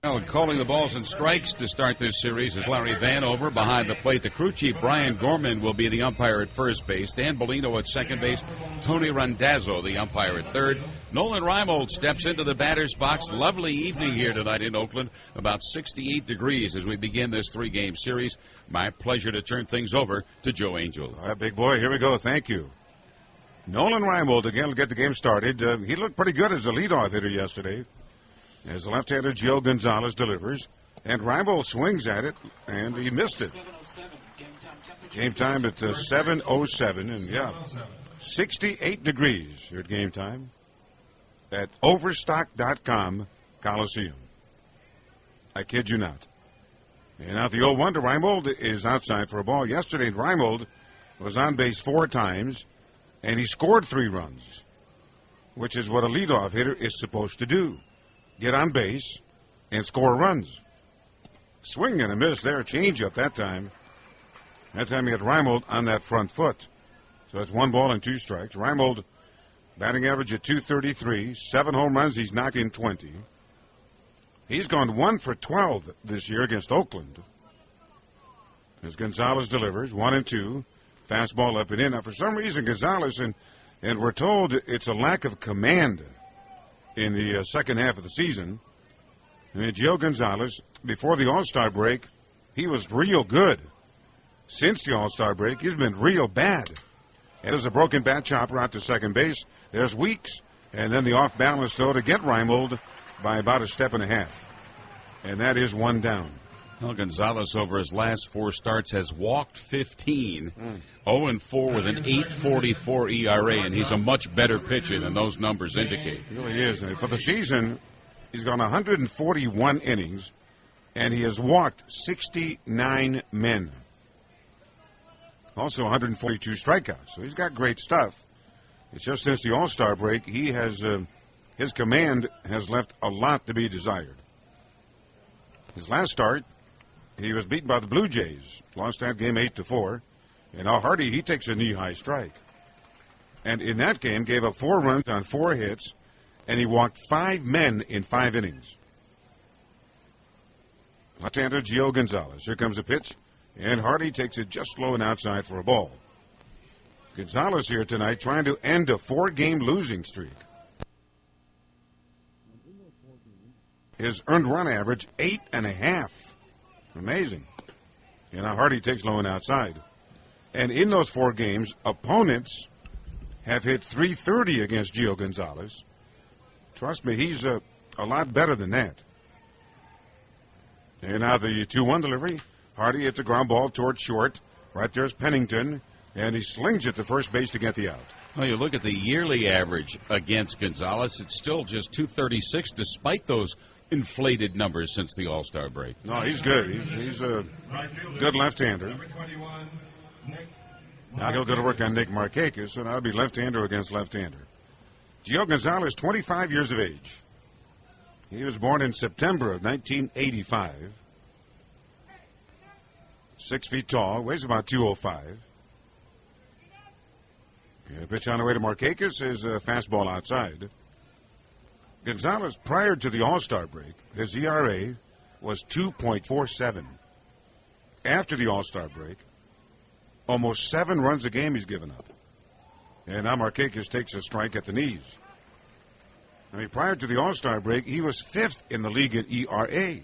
Well, calling the balls and strikes to start this series is Larry Vanover. Behind the plate, the crew chief, Brian Gorman, will be the umpire at first base. Dan Bellino at second base. Tony Randazzo, the umpire at third. Nolan Reimold steps into the batter's box. Lovely evening here tonight in Oakland. About 68 degrees as we begin this three-game series. My pleasure to turn things over to Joe Angel. All right, big boy, here we go. Thank you. Nolan Reimold again will get the game started. He looked pretty good as a leadoff hitter yesterday. As the left-hander Gio Gonzalez delivers, and Reimold swings at it, and he missed it. Game time at 7:07, and yeah, 68 degrees here at game time at Overstock.com Coliseum. I kid you not. And now the 0-1 to Reimold is outside for a ball. Yesterday, Reimold was on base 4 times, and he scored 3 runs, which is what a leadoff hitter is supposed to do. Get on base and score runs. Swing and a miss there, changeup that time. That time he had Reimold on that front foot. So it's 1 ball and 2 strikes. Reimold batting average at .233, 7 home runs, he's knocked in 20. He's gone 1 for 12 this year against Oakland. As Gonzalez delivers, 1-2, fastball up and in. Now for some reason Gonzalez, and we're told it's a lack of command in the second half of the season. And Gio Gonzalez, before the All-Star break, he was real good. Since the All-Star break, he's been real bad. And there's a broken bat chopper out to second base. There's Weeks, and then the off-balance throw to get Reimold by about a step and a half. And that is 1 down. Well, Gonzalez over his last 4 starts has walked 15, 0-4 with an 8.44 ERA, and he's a much better pitcher than those numbers indicate. He really is. And for the season, he's gone 141 innings, and he has walked 69 men. Also 142 strikeouts. So he's got great stuff. It's just since the All-Star break, he has his command has left a lot to be desired. His last start, he was beaten by the Blue Jays. Lost that game 8-4. And now Hardy, he takes a knee-high strike. And in that game, gave up 4 runs on 4 hits, and he walked 5 men in 5 innings. Left-hander Gio Gonzalez. Here comes a pitch, and Hardy takes it just low and outside for a ball. Gonzalez here tonight trying to end a 4-game losing streak. His earned run average, 8.5. Amazing. And now Hardy takes low and outside. And in those 4 games, opponents have hit .330 against Gio Gonzalez. Trust me, he's a lot better than that. And now the 2-1 delivery. Hardy hits a ground ball towards short. Right there's Pennington. And he slings it to first base to get the out. Well, you look at the yearly average against Gonzalez, it's still just .236 despite those inflated numbers since the All-Star break. No, he's good. He's a good left-hander. Now he'll go to work on Nick Markakis, and that'll be left-hander against left-hander. Gio Gonzalez, 25 years of age. He was born in September of 1985. 6 feet tall, weighs about 205. Yeah, pitch on the way to Markakis is a fastball outside. Gonzalez, prior to the All-Star break, his ERA was 2.47. After the All-Star break, almost 7 runs a game he's given up. And now Markakis takes a strike at the knees. I mean, prior to the All-Star break, he was 5th in the league in ERA.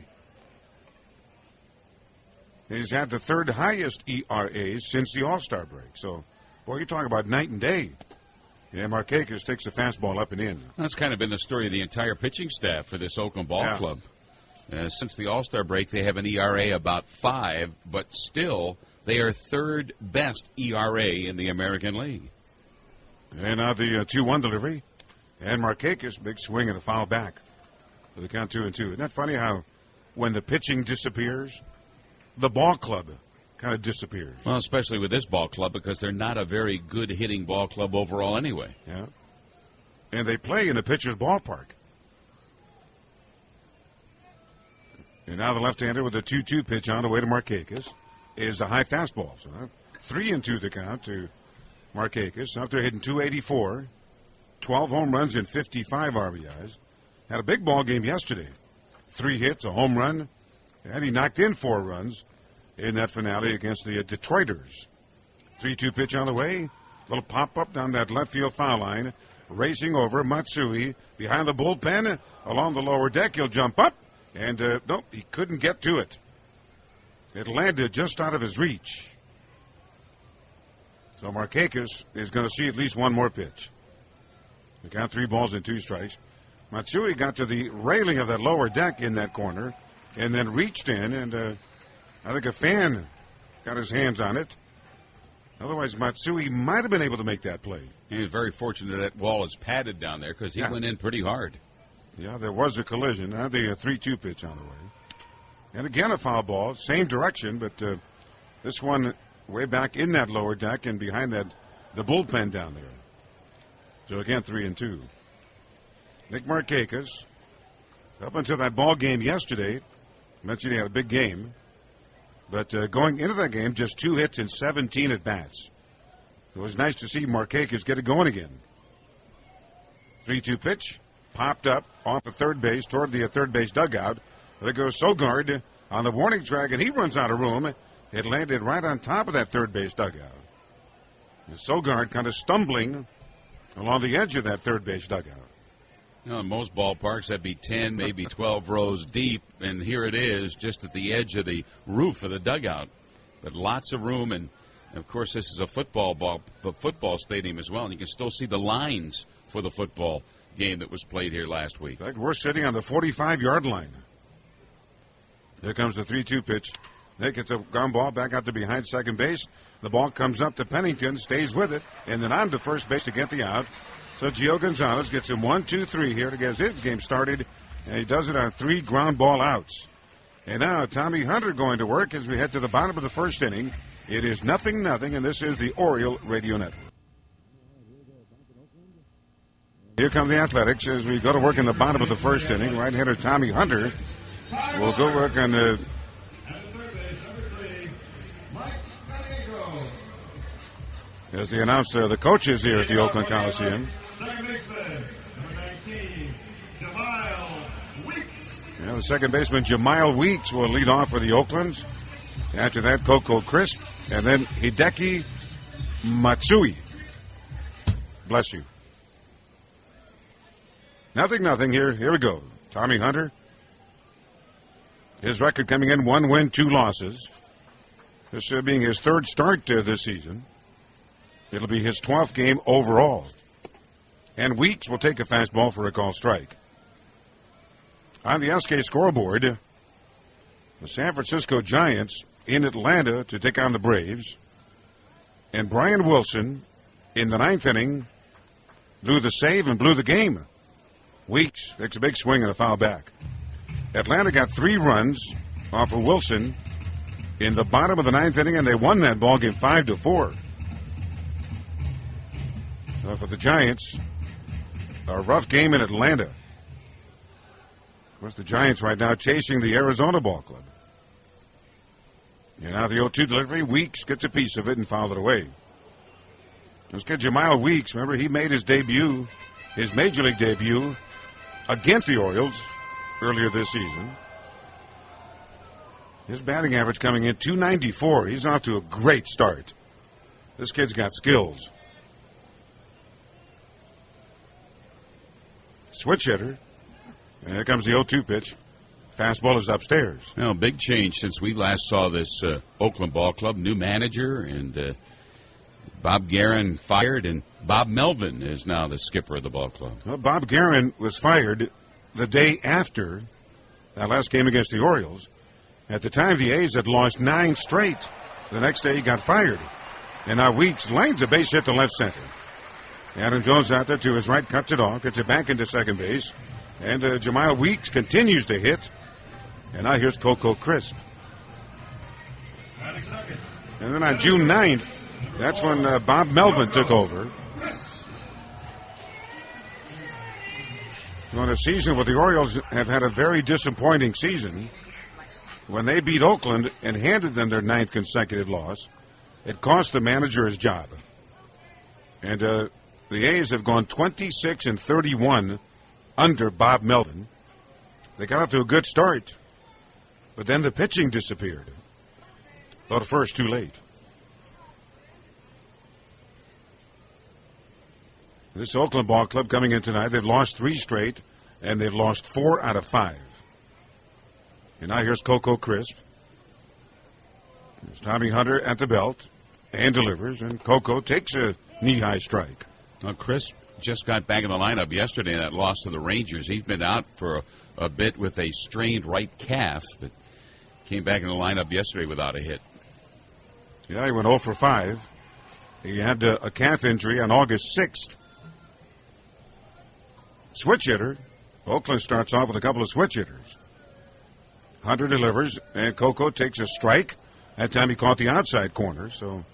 He's had the 3rd highest ERA since the All-Star break. So, boy, you talk about night and day. Yeah, Markakis takes the fastball up and in. That's kind of been the story of the entire pitching staff for this Oakland ball club. Since the All-Star break, they have an ERA about 5, but still they are 3rd best ERA in the American League. And now the 2-1 delivery. And Markakis, big swing and a foul back for the count 2-2. Isn't that funny how when the pitching disappears, the ball club kind of disappears? Well, especially with this ball club because they're not a very good hitting ball club overall anyway. Yeah. And they play in the pitcher's ballpark. And now the left-hander with a 2-2 pitch on the way to Markakis is a high fastball. So 3-2 the count to Markakis. Out there hitting .284, 12 home runs and 55 RBIs. Had a big ball game yesterday. 3 hits, a home run, and he knocked in 4 runs in that finale against the Detroiters. 3-2 pitch on the way. Little pop-up down that left field foul line. Racing over Matsui behind the bullpen along the lower deck. He'll jump up, and nope, he couldn't get to it. It landed just out of his reach. So Markakis is going to see at least one more pitch. They got 3 balls and 2 strikes. Matsui got to the railing of that lower deck in that corner and then reached in, and I think a fan got his hands on it. Otherwise, Matsui might have been able to make that play. He was very fortunate that wall is padded down there because he went in pretty hard. Yeah, there was a collision. I think a 3-2 pitch on the way. And again, a foul ball, same direction, but this one way back in that lower deck and behind the bullpen down there. So again, 3-2. Nick Markakis, up until that ball game yesterday, mentioned he had a big game, but going into that game, just 2 hits and 17 at-bats. It was nice to see Markakis get it going again. 3-2 pitch, popped up off the third base toward the third base dugout. There goes Sogard on the warning track, and he runs out of room. It landed right on top of that third base dugout. And Sogard kind of stumbling along the edge of that third base dugout. You know, in most ballparks, that'd be 10, maybe 12 rows deep, and here it is just at the edge of the roof of the dugout. But lots of room, and of course, this is a football stadium as well, and you can still see the lines for the football game that was played here last week. In fact, we're sitting on the 45-yard line. Here comes the 3-2 pitch. Nick gets a ground ball back out to behind second base. The ball comes up to Pennington, stays with it, and then on to first base to get the out. So Gio Gonzalez gets him 1-2-3 here to get his game started, and he does it on 3 ground ball outs. And now Tommy Hunter going to work as we head to the bottom of the first inning. It is 0-0, and this is the Oriole Radio Network. Here come the Athletics as we go to work in the bottom of the first inning. Right-hander Tommy Hunter will go work on the... As the announcer, the coaches here at the Oakland Coliseum. Yeah, the second baseman, Jemile Weeks, will lead off for the Oaklands. After that, Coco Crisp, and then Hideki Matsui. Bless you. 0-0 here. Here we go. Tommy Hunter. His record coming in 1 win, 2 losses. This being his 3rd start this season. It'll be his 12th game overall. And Weeks will take a fastball for a called strike. On the SK scoreboard, the San Francisco Giants in Atlanta to take on the Braves. And Brian Wilson, in the 9th inning, blew the save and blew the game. Weeks takes a big swing and a foul back. Atlanta got 3 runs off of Wilson in the bottom of the 9th inning, and they won that ball game 5-4. For the Giants, a rough game in Atlanta. Of course, the Giants right now chasing the Arizona ball club. And now the 0-2 delivery. Weeks gets a piece of it and fouled it away. Let's get Jemile Weeks. Remember, he made his debut, his Major League debut, against the Orioles earlier this season. His batting average coming in .294. He's off to a great start. This kid's got skills. Switch hitter. And here comes the 0-2 pitch. Fastball is upstairs. Well, big change since we last saw this Oakland ball club. New manager, and Bob Guerin fired, and Bob Melvin is now the skipper of the ball club. Well, Bob Guerin was fired the day after that last game against the Orioles. At the time, the A's had lost 9 straight. The next day, he got fired. And now Weeks lines a base hit to left center. Adam Jones out there to his right, cuts it off, gets it back into second base. And Jemile Weeks continues to hit. And now here's Coco Crisp. And then on June 9th, that's when Bob Melvin took over. On a season where the Orioles have had a very disappointing season, when they beat Oakland and handed them their 9th consecutive loss, it cost the manager his job. And the A's have gone 26-31 under Bob Melvin. They got off to a good start, but then the pitching disappeared. Thought at first too late. This Oakland ball club coming in tonight, they've lost 3 straight, and they've lost 4 out of 5. And now here's Coco Crisp. There's Tommy Hunter at the belt and delivers, and Coco takes a knee-high strike. Well, Crisp just got back in the lineup yesterday in that loss to the Rangers. He's been out for a bit with a strained right calf, but came back in the lineup yesterday without a hit. Yeah, he went 0 for 5. He had a calf injury on August 6th. Switch hitter. Oakland starts off with a couple of switch hitters. Hunter delivers, and Coco takes a strike. That time he caught the outside corner, so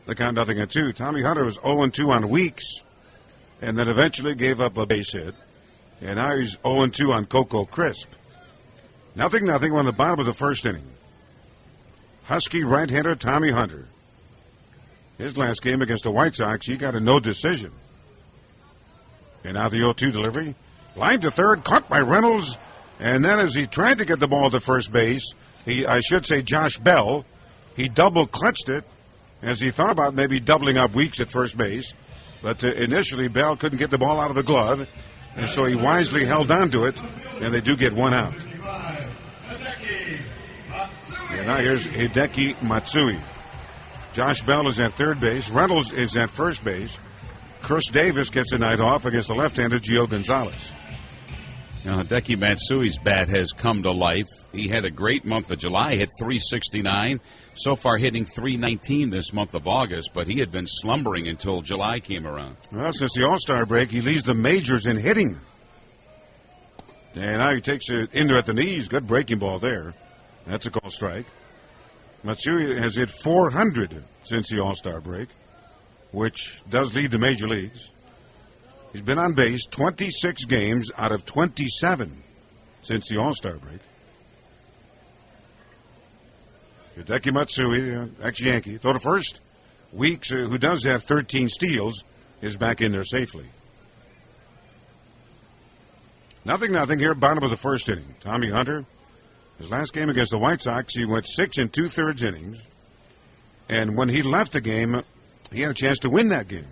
they count 0-2. Tommy Hunter was 0-2 on Weeks, and then eventually gave up a base hit. And now he's 0-2 on Coco Crisp. 0-0 on the bottom of the first inning. Husky right-hander Tommy Hunter. His last game against the White Sox, he got a no decision. And now the 0-2 delivery. Line to third, caught by Reynolds. And then as he tried to get the ball to first base, Josh Bell, he double-clutched it as he thought about maybe doubling up Weeks at first base. But initially, Bell couldn't get the ball out of the glove, and so he wisely held on to it, and they do get one out. And now here's Hideki Matsui. Josh Bell is at third base. Reynolds is at first base. Chris Davis gets a night off against the left-hander Gio Gonzalez. Now, Hideki Matsui's bat has come to life. He had a great month of July, hit .369. So far hitting .319 this month of August, but he had been slumbering until July came around. Well, since the All-Star break, he leads the majors in hitting. And now he takes it in there at the knees. Good breaking ball there. That's a call strike. Matsui has hit .400 since the All-Star break, which does lead the major leagues. He's been on base 26 games out of 27 since the All-Star break. Hideki Matsui, ex-Yankee, throw to first. Weeks, who does have 13 steals, is back in there safely. 0-0 here, bottom of the first inning. Tommy Hunter, his last game against the White Sox, he went 6 2/3 innings. And when he left the game, he had a chance to win that game.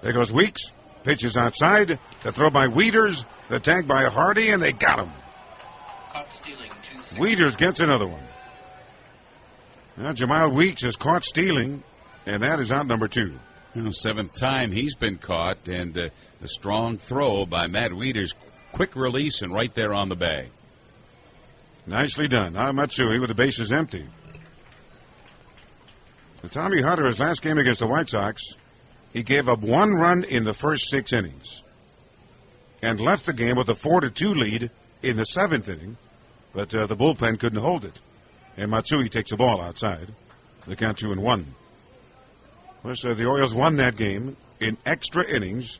There goes Weeks. Pitches outside. The throw by Wieters. The tag by Hardy, and they got him. Wieters gets another one. Now, Jamal Weeks is caught stealing, and that is out number 2. Seventh time he's been caught, and a strong throw by Matt Wieters. Quick release and right there on the bag. Nicely done. Now Matsui with the bases empty. And Tommy Hunter, his last game against the White Sox, he gave up 1 run in the first 6 innings and left the game with a 4-2 lead in the 7th inning, but the bullpen couldn't hold it. And Matsui takes the ball outside. They count 2-1. Of course, the Orioles won that game in extra innings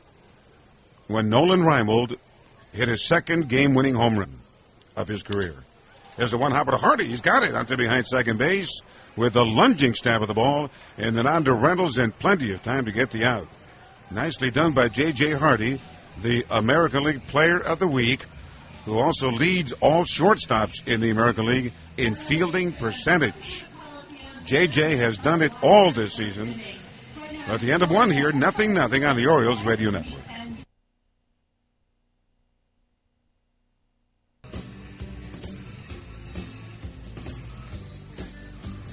when Nolan Reimold hit his second game-winning home run of his career. There's the one hopper to Hardy. He's got it out to behind second base with a lunging stab of the ball, and then on to Reynolds and plenty of time to get the out. Nicely done by J.J. Hardy, the American League Player of the Week, who also leads all shortstops in the American League in fielding percentage. J.J. has done it all this season. At the end of one here, 0-0 on the Orioles Radio Network.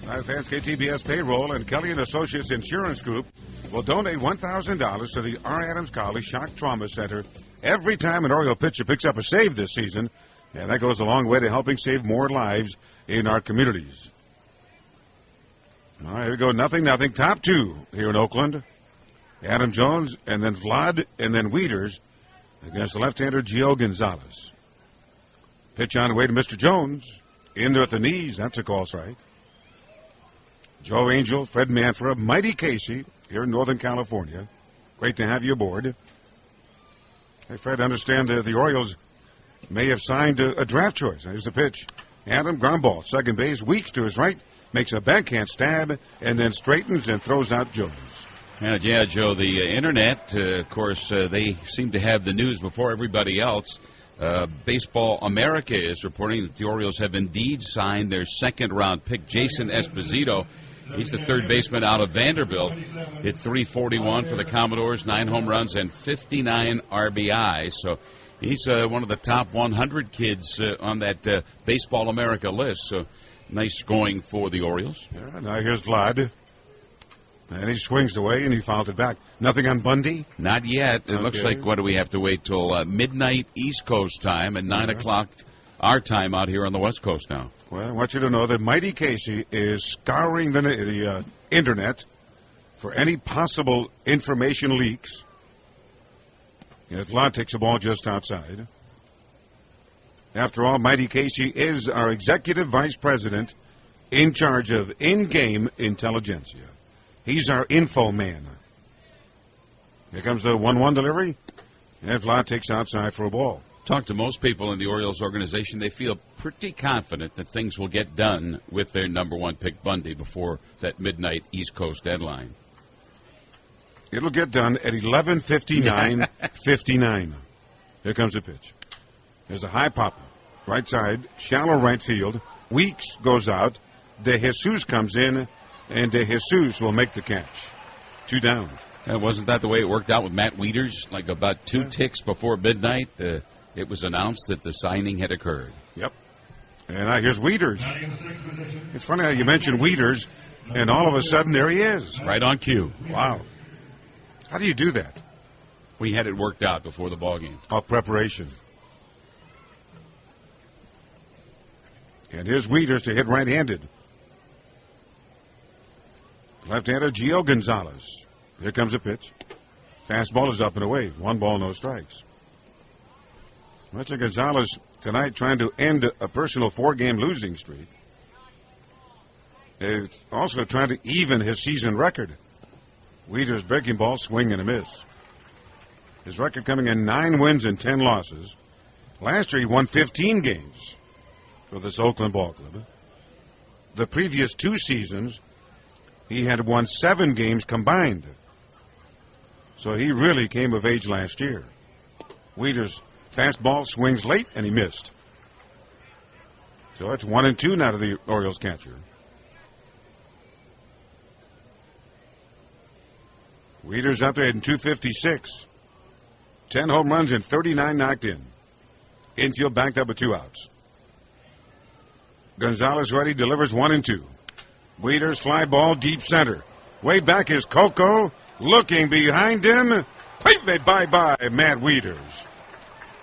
Hi, fans. KTBS Payroll and Kelly & Associates Insurance Group will donate $1,000 to the R. Adams College Shock Trauma Center every time an Oriole pitcher picks up a save this season, and that goes a long way to helping save more lives in our communities. All right, here we go. 0-0. Top 2 here in Oakland. Adam Jones, and then Vlad, and then Wieters against the left-hander Gio Gonzalez. Pitch on the way to Mr. Jones. In there at the knees. That's a call strike. Joe Angel, Fred Manfra, Mighty Casey here in Northern California. Great to have you aboard. Hey, Fred, I understand the Orioles may have signed a draft choice. Here's the pitch. Adam, ground ball, second base, Weeks to his right, makes a backhand stab, and then straightens and throws out Jones. Yeah, Joe, the Internet, of course, they seem to have the news before everybody else. Baseball America is reporting that the Orioles have indeed signed their second-round pick, Jason Esposito. He's the third baseman out of Vanderbilt. Hit .341 for the Commodores, 9 home runs and 59 RBIs. So he's one of the top 100 kids on that Baseball America list. So nice going for the Orioles. Yeah, now here's Vlad. And he swings away and he fouled it back. Nothing on Bundy? Not yet. It looks like, what do we have to wait till midnight East Coast time and 9 o'clock our time out here on the West Coast now. Well, I want you to know that Mighty Casey is scouring the internet for any possible information leaks. If Vlad takes the ball just outside. After all, Mighty Casey is our executive vice president in charge of in-game intelligentsia. He's our info man. Here comes the 1-1 delivery. And Vlad takes outside for a ball. Talk to most people in the Orioles organization. They feel pretty confident that things will get done with their number 1 pick, Bundy, before that midnight East Coast deadline. It'll get done at 11:59:59. Here comes the pitch. There's a high pop. Right side, shallow right field. Weeks goes out. De Jesus comes in. And De Jesus will make the catch. 2 down. Wasn't that the way it worked out with Matt Wieters? Like about 2 ticks before midnight, it was announced that the signing had occurred. Yep. And now here's Wieters. It's funny how you mention Wieters, and all of a sudden there he is. Right on cue. Wow. How do you do that? We had it worked out before the ballgame. All preparation. And here's Wieters to hit right-handed. Left-hander Gio Gonzalez. Here comes a pitch. Fastball is up and away. 1 ball, no strikes. Mr. Gonzalez tonight trying to end a personal 4-game losing streak. He's also trying to even his season record. Wieters' breaking ball, swing and a miss. His record coming in 9 wins and 10 losses. Last year he won 15 games for this Oakland ball club. The previous 2 seasons, he had won 7 games combined. So he really came of age last year. Wieters' fastball swings late, and he missed. So it's 1-2 now to the Orioles catcher. Wieters out there hitting .256. 10 home runs and 39 knocked in. Infield backed up with 2 outs. Gonzalez ready, delivers 1-2. Wieters fly ball deep center. Way back is Coco. Looking behind him. Bye-bye, Matt Wieters.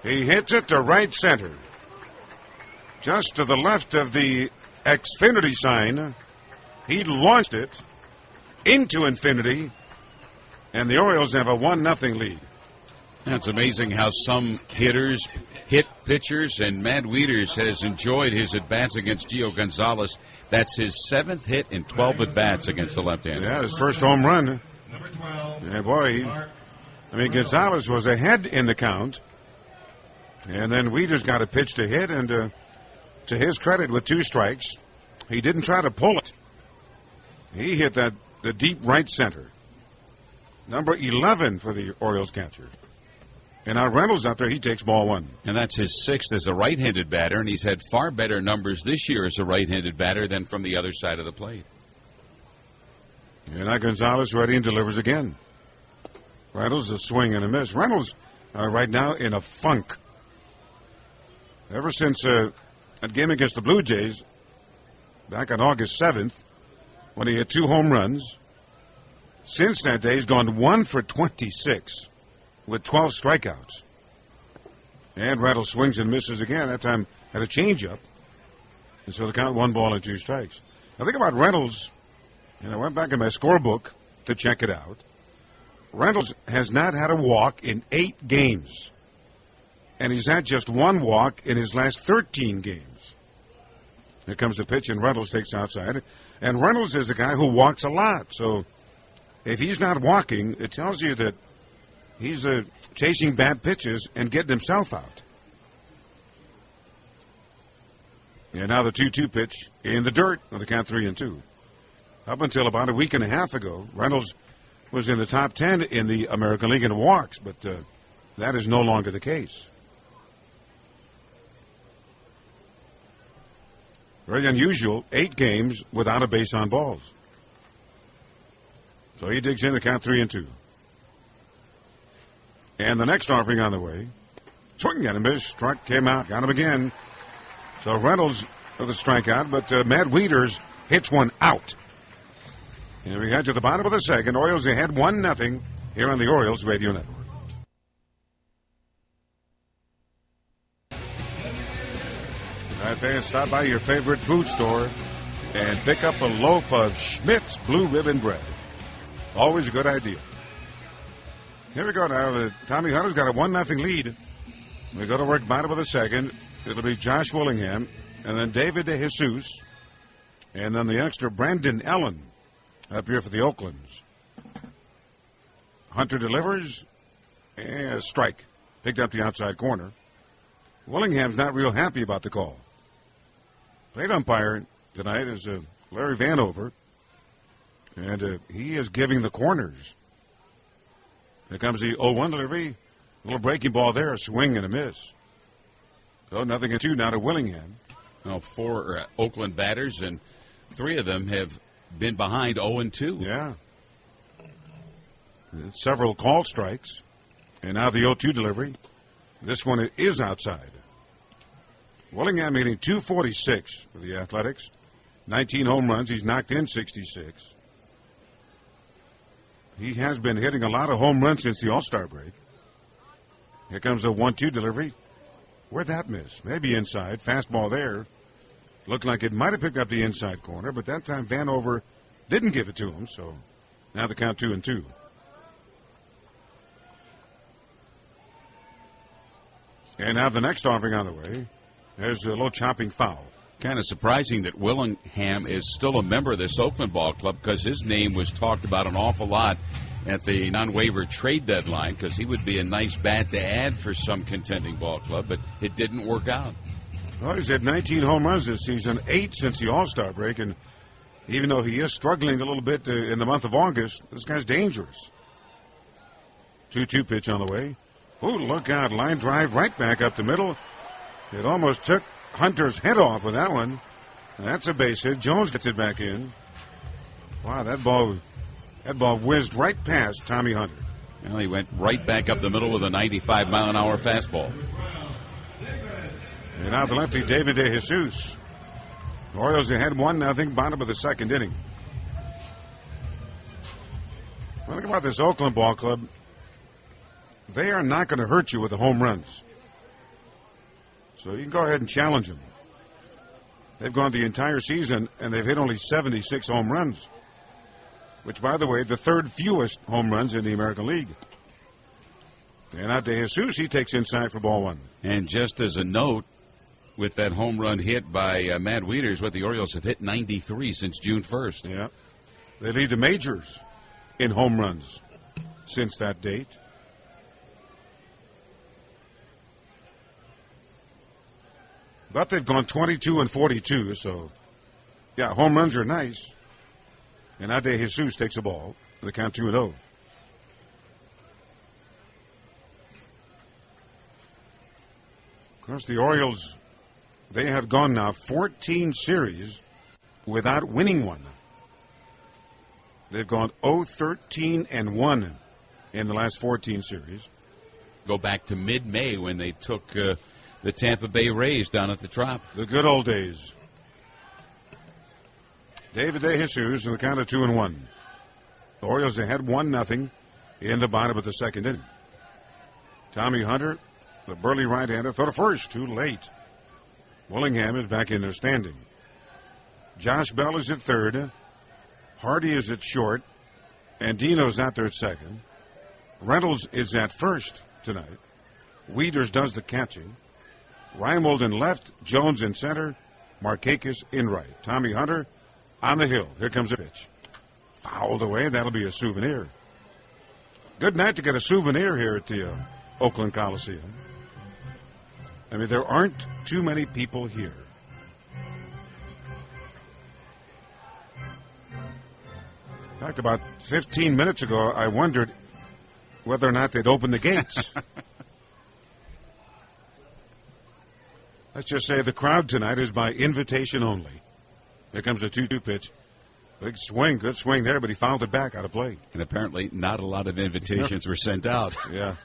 He hits it to right center. Just to the left of the Xfinity sign. He launched it into infinity. And the Orioles have a 1-0 lead. It's amazing how some hitters hit pitchers, and Matt Wieters has enjoyed his at-bats against Gio Gonzalez. That's his 7th hit in 12 at-bats against the left-hander. Yeah, his first home run. Yeah, boy, Gonzalez was ahead in the count. And then Wieters got a pitch to hit, and to his credit, with 2 strikes, he didn't try to pull it. He hit the deep right center. Number 11 for the Orioles catcher. And now Reynolds out there, he takes ball 1. And that's his 6th as a right-handed batter, and he's had far better numbers this year as a right-handed batter than from the other side of the plate. And now Gonzalez ready and delivers again. Reynolds a swing and a miss. Reynolds right now in a funk. Ever since that game against the Blue Jays back on August 7th, when he had 2 home runs, since that day he's gone 1 for 26 with 12 strikeouts. And Reynolds swings and misses again. That time had a changeup. And so the count 1 ball and 2 strikes. Now think about Reynolds, and I went back in my scorebook to check it out. Reynolds has not had a walk in 8 games. And he's had just 1 walk in his last 13 games. Here comes the pitch, and Reynolds takes outside. And Reynolds is a guy who walks a lot. So if he's not walking, it tells you that he's chasing bad pitches and getting himself out. And now the 2-2 pitch in the dirt on the count 3-2. Up until about a week and a half ago, Reynolds was in the top 10 in the American League in walks, but that is no longer the case. Very unusual. 8 games without a base on balls. So he digs in the count 3-2. And the next offering on the way. Swing and a miss. Struck, came out, got him again. So Reynolds with a strikeout, but Matt Wieters hits one out. And we head to the bottom of the second. Orioles ahead 1-0 here on the Orioles Radio Network. All right, fans, stop by your favorite food store and pick up a loaf of Schmidt's Blue Ribbon Bread. Always a good idea. Here we go now. Tommy Hunter's got a 1-0 lead. We go to work bottom of the second. It'll be Josh Willingham, and then David DeJesus, and then the extra Brandon Allen up here for the Oaklands. Hunter delivers, and a strike. Picked up the outside corner. Willingham's not real happy about the call. Plate umpire tonight is Larry Vanover, and he is giving the corners. Here comes the 0-1 delivery. Little breaking ball there, a swing and a miss. So 0-2 now to Willingham. Well, 4 Oakland batters, and 3 of them have been behind 0-2. Yeah. Several called strikes. And now the 0-2 delivery. This one is outside. Willingham hitting .246 for the Athletics. 19 home runs. He's knocked in 66. He has been hitting a lot of home runs since the All-Star break. Here comes the 1-2 delivery. Where'd that miss? Maybe inside. Fastball there. Looked like it might have picked up the inside corner, but that time Vanover didn't give it to him, so now the count 2-2. And now the next offering on the way. There's a little chopping foul. Kind of surprising that Willingham is still a member of this Oakland ball club, because his name was talked about an awful lot at the non-waiver trade deadline, because he would be a nice bat to add for some contending ball club, but it didn't work out. Well, he's had 19 home runs this season, 8 since the All-Star break, and even though he is struggling a little bit in the month of August, this guy's dangerous. 2-2 pitch on the way. Oh, look out. Line drive right back up the middle. It almost took Hunter's head off with that one. That's a base hit. Jones gets it back in. Wow, that ball whizzed right past Tommy Hunter. Well, he went right back up the middle with a 95-mile-an-hour fastball. And now the lefty, David DeJesus. The Orioles ahead 1-0, bottom of the second inning. Well, think about this Oakland ball club. They are not going to hurt you with the home runs. So you can go ahead and challenge them. They've gone the entire season, and they've hit only 76 home runs, which, by the way, the 3rd fewest home runs in the American League. And now DeJesus, he takes inside for ball 1. And just as a note, with that home run hit by Matt Wieters, what the Orioles have hit 93 since June 1st. Yeah. They lead the majors in home runs since that date. But they've gone 22 and 42, so, yeah, home runs are nice. And now DeJesus takes a ball. The count 2-0. Of course, the Orioles, they have gone now 14 series without winning one. They've gone 0-13-1 in the last 14 series. Go back to mid-May when they took the Tampa Bay Rays down at the Trop. The good old days. David DeJesus in the count of 2-1. The Orioles ahead 1-0 in the bottom of the second inning. Tommy Hunter, the burly right-hander, throw to first, too late. Willingham is back in there standing. Josh Bell is at third. Hardy is at short. And Dino's out there at second. Reynolds is at first tonight. Wieters does the catching. Reimold in left, Jones in center, Markakis in right. Tommy Hunter on the hill. Here comes a pitch. Fouled away. That'll be a souvenir. Good night to get a souvenir here at the Oakland Coliseum. I mean, there aren't too many people here. In fact, about 15 minutes ago, I wondered whether or not they'd open the gates. Let's just say the crowd tonight is by invitation only. Here comes a 2-2 pitch. Big swing, good swing there, but he fouled it back out of play. And apparently not a lot of invitations were sent out. Yeah.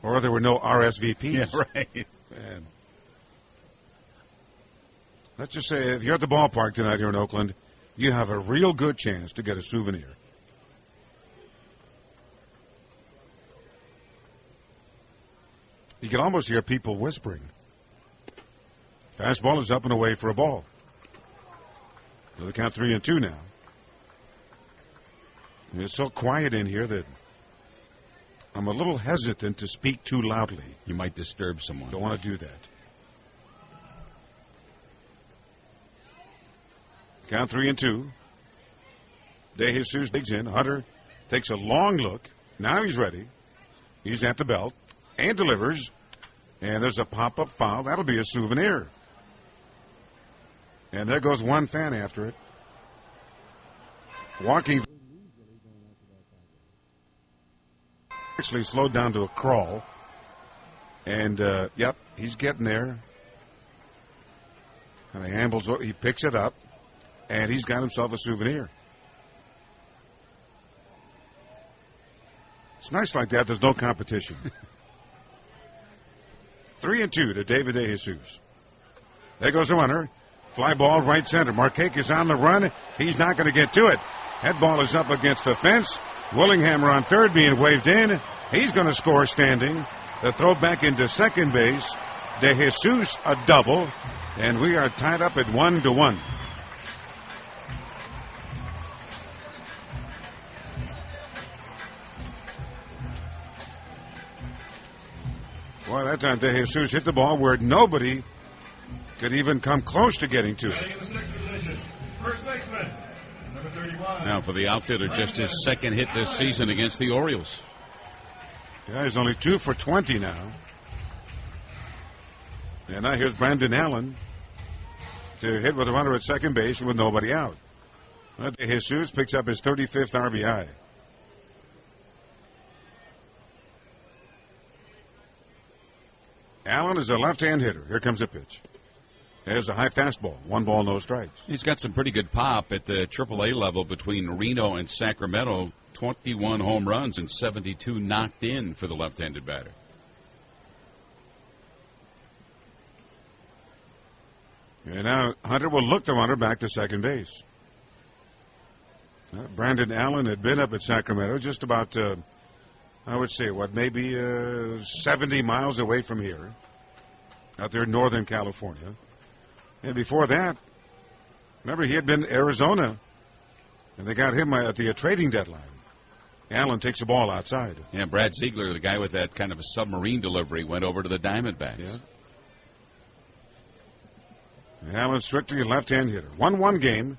Or there were no RSVPs. Yeah, right. Man. Let's just say if you're at the ballpark tonight here in Oakland, you have a real good chance to get a souvenir. You can almost hear people whispering. Fastball is up and away for a ball. So the count 3-2 now. And it's so quiet in here that I'm a little hesitant to speak too loudly. You might disturb someone. Don't want to do that. Count 3-2. De Jesus digs in. Hunter takes a long look. Now he's ready. He's at the belt and delivers. And there's a pop-up foul. That'll be a souvenir. And there goes one fan after it. Walking. Actually slowed down to a crawl. And, yep, he's getting there. And he ambles, he picks it up. And he's got himself a souvenir. It's nice like that. There's no competition. 3-2 to David De Jesus. There goes the runner. Fly ball right center. Markakis is on the run. He's not going to get to it. That ball is up against the fence. Willinghammer on third being waved in. He's going to score standing. The throw back into second base. De Jesus a double. And we are tied up at 1-1. Well, that time De Jesus hit the ball where nobody could even come close to getting to it. First baseman, number 31. Now for the outfielder, just his second hit this season against the Orioles. Yeah, he's only 2 for 20 now. And now here's Brandon Allen to hit with a runner at second base with nobody out. De Jesus picks up his 35th RBI. Allen is a left-hand hitter. Here comes a pitch. There's a high fastball. 1 ball, no strikes. He's got some pretty good pop at the AAA level between Reno and Sacramento. 21 home runs and 72 knocked in for the left-handed batter. And now Hunter will look the runner back to second base. Brandon Allen had been up at Sacramento just about, I would say, maybe 70 miles away from here, out there in Northern California. And before that, remember, he had been in Arizona, and they got him at the trading deadline. Allen takes the ball outside. Yeah, Brad Ziegler, the guy with that kind of a submarine delivery, went over to the Diamondbacks. Yeah. Allen strictly a left-hand hitter. 1-1 game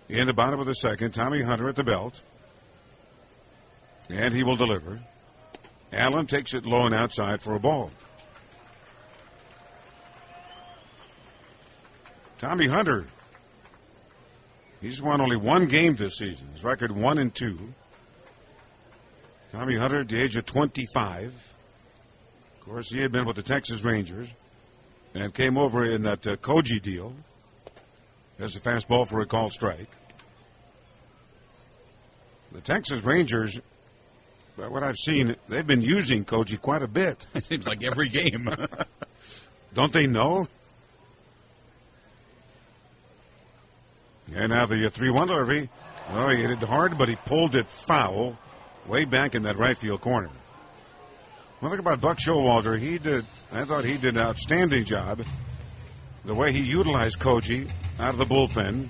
in the bottom of the second. Tommy Hunter at the belt. And he will deliver. Allen takes it low and outside for a ball. Tommy Hunter, he's won only 1 game this season. His record 1-2. Tommy Hunter at the age of 25. Of course, he had been with the Texas Rangers and came over in that Koji deal. There's a fastball for a called strike. The Texas Rangers, by what I've seen, they've been using Koji quite a bit. It seems like every game. Don't they know? And now the 3-1 delivery. Oh, he hit it hard, but he pulled it foul way back in that right field corner. Well, look about Buck Showalter. I thought he did an outstanding job. The way he utilized Koji out of the bullpen.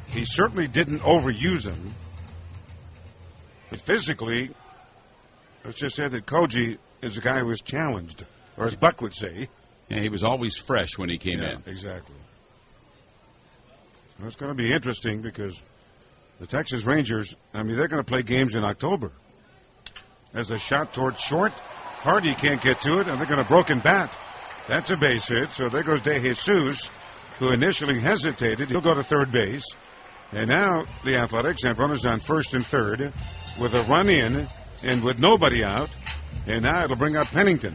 He certainly didn't overuse him. But physically, let's just say that Koji is a guy who was challenged, or as Buck would say. Yeah, he was always fresh when he came in. Exactly. Well, it's going to be interesting because the Texas Rangers, they're going to play games in October. There's a shot towards short. Hardy can't get to it, and they're going to broken bat. That's a base hit, so there goes De Jesus, who initially hesitated. He'll go to third base. And now the Athletics have runners on first and third with a run in and with nobody out. And now it'll bring up Pennington.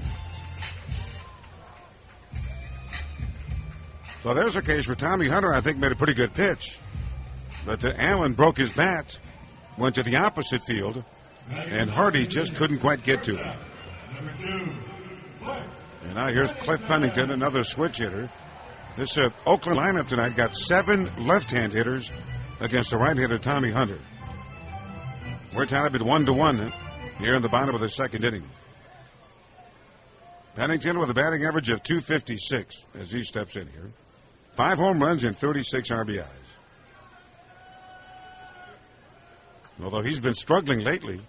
So there's a case where Tommy Hunter, I think, made a pretty good pitch. But Allen broke his bat, went to the opposite field, and Hardy just couldn't quite get to it. Number 2, Cliff. And now here's Cliff Pennington, another switch hitter. This Oakland lineup tonight got 7 left-hand hitters against the right-hander Tommy Hunter. We're tied up at 1-1 here in the bottom of the second inning. Pennington with a batting average of .256 as he steps in here. 5 home runs and 36 RBIs. Although he's been struggling lately,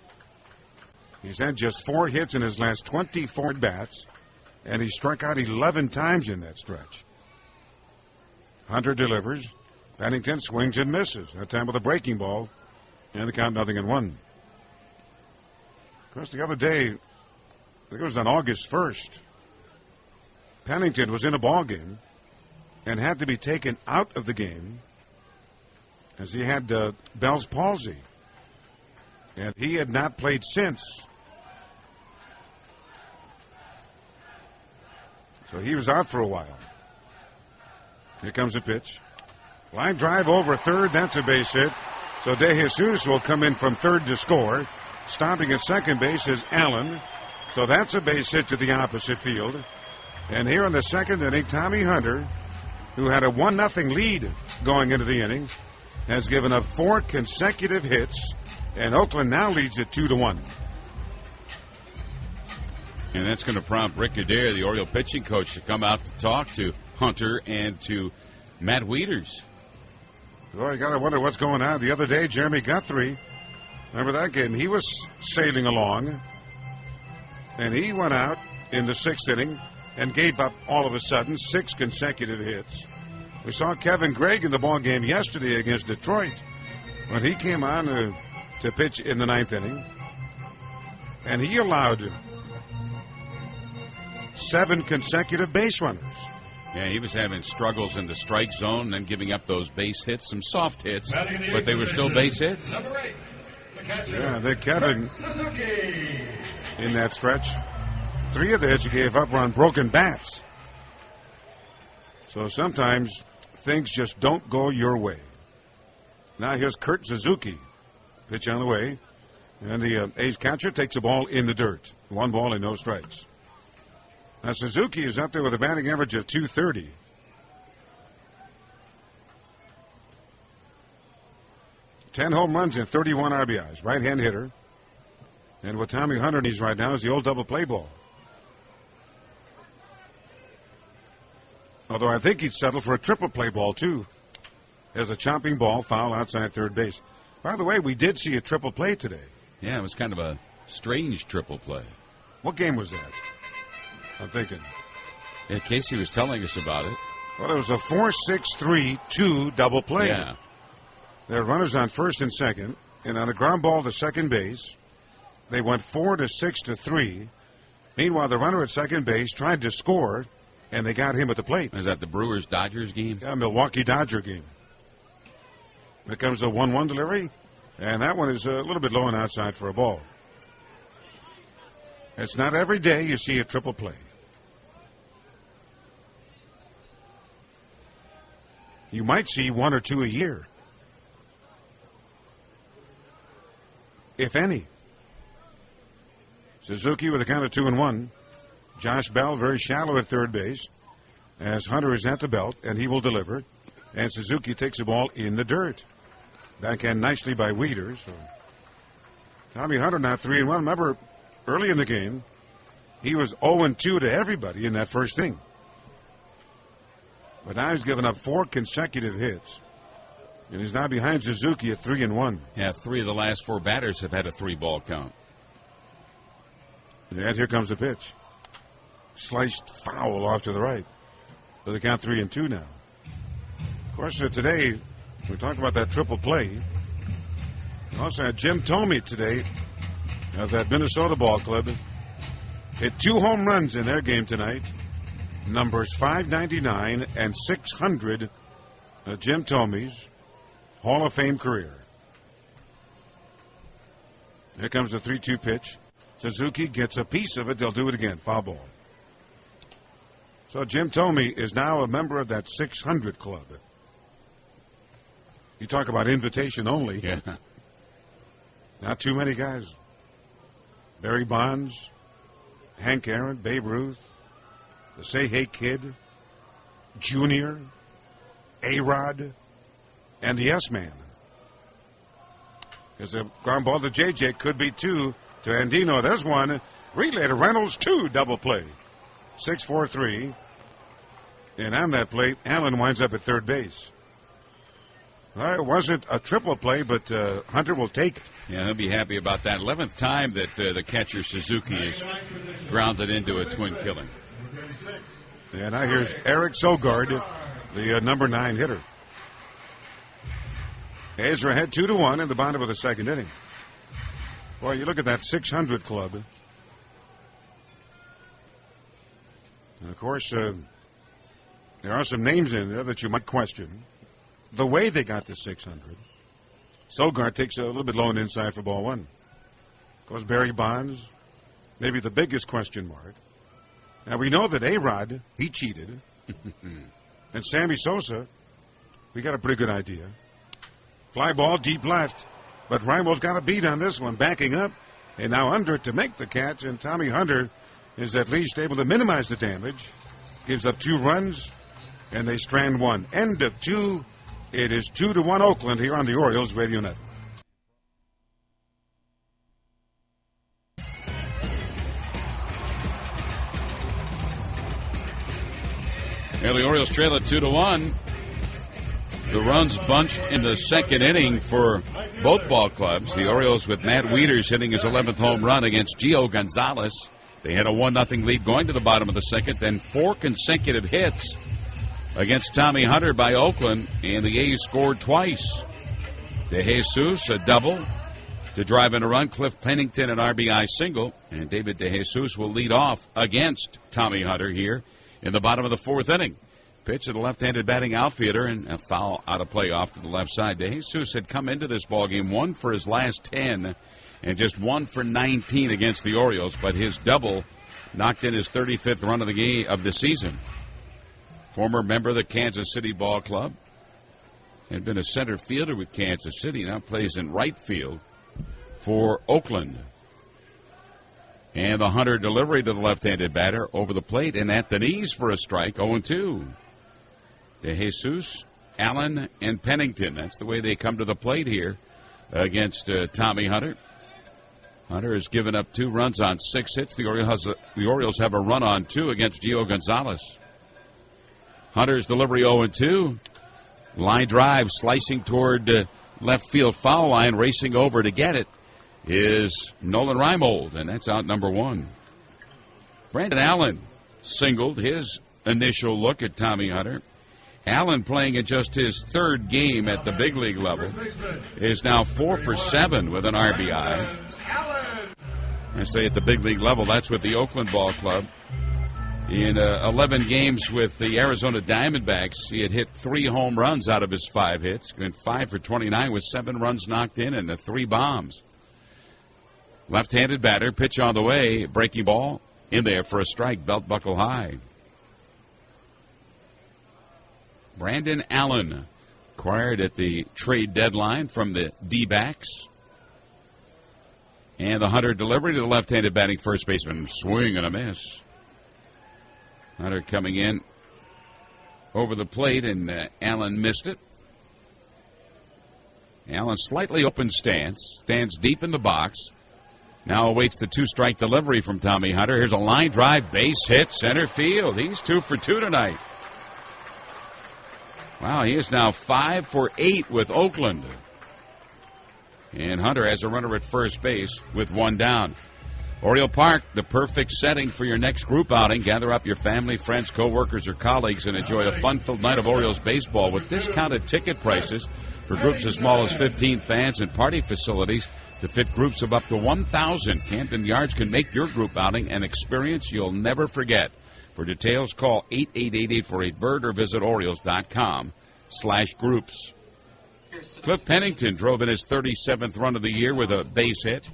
he's had just 4 hits in his last 24 bats, and he struck out 11 times in that stretch. Hunter delivers. Pennington swings and misses, that time with a breaking ball, and the count 0-1. Of course, the other day, I think it was on August 1st, Pennington was in a ball game and had to be taken out of the game as he had Bell's palsy. And he had not played since. So he was out for a while. Here comes a pitch. Line drive over third. That's a base hit. So De Jesus will come in from third to score. Stopping at second base is Allen. So that's a base hit to the opposite field. And here in the second inning, Tommy Hunter, who had a 1-0 lead going into the inning, has given up 4 consecutive hits, and Oakland now leads it 2-1. And that's going to prompt Rick Adair, the Oriole pitching coach, to come out to talk to Hunter and to Matt Wieters. Well, you got to wonder what's going on. The other day, Jeremy Guthrie, remember that game? He was sailing along, and he went out in the 6th inning and gave up all of a sudden 6 consecutive hits. We saw Kevin Gregg in the ball game yesterday against Detroit when he came on to pitch in the 9th inning, and he allowed 7 consecutive base runners. Yeah, he was having struggles in the strike zone and then giving up those base hits, some soft hits, but they were still base hits. Number 8, the catcher. Yeah, they Kevin Suzuki. in that stretch. 3 of the hits he gave up were on broken bats. So sometimes things just don't go your way. Now here's Kurt Suzuki. Pitch on the way. And the A's catcher takes a ball in the dirt. 1 ball and no strikes. Now Suzuki is up there with a batting average of .230. Ten home runs and 31 RBIs. Right-hand hitter. And what Tommy Hunter needs right now is the old double play ball. Although I think he'd settle for a triple play ball, too. As a chopping ball, foul outside third base. By the way, we did see a triple play today. Yeah, it was kind of a strange triple play. What game was that? I'm thinking. Yeah, Casey was telling us about it. Well, it was a 4-6-3-2 double play. Yeah. There were runners on first and second, and on a ground ball to second base, they went 4-6-3. Meanwhile, the runner at second base tried to score, and they got him at the plate. Is that the Brewers-Dodgers game? Yeah, Milwaukee Dodger game. Here comes a 1-1 delivery, and that one is a little bit low and outside for a ball. It's not every day you see a triple play. You might see 1 or 2 a year, if any. Suzuki with a count of 2-1. Josh Bell very shallow at third base as Hunter is at the belt, and he will deliver. And Suzuki takes the ball in the dirt. Backhand nicely by Wieters. So Tommy Hunter now 3-1. Remember, early in the game, he was 0-2 to everybody in that first inning. But now he's given up 4 consecutive hits. And he's now behind Suzuki at 3-1. Yeah, 3 of the last 4 batters have had a 3-ball count. And here comes the pitch. Sliced foul off to the right. So they count 3-2 now. Of course, today, we talk about that triple play. We also had Jim Thome today of that Minnesota ball club. Hit 2 home runs in their game tonight. Numbers 599 and 600. Jim Thome's Hall of Fame career. Here comes the 3-2 pitch. Suzuki gets a piece of it. They'll do it again. Foul ball. So Jim Thome is now a member of that 600 club. You talk about invitation only. Yeah. Not too many guys. Barry Bonds, Hank Aaron, Babe Ruth, the Say Hey Kid, Junior, A-Rod, and the S-Man. Because the ground ball to J.J. could be 2 to Andino. There's one. Relay to Reynolds, 2 double play. 6-4-3. And on that play, Allen winds up at third base. Well, it wasn't a triple play, but Hunter will take it. Yeah, he'll be happy about that. 11th time that the catcher Suzuki is grounded into a twin killing. And now here's Eric Sogard, the number 9 hitter. A's are ahead 2-1 in the bottom of the second inning. Boy, you look at that 600 club. And of course, there are some names in there that you might question. The way they got to 600. Sogard takes a little bit low and inside for ball 1. Of course, Barry Bonds, maybe the biggest question mark. Now, we know that A-Rod, he cheated. And Sammy Sosa, we got a pretty good idea. Fly ball deep left. But Reimel's got a beat on this one, backing up. And now under it to make the catch. And Tommy Hunter is at least able to minimize the damage. Gives up 2 runs. And they strand 1. End of 2. It is 2-1 Oakland here on the Orioles Radio Net. Yeah, the Orioles trail at 2-1. The runs bunched in the second inning for both ball clubs. The Orioles with Matt Wieters hitting his 11th home run against Gio Gonzalez. They had a 1-0 lead going to the bottom of the second, then 4 consecutive hits against Tommy Hunter by Oakland, and the A's scored twice. De Jesus, a double to drive in a run. Cliff Pennington, an RBI single, and David De Jesus will lead off against Tommy Hunter here in the bottom of the 4th inning. Pitch to the left-handed batting outfielder, and a foul out of play off to the left side. De Jesus had come into this ballgame 1 for his last 10 and just 1 for 19 against the Orioles, but his double knocked in his 35th run of the game of the season. Former member of the Kansas City Ball Club, had been a center fielder with Kansas City, now plays in right field for Oakland. And the Hunter delivery to the left-handed batter over the plate and at the knees for a strike, 0-2. De Jesus, Allen, and Pennington. That's the way they come to the plate here against Tommy Hunter. Hunter has given up 2 runs on 6 hits. The Orioles have a run on 2 against Gio Gonzalez. Hunter's delivery 0-2. Line drive slicing toward left field foul line, racing over to get it is Nolan Reimold, and that's out number 1. Brandon Allen singled his initial look at Tommy Hunter. Allen, playing in just his 3rd game at the big league level, is now 4 for 7 with an RBI. I say at the big league level, that's with the Oakland Ball Club. In 11 games with the Arizona Diamondbacks, he had hit 3 home runs out of his 5 hits. Went 5 for 29 with 7 runs knocked in and the 3 bombs. Left-handed batter, pitch on the way, breaking ball in there for a strike, belt buckle high. Brandon Allen, acquired at the trade deadline from the D-backs. And the Hunter delivery to the left-handed batting first baseman, swing and a miss. Hunter coming in over the plate, and Allen missed it. Allen slightly open stance, stands deep in the box. Now awaits the 2-strike delivery from Tommy Hunter. Here's a line drive, base hit, center field. He's 2 for 2 tonight. Wow, he is now 5 for 8 with Oakland. And Hunter has a runner at first base with 1 down. Oriole Park, the perfect setting for your next group outing. Gather up your family, friends, co-workers, or colleagues and enjoy a fun-filled night of Orioles baseball with discounted ticket prices for groups as small as 15 fans and party facilities to fit groups of up to 1,000. Camden Yards can make your group outing an experience you'll never forget. For details, call 888-848-BIRD or visit Orioles.com/groups. Cliff Pennington drove in his 37th run of the year with a base hit.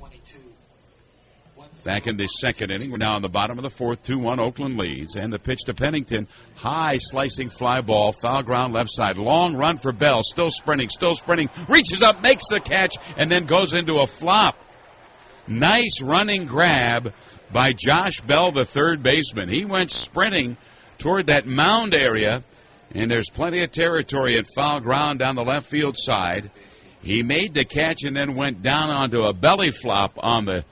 Back in the second inning. We're now in the bottom of the fourth. 2-1 Oakland leads. And the pitch to Pennington. High slicing fly ball. Foul ground left side. Long run for Bell. Still sprinting. Reaches up, makes the catch, and then goes into a flop. Nice running grab by Josh Bell, the third baseman. He went sprinting toward that mound area, and there's plenty of territory at foul ground down the left field side. He made the catch and then went down onto a belly flop on the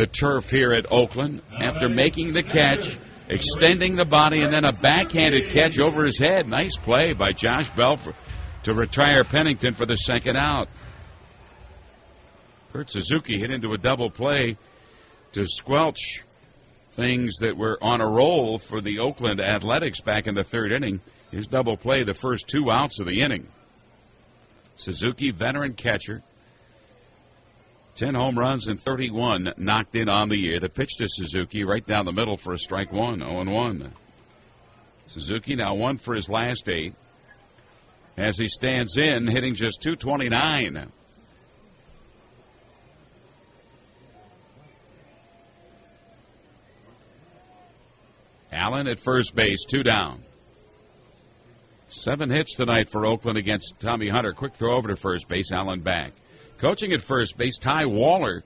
turf here at Oakland after making the catch, extending the body, and then a backhanded catch over his head. Nice play by Josh Bell to retire Pennington for the second out. Kurt Suzuki hit into a double play to squelch things that were on a roll for the Oakland Athletics back in the third inning. His double play the first 2 outs of the inning. Suzuki, veteran catcher, 10 home runs and 31 knocked in on the year. The pitch to Suzuki right down the middle for a strike one, 0-1. Suzuki now 1 for his last 8 as he stands in, hitting just .229. Allen at first base, 2 down. 7 hits tonight for Oakland against Tommy Hunter. Quick throw over to first base, Allen back. Coaching at first base, Ty Waller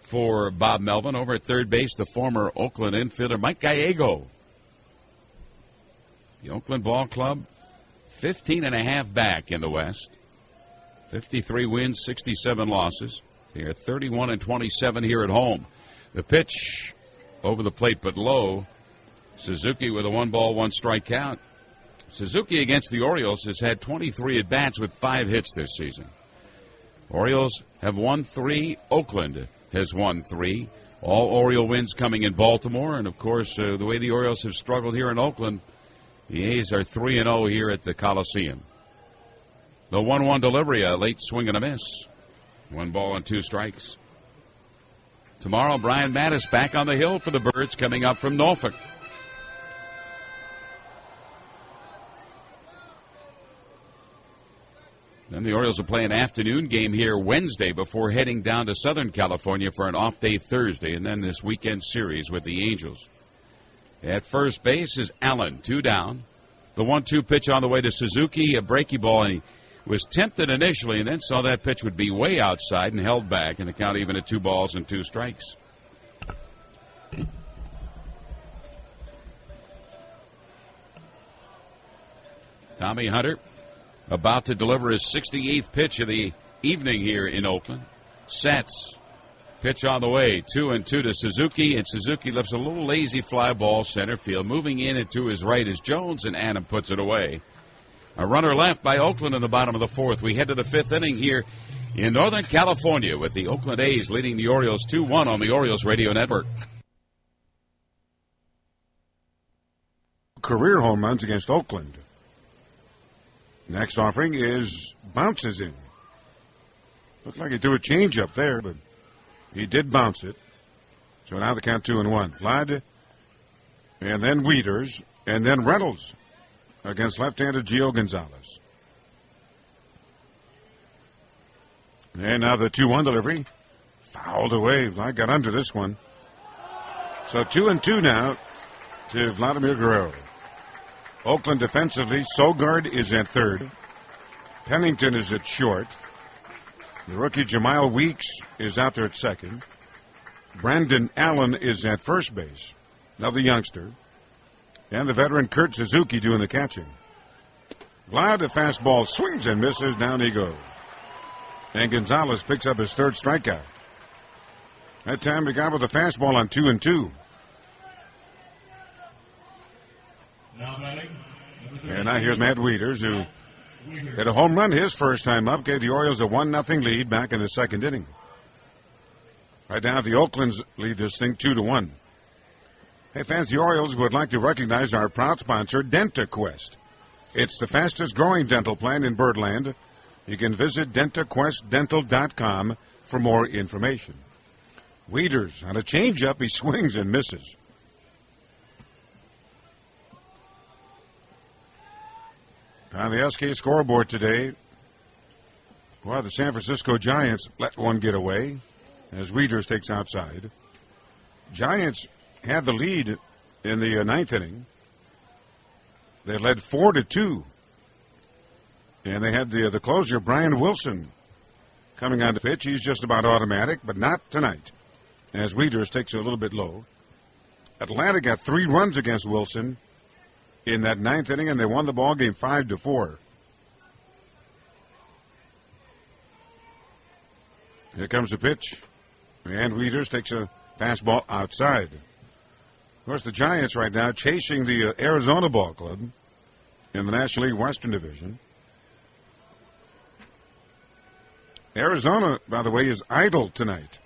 for Bob Melvin. Over at third base, the former Oakland infielder Mike Gallego. The Oakland Ball Club, 15.5 back in the West. 53 wins, 67 losses. They are 31-27 here at home. The pitch over the plate but low. Suzuki with a 1-ball, 1-strike count. Suzuki against the Orioles has had 23 at-bats with 5 hits this season. Orioles have won 3. Oakland has won 3. All Oriole wins coming in Baltimore. And, of course, the way the Orioles have struggled here in Oakland, the A's are 3-0 here at the Coliseum. The 1-1 delivery, a late swing and a miss. 1 ball and 2 strikes. Tomorrow, Brian Mattis back on the hill for the Birds coming up from Norfolk. Then the Orioles will play an afternoon game here Wednesday before heading down to Southern California for an off day Thursday, and then this weekend series with the Angels. At first base is Allen, 2 down. The 1-2 pitch on the way to Suzuki, a breaky ball, and he was tempted initially and then saw that pitch would be way outside and held back, and the count even at 2 balls and 2 strikes. Tommy Hunter about to deliver his 68th pitch of the evening here in Oakland. Sets. Pitch on the way. 2-2 to Suzuki, and Suzuki lifts a little lazy fly ball center field. Moving in and to his right is Jones, and Adam puts it away. A runner left by Oakland in the bottom of the 4th. We head to the 5th inning here in Northern California with the Oakland A's leading the Orioles 2-1 on the Orioles Radio Network. Career home runs against Oakland. Next offering is bounces in. Looked like he threw a changeup there, but he did bounce it. So now the count 2-1. Vlad, and then Wieters, and then Reynolds against left-handed Gio Gonzalez. And now the 2-1 delivery. Fouled away. Vlad got under this one. So 2-2 now to Vladimir Guerrero. Oakland defensively, Sogard is at third. Pennington is at short. The rookie Jamile Weeks is out there at second. Brandon Allen is at first base, another youngster. And the veteran Kurt Suzuki doing the catching. Vlad, a fastball, swings and misses. Down he goes. And Gonzalez picks up his 3rd strikeout. That time he got with a fastball on 2-2. And now here's Matt Wieters, who had a home run his first time up, gave the Orioles a 1-0 lead back in the 2nd inning. Right now, the Oaklands lead this thing 2-1. Hey, fans, the Orioles would like to recognize our proud sponsor, DentaQuest. It's the fastest growing dental plan in Birdland. You can visit DentaQuestDental.com for more information. Wieters on a changeup, he swings and misses. On the SK scoreboard today, well, the San Francisco Giants let one get away. as Wieters takes outside. Giants had the lead in the ninth inning. They led 4-2. And they had the closer, Brian Wilson, coming on the pitch. He's just about automatic, but not tonight, as Wieters takes it a little bit low. Atlanta got 3 runs against Wilson in that ninth inning, and they won the ball game 5-4. Here comes the pitch, and Wieters takes a fastball outside. Of course, the Giants right now chasing the Arizona Ball Club in the National League Western Division. Arizona, by the way, is idle tonight.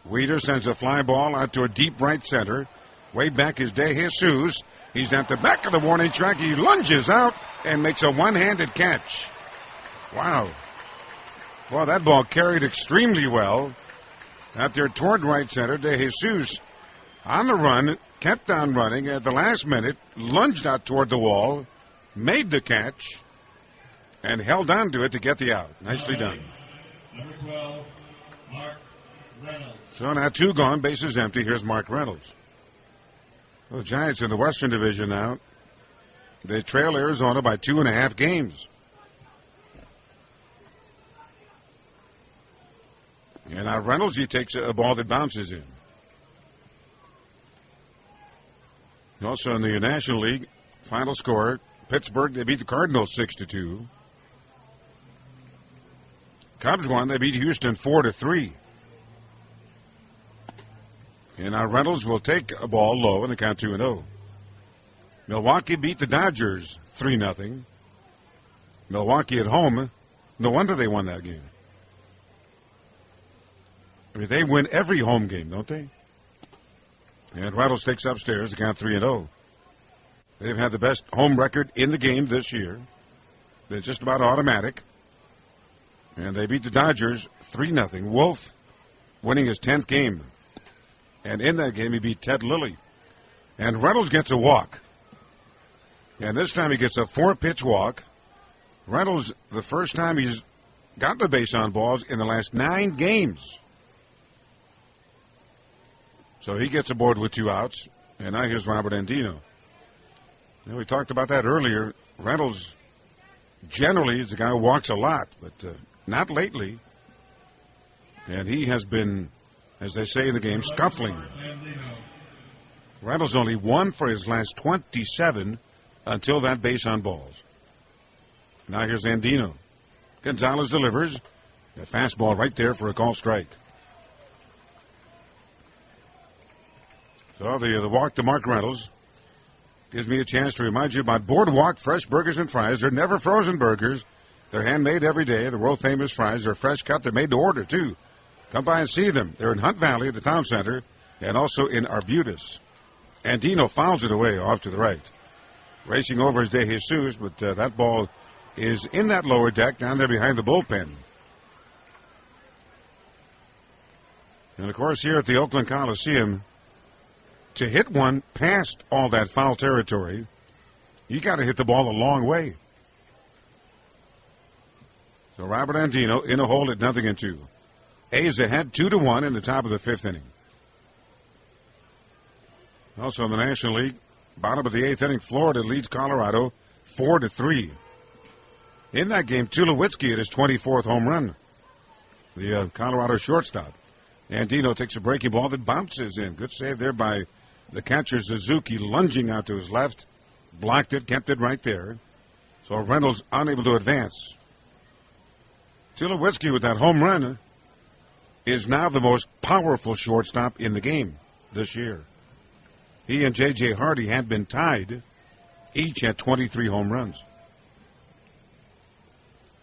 Wieters sends a fly ball out to a deep right center. Way back is De Jesus. He's at the back of the warning track. He lunges out and makes a one-handed catch. Wow. Well, that ball carried extremely well. Out there toward right center, De Jesus on the run, kept on running. At the last minute, lunged out toward the wall, made the catch, and held on to it to get the out. Nicely done. Number 12, Mark Reynolds. So now 2 gone, bases empty. Here's Mark Reynolds. Well, the Giants in the Western Division now. They trail Arizona by 2.5 games. And now Reynolds, he takes a ball that bounces in. Also in the National League, final score, Pittsburgh, they beat the Cardinals 6-2. Cubs won, they beat Houston 4-3. And now Reynolds will take a ball low and the count 2-0. Milwaukee beat the Dodgers 3-0. Milwaukee at home, no wonder they won that game. I mean, they win every home game, don't they? And Reynolds takes upstairs to count 3-0. They've had the best home record in the game this year. They're just about automatic. And they beat the Dodgers 3-0. Wolf winning his 10th game. And in that game, he beat Ted Lilly. And Reynolds gets a walk. And this time he gets a 4-pitch walk. Reynolds, the first time he's gotten a base on balls in the last 9 games. So he gets aboard with 2 outs. And now here's Robert Andino. You know, we talked about that earlier. Reynolds generally is a guy who walks a lot, but not lately. And he has been, as they say in the game, scuffling. Reynolds only 1 for his last 27 until that base on balls. Now here's Andino. Gonzalez delivers. A fastball right there for a call strike. So the walk to Mark Reynolds gives me a chance to remind you about Boardwalk Fresh Burgers and Fries. They're never frozen burgers. They're handmade every day. The world-famous fries are fresh cut. They're made to order, too. Come by and see them. They're in Hunt Valley at the town center and also in Arbutus. Andino fouls it away off to the right. Racing over is De Jesus, but that ball is in that lower deck down there behind the bullpen. And, of course, here at the Oakland Coliseum, to hit one past all that foul territory, you got to hit the ball a long way. So Robert Andino in a hole at 0-2. A's ahead 2-1 in the top of the 5th inning. Also in the National League, bottom of the 8th inning, Florida leads Colorado 4-3. In that game, Tulowitzki hit his 24th home run. The Colorado shortstop. Andino takes a breaking ball that bounces in. Good save there by the catcher Suzuki, lunging out to his left. Blocked it, kept it right there. So Reynolds unable to advance. Tulowitzki with that home run is now the most powerful shortstop in the game this year. He and J.J. Hardy had been tied, each at 23 home runs.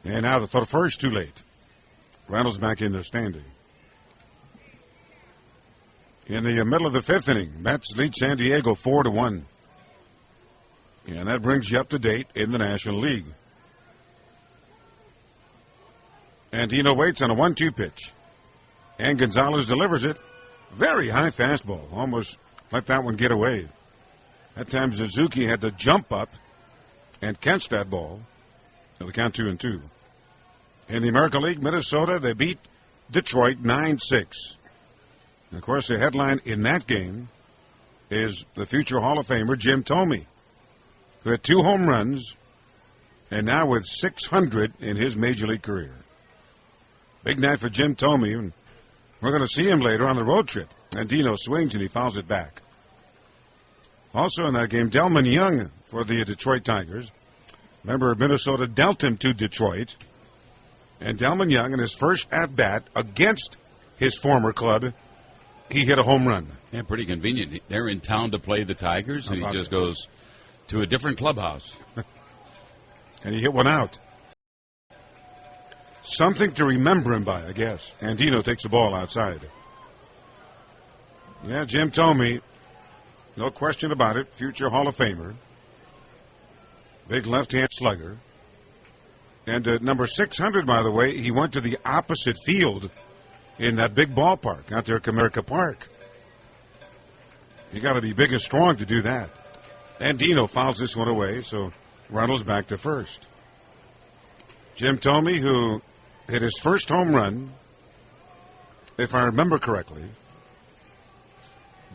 And now the first too late. Reynolds back in there standing. In the middle of the 5th inning, Mets lead San Diego 4-1. And that brings you up to date in the National League. Andino waits on a 1-2 pitch. And Gonzalez delivers it. Very high fastball. Almost let that one get away. That time Suzuki had to jump up and catch that ball. So the count 2-2. In the American League, Minnesota, they beat Detroit 9-6. And of course, the headline in that game is the future Hall of Famer Jim Thome, who had 2 home runs and now with 600 in his major league career. Big night for Jim Thome, and we're going to see him later on the road trip. And Dino swings and he fouls it back. Also in that game, Delman Young for the Detroit Tigers. Remember, Minnesota dealt him to Detroit. And Delman Young, in his first at-bat against his former club, he hit a home run. Yeah, pretty convenient. They're in town to play the Tigers, and he just goes to a different clubhouse. And he hit one out. Something to remember him by, I guess. Andino takes the ball outside. Yeah, Jim Thome, no question about it, future Hall of Famer. Big left-hand slugger. And number 600, by the way, he went to the opposite field in that big ballpark out there at Comerica Park. You got to be big and strong to do that. And Dino fouls this one away, so Reynolds back to first. Jim Thome, who hit his first home run, if I remember correctly,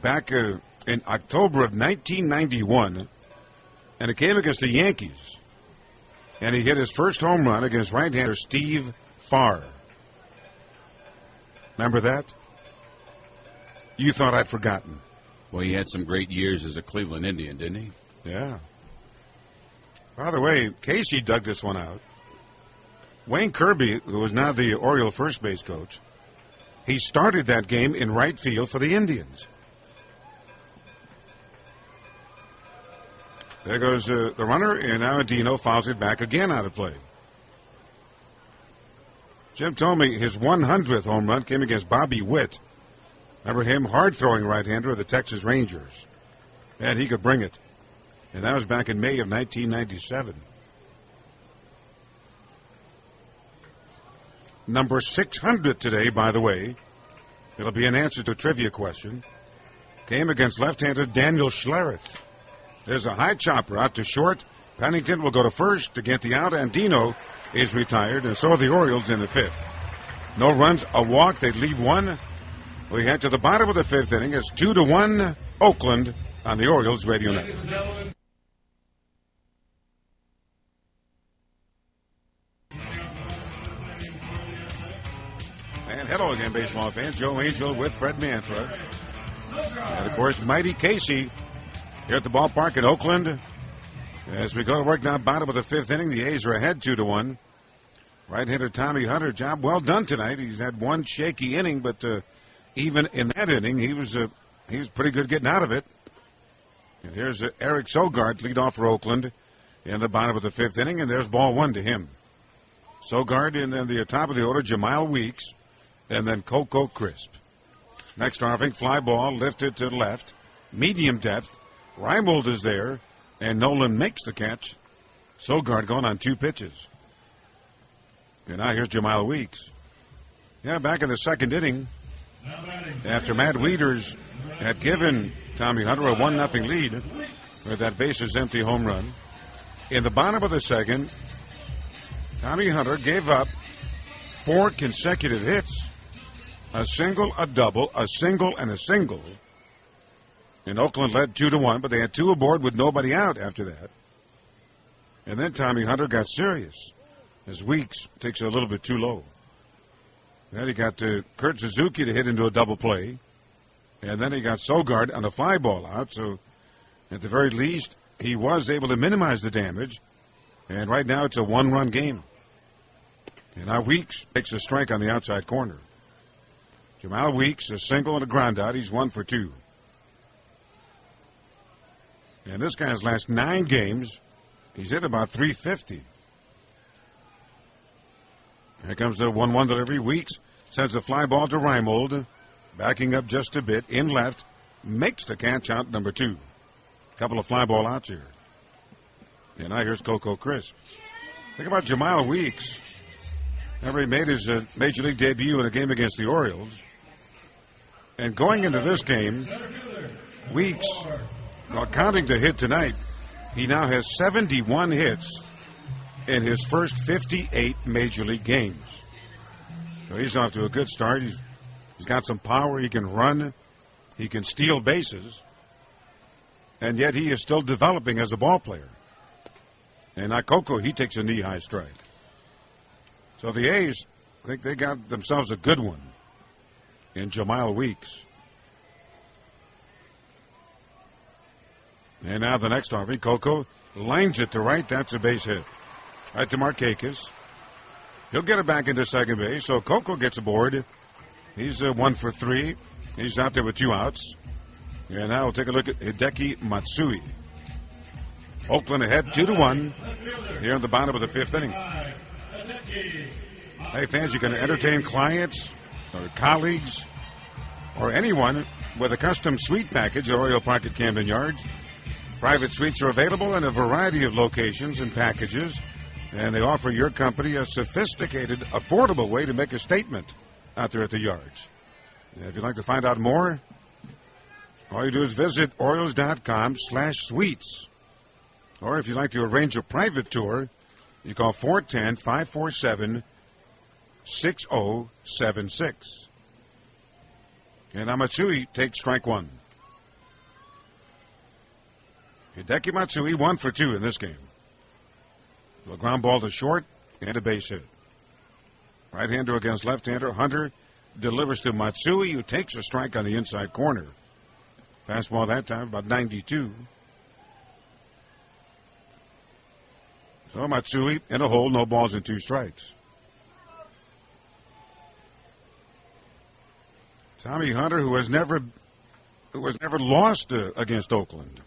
back in October of 1991, and it came against the Yankees. And he hit his first home run against right-hander Steve Farr. Remember that? You thought I'd forgotten. Well, he had some great years as a Cleveland Indian, didn't he? Yeah. By the way, Casey dug this one out. Wayne Kirby, who is now the Oriole first base coach, he started that game in right field for the Indians. There goes the runner, and now Dino fouls it back again out of play. Jim Thome, his 100th home run came against Bobby Witt. Remember him, hard-throwing right-hander of the Texas Rangers. And he could bring it. And that was back in May of 1997. Number 600 today, by the way, it'll be an answer to a trivia question, came against left-hander Daniel Schlereth. There's a high chopper out to short. Pennington will go to first to get the out, and Dino is retired, and so are the Orioles in the 5th. No runs, a walk. They leave one. We head to the bottom of the 5th inning. It's 2-1 Oakland on the Orioles Radio Network. And hello again, baseball fans. Joe Angel with Fred Manfra. And, of course, Mighty Casey here at the ballpark in Oakland. As we go to work now, bottom of the 5th inning, the A's are ahead 2-1. Right-hander Tommy Hunter, job well done tonight. He's had one shaky inning, but even in that inning, he was pretty good getting out of it. And here's Eric Sogard, lead off for Oakland in the bottom of the 5th inning, and there's ball 1 to him. Sogard, and then the top of the order, Jamile Weeks, and then Coco Crisp. Next offering, fly ball lifted to the left, medium depth. Reimold is there, and Nolan makes the catch. Sogard going on 2 pitches. And now here's Jamile Weeks. Yeah, back in the 2nd inning, after Matt Wieters had given Tommy Hunter a 1-0 lead with that bases empty home run. In the bottom of the 2nd, Tommy Hunter gave up 4 consecutive hits. A single, a double, a single, and a single. And Oakland led 2-1, but they had 2 aboard with nobody out after that. And then Tommy Hunter got serious as Weeks takes it a little bit too low. Then he got Kurt Suzuki to hit into a double play. And then he got Sogard on a fly ball out. So at the very least, he was able to minimize the damage. And right now it's a 1-run game. And now Weeks takes a strike on the outside corner. Jamile Weeks, a single and a ground out. He's 1 for 2. And this guy's last 9 games, he's hit about 350. Here comes the 1-1 delivery. Weeks sends a fly ball to Reimold, backing up just a bit, in left, makes the catch out number 2. Couple of fly ball outs here. And now here's Coco Crisp. Think about Jamile Weeks. Remember, he made his major league debut in a game against the Orioles. And going into this game, Weeks, well, counting the hit tonight, he now has 71 hits in his first 58 major league games. So he's off to a good start. He's got some power. He can run. He can steal bases. And yet he is still developing as a ball player. And Coco, he takes a knee-high strike. So the A's, I think they got themselves a good one in Jamal Weeks. And now the next offering, Coco lines it to right. That's a base hit. Right to Markakis. He'll get it back into second base. So Coco gets aboard. He's 1 for 3. He's out there with 2 outs. And now we'll take a look at Hideki Matsui. Oakland ahead 2-1 here in the bottom of the 5th inning. Hey, fans, you can entertain clients or colleagues or anyone with a custom suite package at Oriole Park at Camden Yards. Private suites are available in a variety of locations and packages, and they offer your company a sophisticated, affordable way to make a statement out there at the Yards. And if you'd like to find out more, all you do is visit Orioles.com/suites. Or if you'd like to arrange a private tour, you call 410-547-6076. And Matsui takes strike 1. Hideki Matsui 1 for 2 in this game. A ground ball to short and a base hit. Right-hander against left-hander. Hunter delivers to Matsui, who takes a strike on the inside corner. Fastball that time, about 92. So Matsui in a hole, no balls and 2 strikes. Tommy Hunter, who has never lost against Oakland.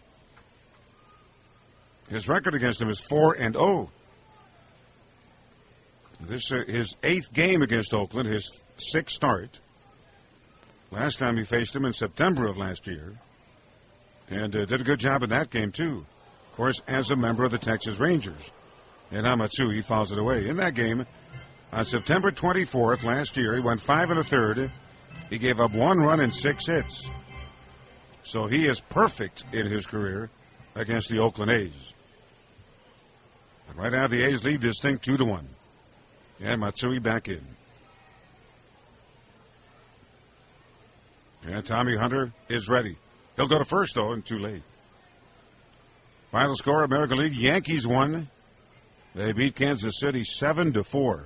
His record against him is 4-0. This his 8th game against Oakland, his 6th start. Last time he faced him in September of last year. And did a good job in that game, too. Of course, as a member of the Texas Rangers. And Matsui fouls it away. In that game, on September 24th last year, he went 5 1/3. He gave up 1 run and 6 hits. So he is perfect in his career against the Oakland A's. And right now, the A's lead this thing 2-1. And Matsui back in. And Tommy Hunter is ready. He'll go to first, though, and too late. Final score, American League, Yankees won. They beat Kansas City 7-4.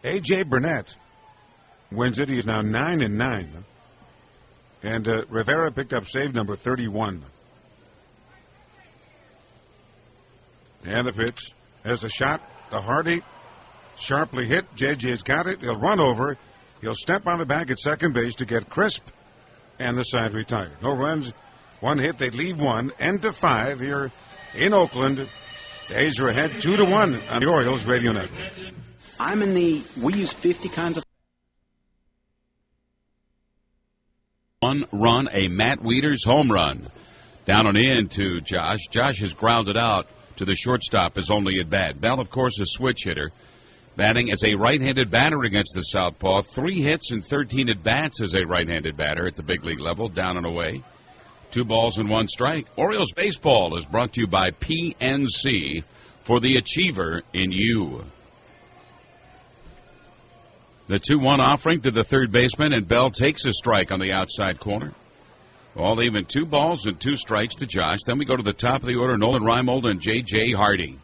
A.J. Burnett wins it. He's now 9-9. And Rivera picked up save number 31. And the pitch has a shot. The Hardy sharply hit. J.J.'s got it. He'll run over. He'll step on the bag at second base to get crisp. And the side retired. No runs, 1 hit. They leave 1. End to 5 here in Oakland. The A's are ahead 2-1 on the Orioles Radio Network. We use 50 kinds of. 1 run, a Matt Wieters home run. Down and in to Josh. Josh has grounded out to the shortstop as only at bat. Bell, of course, a switch hitter. Batting as a right-handed batter against the southpaw. 3 hits and 13 at-bats as a right-handed batter at the big league level. Down and away. 2 balls and 1 strike. Orioles baseball is brought to you by PNC for the achiever in you. The 2-1 offering to the third baseman, and Bell takes a strike on the outside corner. All even 2 balls and 2 strikes to Josh. Then we go to the top of the order, Nolan Reimold and J.J. Hardy.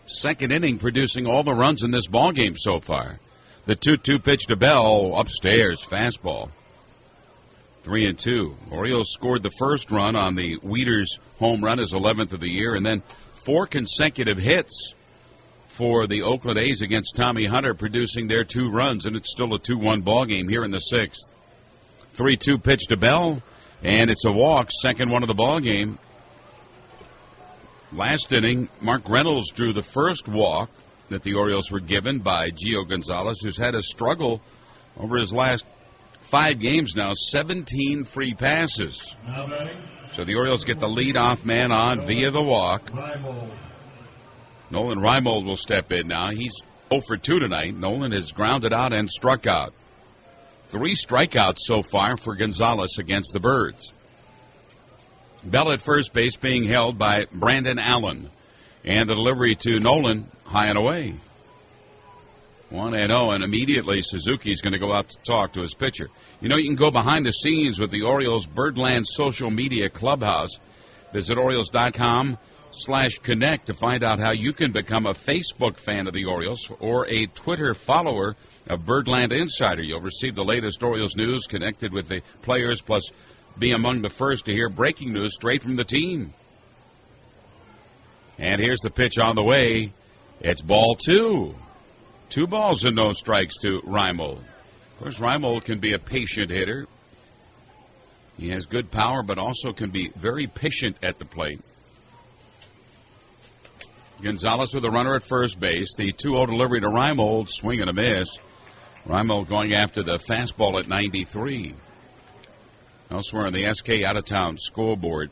Second inning producing all the runs in this ballgame so far. The 2-2 pitch to Bell, upstairs, fastball. 3-2. Orioles scored the first run on the Wieters home run, his 11th of the year, and then 4 consecutive hits for the Oakland A's against Tommy Hunter, producing their 2 runs, and it's still a 2-1 ball game here in the 6th. 3-2 pitch to Bell, and it's a walk, second one of the ball game. Last inning, Mark Reynolds drew the first walk that the Orioles were given by Gio Gonzalez, who's had a struggle over his last 5 games now, 17 free passes. So the Orioles get the leadoff man on via the walk. Nolan Reimold will step in now. He's 0 for 2 tonight. Nolan has grounded out and struck out. 3 strikeouts so far for Gonzalez against the Birds. Bell at first base being held by Brandon Allen. And the delivery to Nolan, high and away. 1-0, and immediately Suzuki's going to go out to talk to his pitcher. You know, you can go behind the scenes with the Orioles Birdland social media clubhouse. Visit Orioles.com/connect to find out how you can become a Facebook fan of the Orioles or a Twitter follower of Birdland Insider. You'll receive the latest Orioles news connected with the players, plus be among the first to hear breaking news straight from the team. And here's the pitch on the way. It's ball 2. 2 balls and no strikes to Reimold. Of course, Reimold can be a patient hitter. He has good power, but also can be very patient at the plate. Gonzalez with a runner at first base. The 2-0 delivery to Reimold, swing and a miss. Reimold going after the fastball at 93. Elsewhere on the SK out-of-town scoreboard,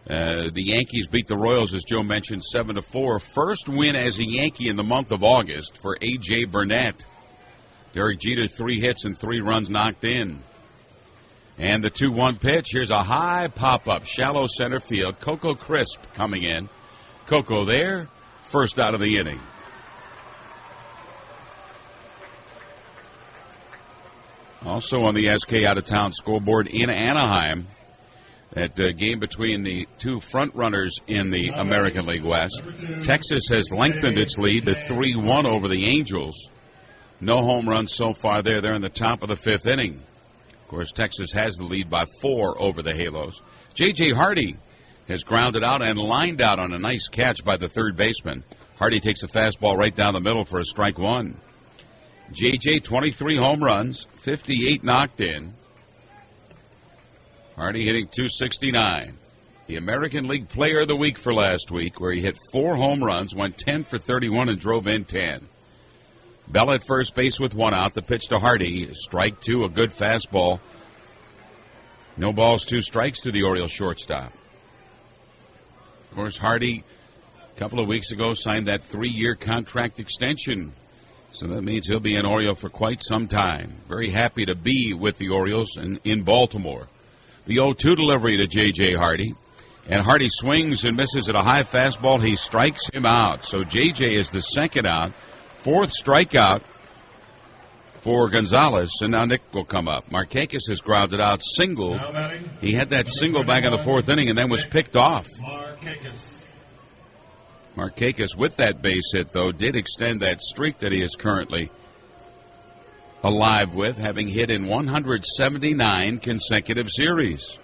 the Yankees beat the Royals, as Joe mentioned, 7-4. First win as a Yankee in the month of August for A.J. Burnett. Derek Jeter, 3 hits and 3 runs knocked in. And the 2-1 pitch. Here's a high pop-up, shallow center field. Coco Crisp coming in. Coco there, first out of the inning. Also on the SK out-of-town scoreboard in Anaheim, that game between the 2 front runners in the American League West. Texas has lengthened its lead to 3-1 over the Angels. No home runs so far there. They're in the top of the 5th inning. Of course, Texas has the lead by 4 over the Halos. J.J. Hardy has grounded out and lined out on a nice catch by the third baseman. Hardy takes a fastball right down the middle for a strike 1. J.J., 23 home runs, 58 knocked in. Hardy hitting .269. The American League Player of the Week for last week, where he hit 4 home runs, went 10 for 31 and drove in 10. Bell at first base with 1 out. The pitch to Hardy. Strike 2, a good fastball. No balls, 2 strikes to the Orioles shortstop. Of course, Hardy, a couple of weeks ago, signed that 3-year contract extension. So that means he'll be an Oriole for quite some time. Very happy to be with the Orioles in Baltimore. The 0-2 delivery to J.J. Hardy. And Hardy swings and misses at a high fastball. He strikes him out. So J.J. is the second out. 4th strikeout for Gonzalez. And now Nick will come up. Markakis has grounded out, singled. He had that single back in the 4th inning and then was picked off. Markakis with that base hit, though, did extend that streak that he is currently alive with, having hit in 179 consecutive series.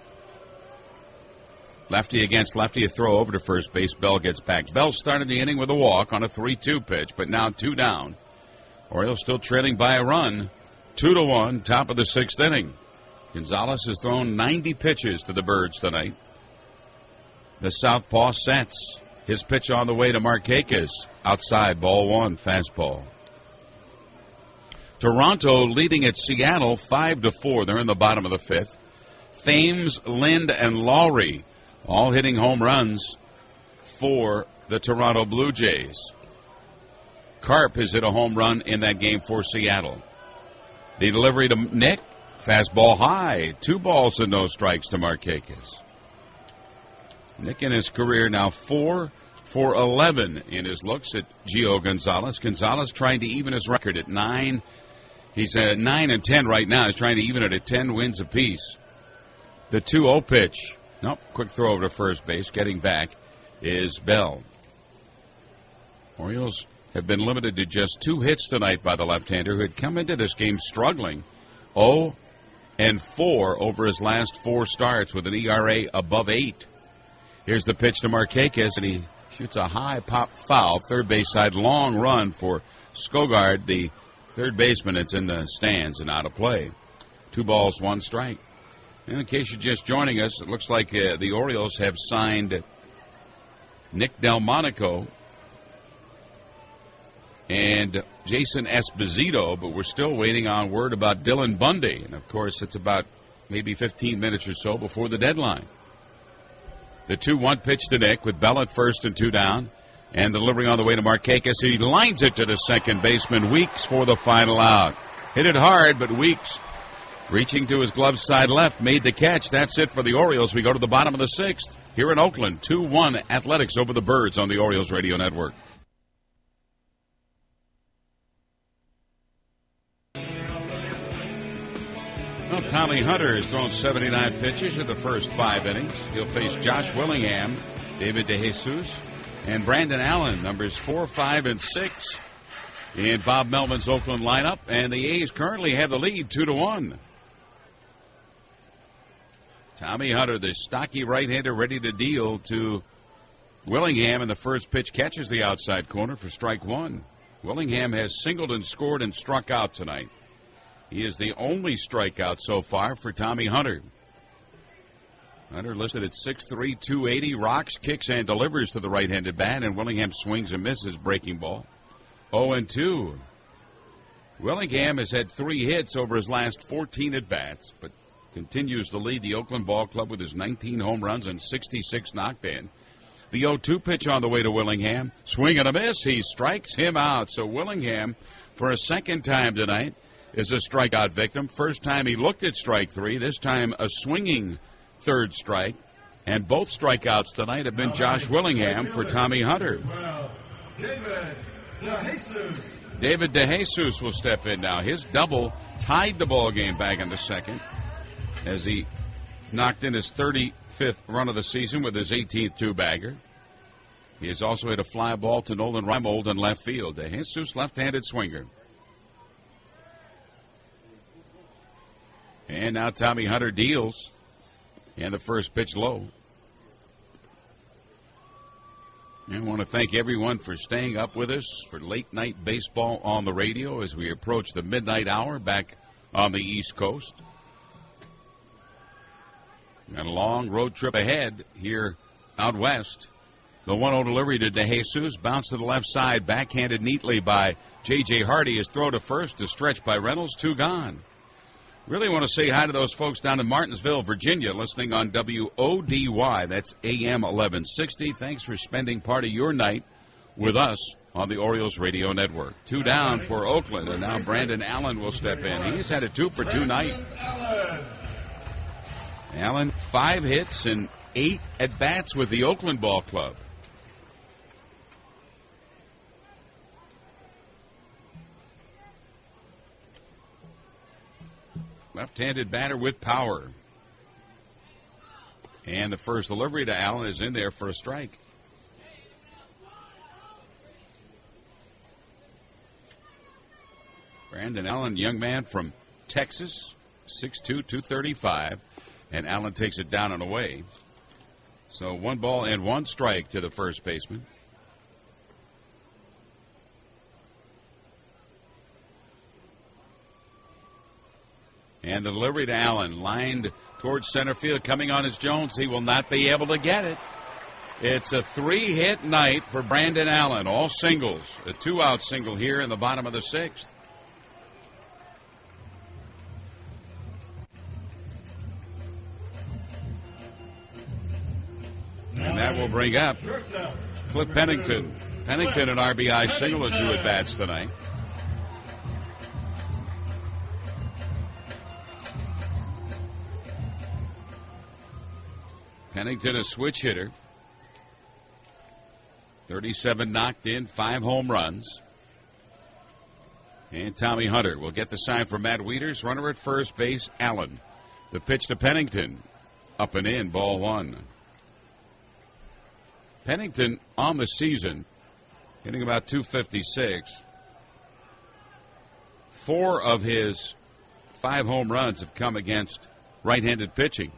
Lefty against lefty, a throw over to first base. Bell gets back. Bell started the inning with a walk on a 3-2 pitch, but now 2 down. Orioles still trailing by a run, 2-1, top of the 6th inning. Gonzalez has thrown 90 pitches to the Birds tonight. The southpaw sets. His pitch on the way to Markakis. Outside, ball 1, fastball. Toronto leading at Seattle 5-4. They're in the bottom of the 5th. Thames, Lind, and Lowry all hitting home runs for the Toronto Blue Jays. Karp has hit a home run in that game for Seattle. The delivery to Nick, fastball high. 2 balls and no strikes to Markakis. Nick in his career now 4 for 11 in his looks at Gio Gonzalez. Gonzalez trying to even his record at 9. He's at 9-10 right now. He's trying to even it at 10 wins apiece. The 2-0 pitch. Nope, quick throw over to first base. Getting back is Bell. Orioles have been limited to just 2 hits tonight by the left-hander, who had come into this game struggling. 0-4 over his last 4 starts with an ERA above 8. Here's the pitch to Markakis, and he shoots a high pop foul. Third base side, long run for Skogard, the third baseman. It's in the stands and out of play. 2 balls, 1 strike. And in case you're just joining us, it looks like the Orioles have signed Nick Delmonico and Jason Esposito, but we're still waiting on word about Dylan Bundy. And, of course, it's about maybe 15 minutes or so before the deadline. The 2-1 pitch to Nick with Bell at first and 2 down. And delivering on the way to Markakis. He lines it to the second baseman, Weeks, for the final out. Hit it hard, but Weeks, reaching to his glove side left, made the catch. That's it for the Orioles. We go to the bottom of the 6th here in Oakland. 2-1 Athletics over the Birds on the Orioles Radio Network. Well, Tommy Hunter has thrown 79 pitches in the first 5 innings. He'll face Josh Willingham, David DeJesus, and Brandon Allen, numbers 4, 5, and 6 in Bob Melvin's Oakland lineup. And the A's currently have the lead 2-1. Tommy Hunter, the stocky right-hander, ready to deal to Willingham, and the first pitch catches the outside corner for strike 1. Willingham has singled and scored and struck out tonight. He is the only strikeout so far for Tommy Hunter. Hunter listed at 6'3", 280, rocks, kicks, and delivers to the right-handed bat, and Willingham swings and misses breaking ball. 0-2. Willingham has had 3 hits over his last 14 at-bats, but continues to lead the Oakland Ball Club with his 19 home runs and 66 knocked in. The 0-2 pitch on the way to Willingham. Swing and a miss. He strikes him out. So Willingham, for a second time tonight, is a strikeout victim. First time he looked at strike 3. This time a swinging third strike. And both strikeouts tonight have been Josh Willingham for Tommy Hunter. David DeJesus will step in now. His double tied the ball game back in the second as he knocked in his 35th run of the season with his 18th two-bagger. He has also hit a fly ball to Nolan Reimold in left field. DeJesus, left-handed swinger. And now Tommy Hunter deals. And the first pitch low. I want to thank everyone for staying up with us for late-night baseball on the radio as we approach the midnight hour back on the East Coast. Got a long road trip ahead here out west. The 1-0 delivery to DeJesus, bounced to the left side, backhanded neatly by J.J. Hardy. His throw to first, a stretch by Reynolds, 2 gone. Really want to say hi to those folks down in Martinsville, Virginia, listening on WODY. That's AM 1160. Thanks for spending part of your night with us on the Orioles Radio Network. 2 down for Oakland, and now Brandon Allen will step in. He's had a 2 for 2 night. Allen, 5 hits and 8 at-bats with the Oakland Ball Club. Left-handed batter with power. And the first delivery to Allen is in there for a strike. Brandon Allen, young man from Texas, 6'2", 235. And Allen takes it down and away. So 1 ball and 1 strike to the first baseman. And the delivery to Allen, lined towards center field, coming on is Jones. He will not be able to get it. It's a 3-hit night for Brandon Allen, all singles. A 2-out single here in the bottom of the 6th. And that will bring up Cliff Pennington. Pennington an RBI single or 2 at bats tonight. Pennington a switch hitter. 37 knocked in, 5 home runs. And Tommy Hunter will get the sign from Matt Wieters. Runner at first base, Allen. The pitch to Pennington. Up and in, ball 1. Pennington on the season, hitting about 256. 4 of his 5 home runs have come against right-handed pitching.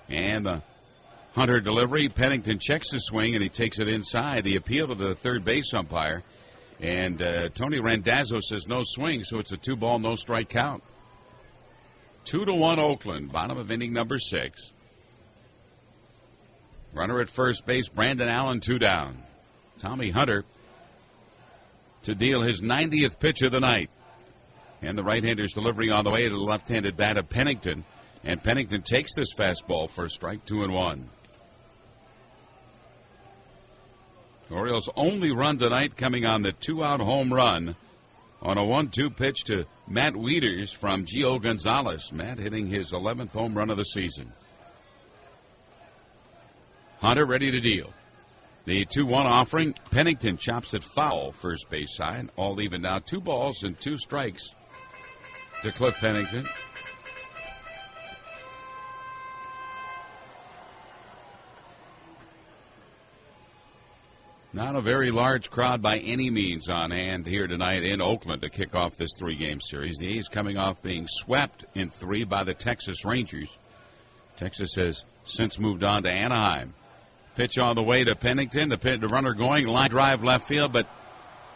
And the Hunter delivery, Pennington checks the swing and he takes it inside. The appeal to the third base umpire. And Tony Randazzo says no swing, so it's a 2-ball, no strike count. 2-1 Oakland, bottom of inning number 6. Runner at first base, Brandon Allen, 2 down. Tommy Hunter to deal his 90th pitch of the night. And the right-hander's delivery on the way to the left-handed bat of Pennington. And Pennington takes this fastball for a strike, 2-1. Orioles' only run tonight coming on the 2-out home run on a 1-2 pitch to Matt Wieters from Gio Gonzalez. Matt hitting his 11th home run of the season. Hunter ready to deal. The 2-1 offering. Pennington chops it foul first base side. All even now. 2 balls and 2 strikes to Cliff Pennington. Not a very large crowd by any means on hand here tonight in Oakland to kick off this three-game series. The A's coming off being swept in 3 by the Texas Rangers. Texas has since moved on to Anaheim. Pitch on the way to Pennington. The runner going, line drive left field, but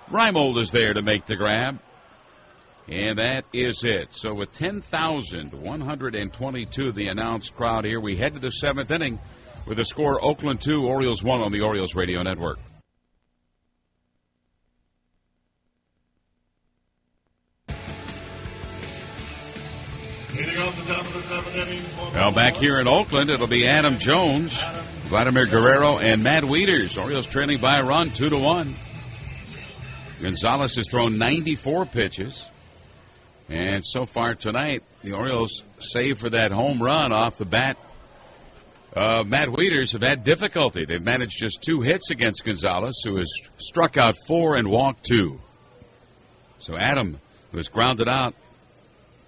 Reimold is there to make the grab. And that is it. So with 10,122, the announced crowd here, we head to the 7th inning with the score Oakland 2, Orioles 1 on the Orioles Radio Network. Well, back here in Oakland, it'll be Adam Jones, Vladimir Guerrero, and Matt Wieters. Orioles trailing by a run, 2-1. Gonzalez has thrown 94 pitches. And so far tonight, the Orioles, save for that home run off the bat, Matt Wieters, have had difficulty. They've managed just 2 hits against Gonzalez, who has struck out 4 and walked 2. So Adam, who has grounded out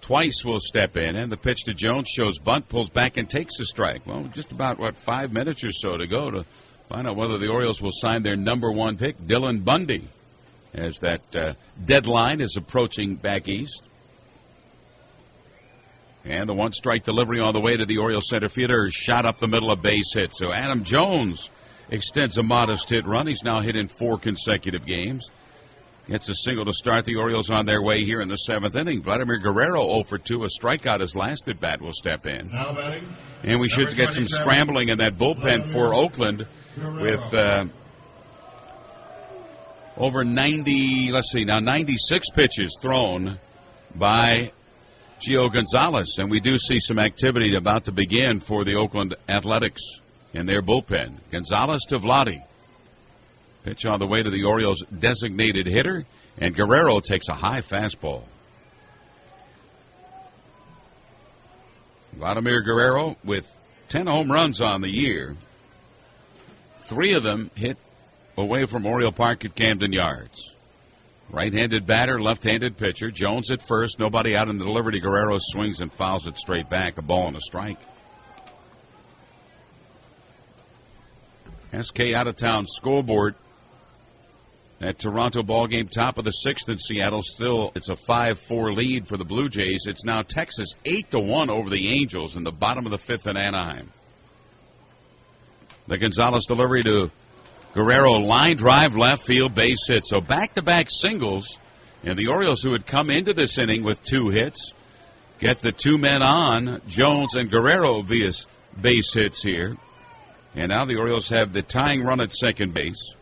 twice, will step in, and the pitch to Jones shows bunt, pulls back and takes a strike. Well, just about, 5 minutes or so to go to find out whether the Orioles will sign their number 1 pick, Dylan Bundy, as that deadline is approaching back east. And the 1-strike delivery on the way to the Orioles center fielder is shot up the middle, of base hit. So Adam Jones extends a modest hit run. He's now hit in 4 consecutive games. Gets a single to start the Orioles on their way here in the 7th inning. Vladimir Guerrero 0 for 2, a strikeout. His last at bat will step in. And we should get some scrambling in that bullpen for Oakland with over 96 pitches thrown by Gio Gonzalez. And we do see some activity about to begin for the Oakland Athletics in their bullpen. Gonzalez to Vladdy. Pitch on the way to the Orioles' designated hitter, and Guerrero takes a high fastball. Vladimir Guerrero with 10 home runs on the year. 3 of them hit away from Oriole Park at Camden Yards. Right-handed batter, left-handed pitcher. Jones at first, nobody out in the delivery. Guerrero swings and fouls it straight back, a ball and a strike. SK out-of-town scoreboard. That Toronto ball game, top of the 6th in Seattle. Still, it's a 5-4 lead for the Blue Jays. It's now Texas 8-1 over the Angels in the bottom of the 5th in Anaheim. The Gonzalez delivery to Guerrero, line drive left field, base hit. So back-to-back singles, and the Orioles, who had come into this inning with 2 hits, get the 2 men on, Jones and Guerrero via base hits here. And now the Orioles have the tying run at second base.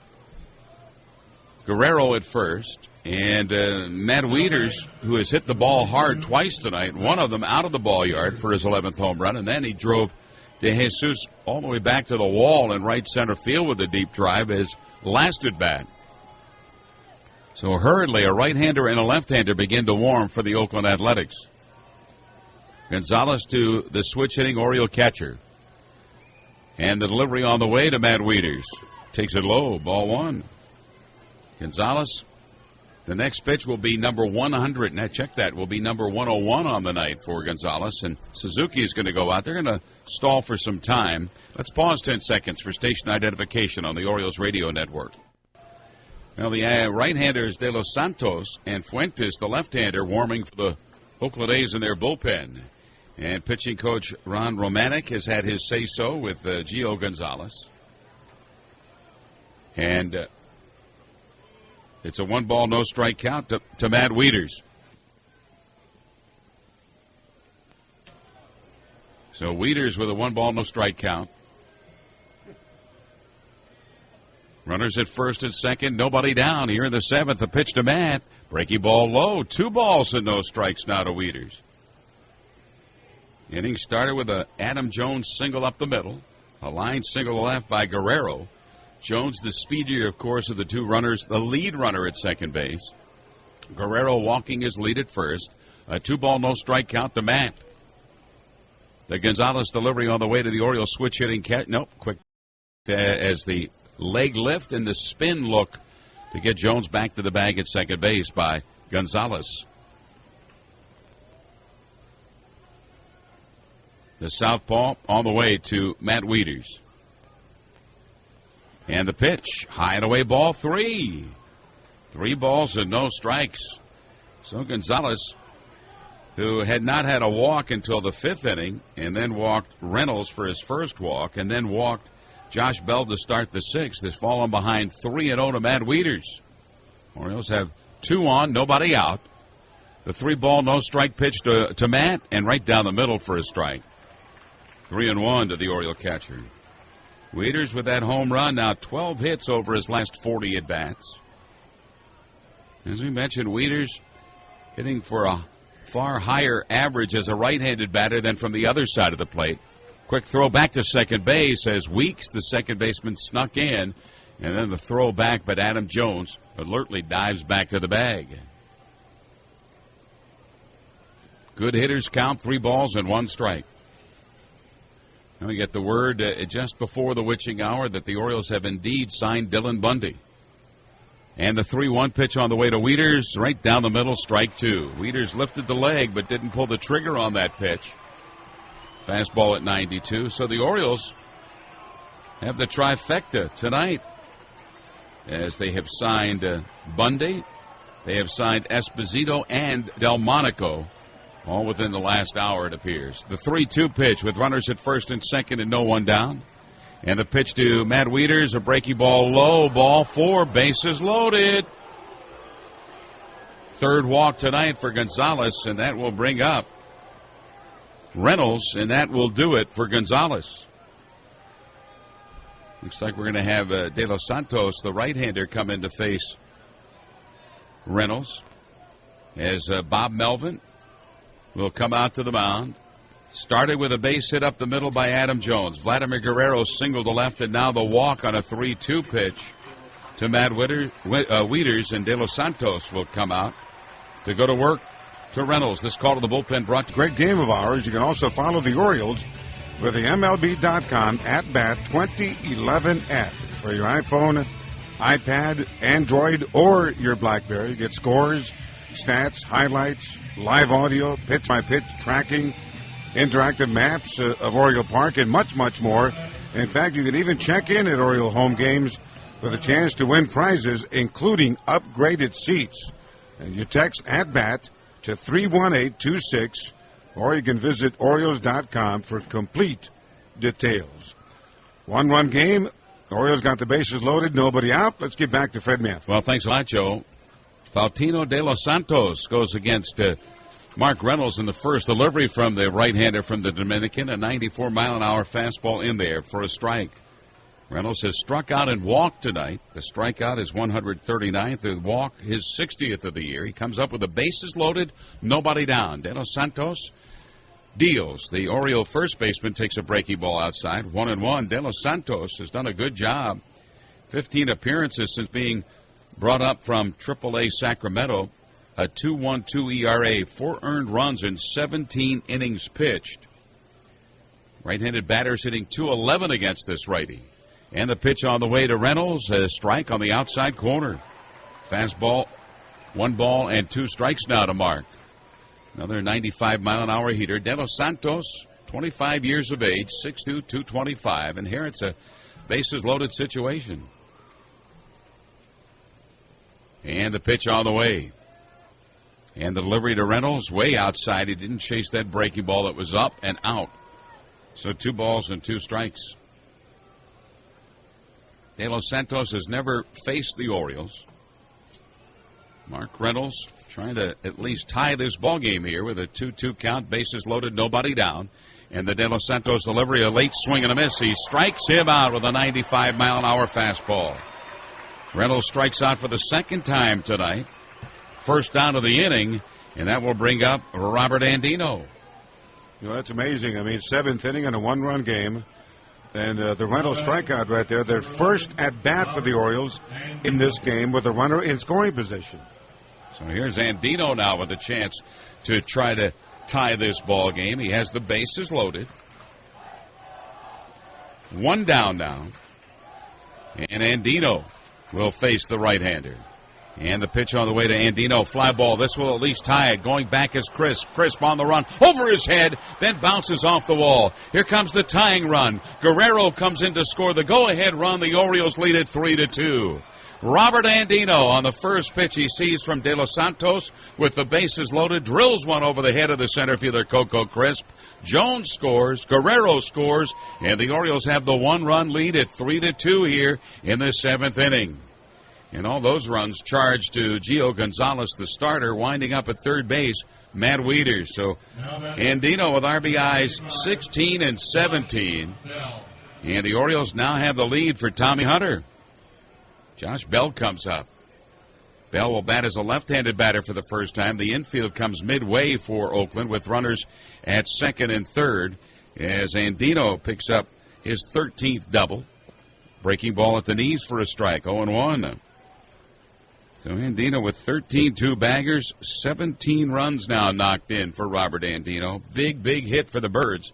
Guerrero at first, and Matt Wieters, who has hit the ball hard twice tonight, one of them out of the ball yard for his 11th home run, and then he drove De Jesus all the way back to the wall in right center field with a deep drive, his last at bat. So hurriedly, a right-hander and a left-hander begin to warm for the Oakland Athletics. Gonzalez to the switch-hitting Oriole catcher. And the delivery on the way to Matt Wieters. Takes it low, ball 1. Gonzalez, the next pitch will be number 100. Now check that, will be number 101 on the night for Gonzalez. And Suzuki is going to go out. They're going to stall for some time. Let's pause 10 seconds for station identification on the Orioles Radio Network. Now the right-handers De Los Santos and Fuentes, the left-hander, warming for the Oakland A's in their bullpen. And pitching coach Ron Romanek has had his say-so with Gio Gonzalez. And it's a 1-ball, no-strike count to Matt Wieters. So Wieters with a 1-ball, no-strike count. Runners at first and second, nobody down here in the 7th. A pitch to Matt. Breaking ball low. 2 balls and no strikes now to Wieters. Inning started with a Adam Jones single up the middle. A line single left by Guerrero. Jones, the speedier, of course, of the 2 runners, the lead runner at second base. Guerrero walking his lead at first. A 2-ball, no-strike count to Matt. The Gonzalez delivery on the way to the Orioles switch-hitting catch. Nope, quick as the leg lift and the spin look to get Jones back to the bag at second base by Gonzalez. The southpaw on the way to Matt Wieters. And the pitch, high and away, ball 3. 3 balls and no strikes. So Gonzalez, who had not had a walk until the 5th inning, and then walked Reynolds for his first walk, and then walked Josh Bell to start the 6th, has fallen behind 3-0 to Matt Wieters. Orioles have 2 on, nobody out. The 3-ball, no strike pitch to Matt, and right down the middle for a strike. 3-1 to the Oriole catcher. Wieters with that home run, now 12 hits over his last 40 at-bats. As we mentioned, Wieters hitting for a far higher average as a right-handed batter than from the other side of the plate. Quick throw back to second base as Weeks, the second baseman, snuck in, and then the throw back, but Adam Jones alertly dives back to the bag. Good hitters count, 3 balls and 1 strike. Now we get the word just before the witching hour that the Orioles have indeed signed Dylan Bundy. And the 3-1 pitch on the way to Wieters, right down the middle, strike 2. Wieters lifted the leg but didn't pull the trigger on that pitch. Fastball at 92. So the Orioles have the trifecta tonight as they have signed Bundy, they have signed Esposito and Delmonico, all within the last hour, it appears. The 3-2 pitch with runners at first and second and no one down. And the pitch to Matt Wieters, a breaking ball, low, ball 4, bases loaded. 3rd walk tonight for Gonzalez, and that will bring up Reynolds, and that will do it for Gonzalez. Looks like we're going to have De Los Santos, the right-hander, come in to face Reynolds as Bob Melvin will come out to the mound. Started with a base hit up the middle by Adam Jones. Vladimir Guerrero singled to left, and now the walk on a 3-2 pitch to Matt Wieters, and De Los Santos will come out to go to work to Reynolds. This call to the bullpen brought to you. Great game of ours. You can also follow the Orioles with the MLB.com at-bat 2011 app for your iPhone, iPad, Android, or your BlackBerry. You get scores, stats, highlights, live audio, pitch-by-pitch tracking, interactive maps of Oriole Park, and much, much more. In fact, you can even check in at Oriole home games with a chance to win prizes, including upgraded seats. And you text at-bat to 31826, or you can visit Orioles.com for complete details. 1-1 game. Orioles got the bases loaded, nobody out. Let's get back to Fred Manfred. Well, thanks a lot, Joe. Faustino De Los Santos goes against Mark Reynolds in the first. Delivery from the right-hander from the Dominican, a 94-mile-an-hour fastball in there for a strike. Reynolds has struck out and walked tonight. The strikeout is 139th. The walk his 60th of the year. He comes up with the bases loaded, nobody down. De Los Santos deals. The Oriole first baseman takes a breaking ball outside. 1-1. De Los Santos has done a good job. 15 appearances since being brought up from AAA Sacramento. A 2.12 ERA, 4 earned runs in 17 innings pitched. Right-handed batters hitting .211 against this righty. And the pitch on the way to Reynolds, a strike on the outside corner. Fastball, 1 ball and 2 strikes now to Mark. Another 95-mile-an-hour heater. De Los Santos, 25 years of age, 6'2", 225. And here it's a bases-loaded situation. And the pitch on the way. And the delivery to Reynolds, way outside. He didn't chase that breaking ball. That was up and out. So 2 balls and 2 strikes. De Los Santos has never faced the Orioles. Mark Reynolds trying to at least tie this ball game here with a 2-2 count, bases loaded, nobody down. And the De Los Santos delivery, a late swing and a miss. He strikes him out with a 95-mile-an-hour fastball. Reynolds strikes out for the second time tonight. First down of the inning, and that will bring up Robert Andino. You know, that's amazing. I mean, 7th inning and a 1-run game. And the Reynolds strikeout right there, their first at-bat for the Orioles in this game with a runner in scoring position. So here's Andino now with a chance to try to tie this ball game. He has the bases loaded. 1 down now. And Andino will face the right-hander. And the pitch on the way to Andino. Fly ball. This will at least tie it. Going back is Crisp. Crisp on the run. Over his head. Then bounces off the wall. Here comes the tying run. Guerrero comes in to score the go-ahead run. The Orioles lead it 3-2. Robert Andino on the first pitch he sees from De Los Santos with the bases loaded. Drills one over the head of the center fielder Coco Crisp. Jones scores. Guerrero scores. And the Orioles have the one-run lead at 3-2 here in the seventh inning. And all those runs charged to Gio Gonzalez, the starter, winding up at third base, Matt Wieters. So Andino with RBIs 16 and 17. And the Orioles now have the lead for Tommy Hunter. Josh Bell comes up. Bell will bat as a left-handed batter for the first time. The infield comes midway for Oakland with runners at second and third as Andino picks up his 13th double. Breaking ball at the knees for a strike, 0-1. So Andino with 13 two-baggers, 17 runs now knocked in for Robert Andino. Big hit for the Birds.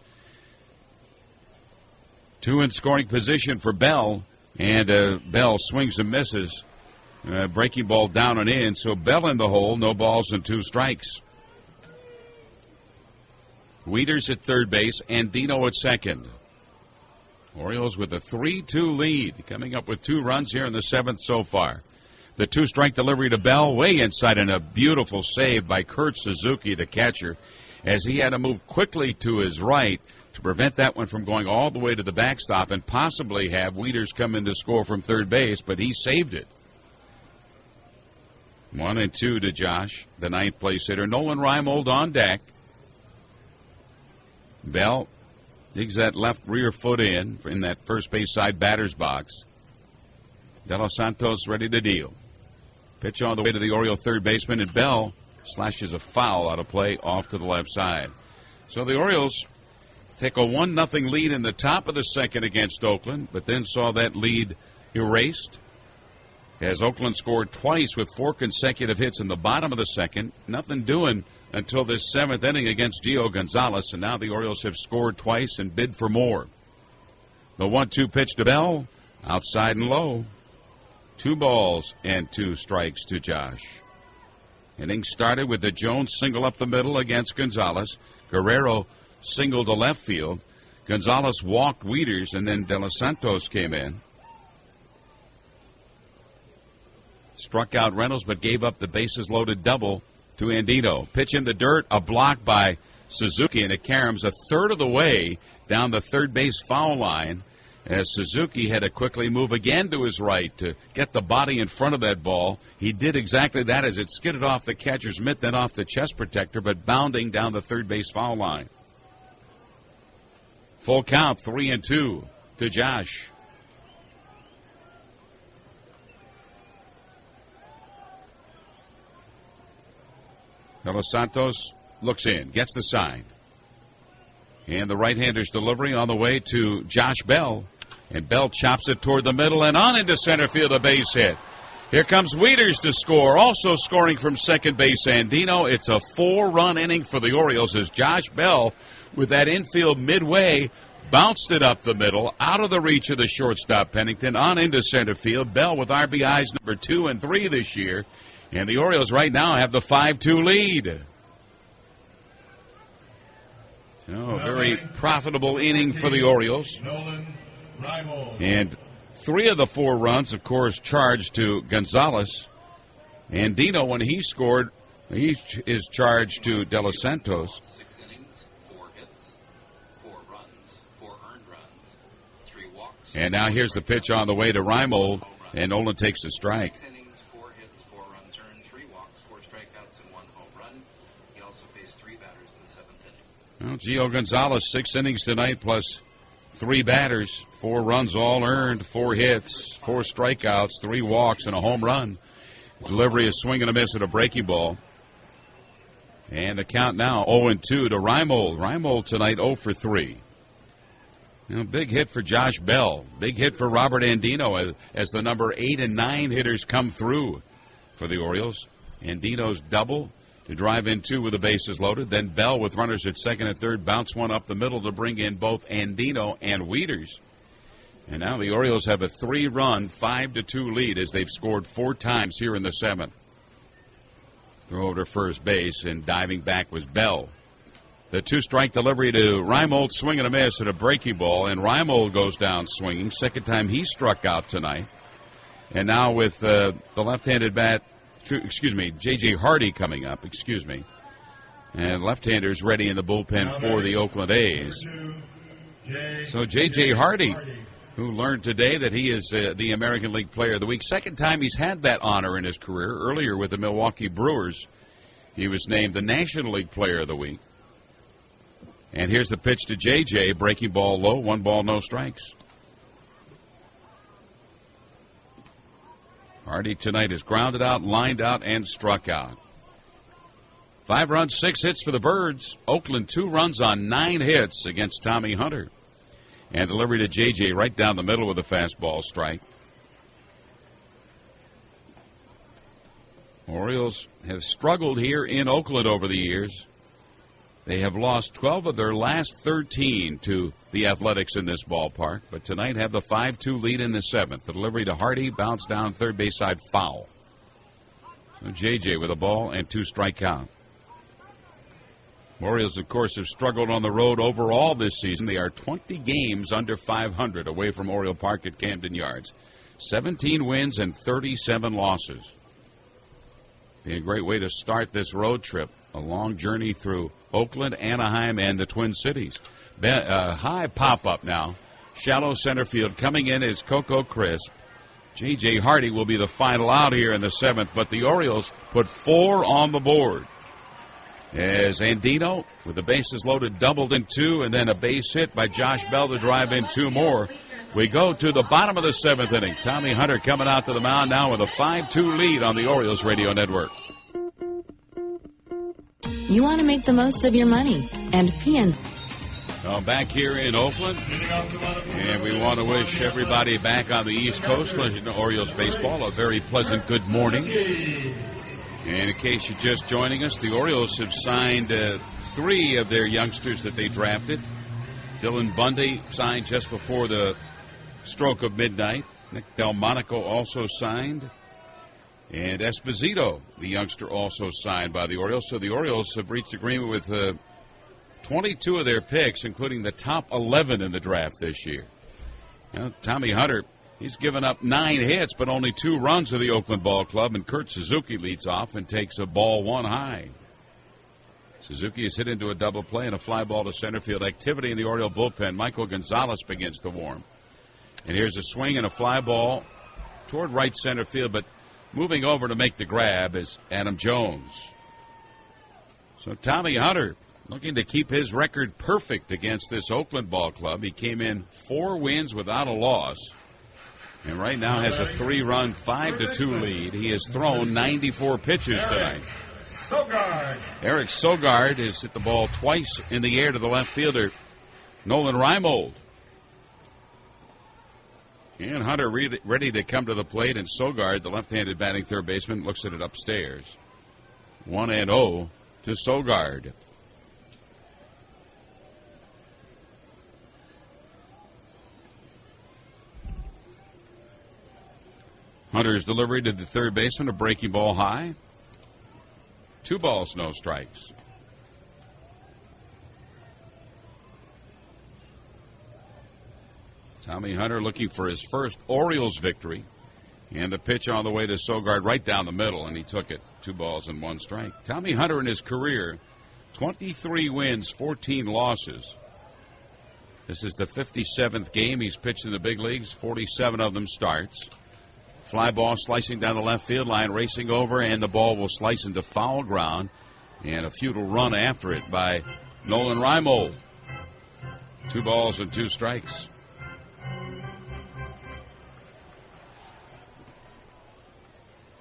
Two in scoring position for Bell, and Bell swings and misses. Breaking ball down and in, so Bell in the hole, no balls and 2 strikes. Wieters at third base, Andino at second. Orioles with a 3-2 lead, coming up with 2 runs here in the seventh so far. The 2-strike delivery to Bell, way inside, and a beautiful save by Kurt Suzuki, the catcher, as he had to move quickly to his right to prevent that one from going all the way to the backstop and possibly have Wieters come in to score from third base, but he saved it. 1-2 to Josh, the ninth place hitter. Nolan Reimold on deck. Bell digs that left rear foot in that first base side batter's box. De Los Santos ready to deal. Pitch on the way to the Oriole third baseman, and Bell slashes a foul out of play off to the left side. So the Orioles take a 1-0 lead in the top of the second against Oakland, but then saw that lead erased as Oakland scored twice with 4 consecutive hits in the bottom of the second. Nothing doing until this seventh inning against Gio Gonzalez, and now the Orioles have scored twice and bid for more. The 1-2 pitch to Bell, outside and low. 2 balls and 2 strikes to Josh. Inning started with the Jones single up the middle against Gonzalez. Guerrero single to left field. Gonzalez walked Wieters, and then De Los Santos came in. Struck out Reynolds, but gave up the bases-loaded double to Andino. Pitch in the dirt, a block by Suzuki, and it caroms a third of the way down the third base foul line as Suzuki had to quickly move again to his right to get the body in front of that ball. He did exactly that as it skidded off the catcher's mitt, then off the chest protector, but bounding down the third base foul line. Full count, 3-2 to Josh. De Los Santos looks in, gets the sign. And the right-hander's delivery on the way to Josh Bell. And Bell chops it toward the middle and on into center field, a base hit. Here comes Wieters to score. Also scoring from second base, Andino. It's a 4-run inning for the Orioles as Josh Bell, with that infield midway, bounced it up the middle, out of the reach of the shortstop Pennington, on into center field. Bell with RBIs number 2 and 3 this year. And the Orioles right now have the 5-2 lead. So, a very profitable inning for the Orioles. And 3 of the 4 runs, of course, charged to Gonzalez. Andino, when he scored, he is charged to De Los Santos. 6 innings, 4 hits, 4 runs, 4 earned runs, 3 walks. And now here's the pitch on the way to Reimold, and Nolan takes a strike. 6 innings, 4 hits, 4 runs earned, 3 walks, 4 strikeouts, and 1 home run. He also faced 3 batters in the 7th inning. Well, Gio Gonzalez, 6 innings tonight, plus 3 batters, 4 runs all earned, 4 hits, 4 strikeouts, 3 walks, and a home run. Delivery is swing and a miss at a breaking ball. And the count now 0-2 to Reimold. Reimold tonight 0 for 3. You know, big hit for Josh Bell. Big hit for Robert Andino as the number 8 and 9 hitters come through for the Orioles. Andino's double to drive in 2 with the bases loaded. Then Bell with runners at second and third bounce one up the middle to bring in both Andino and Wieters. And now the Orioles have a 3-run, 5-2 lead as they've scored 4 times here in the 7th. Throw over to first base, and diving back was Bell. The 2-strike delivery to Reimold, swing and a miss at a breaking ball, and Reimold goes down swinging. Second time he struck out tonight. And now with the left-handed bat, J.J. Hardy coming up, and left-handers ready in the bullpen for the Oakland A's. So J.J. Hardy, who learned today that he is the American League Player of the Week. Second time he's had that honor in his career. Earlier with the Milwaukee Brewers, he was named the National League Player of the Week. And here's the pitch to J.J., breaking ball low, 1 ball, no strikes. Hardy tonight is grounded out, lined out, and struck out. 5 runs, 6 hits for the Birds. Oakland 2 runs on 9 hits against Tommy Hunter. And delivery to J.J. right down the middle with a fastball strike. Orioles have struggled here in Oakland over the years. They have lost 12 of their last 13 to the Athletics in this ballpark, but tonight have the 5-2 lead in the 7th. The delivery to Hardy, bounce down third base side, foul. So J.J. with a ball and 2-strike count. Orioles, of course, have struggled on the road overall this season. They are 20 games under 500 away from Oriole Park at Camden Yards. 17 wins and 37 losses. Be a great way to start this road trip. A long journey through Oakland, Anaheim, and the Twin Cities. High pop-up now. Shallow center field. Coming in is Coco Crisp. J.J. Hardy will be the final out here in the 7th, but the Orioles put 4 on the board. As Andino, with the bases loaded, doubled in 2, and then a base hit by Josh Bell to drive in 2 more. We go to the bottom of the 7th inning. Tommy Hunter coming out to the mound now with a 5-2 lead on the Orioles radio network. You want to make the most of your money, and PNC. Now back here in Oakland, and we want to wish everybody back on the East Coast, Orioles baseball, a very pleasant good morning. And in case you're just joining us, the Orioles have signed 3 of their youngsters that they drafted. Dylan Bundy signed just before the stroke of midnight. Nick Delmonico also signed. And Esposito, the youngster, also signed by the Orioles. So the Orioles have reached agreement with 22 of their picks, including the top 11 in the draft this year. Now, Tommy Hunter, he's given up 9 hits, but only 2 runs to the Oakland Ball Club, and Kurt Suzuki leads off and takes a ball 1 high. Suzuki is hit into a double play and a fly ball to center field. Activity in the Oriole bullpen. Michael Gonzalez begins to warm. And here's a swing and a fly ball toward right center field, but moving over to make the grab is Adam Jones. So Tommy Hunter looking to keep his record perfect against this Oakland Ball Club. He came in 4 wins without a loss, and right now has a 3-run, 5-2 lead. He has thrown 94 pitches tonight. Eric Sogard has hit the ball twice in the air to the left fielder, Nolan Reimold. And Hunter ready to come to the plate, and Sogard, the left-handed batting third baseman, looks at it upstairs. 1-0 to Sogard. Hunter's delivery to the third baseman, a breaking ball high. 2 balls, no strikes. Tommy Hunter looking for his first Orioles victory. And the pitch on the way to Sogard right down the middle, and he took it. 2 balls and 1 strike. Tommy Hunter in his career, 23 wins, 14 losses. This is the 57th game he's pitched in the big leagues. 47 of them starts. Fly ball slicing down the left field line, racing over, and the ball will slice into foul ground. And a futile run after it by Nolan Reimold. 2 balls and 2 strikes.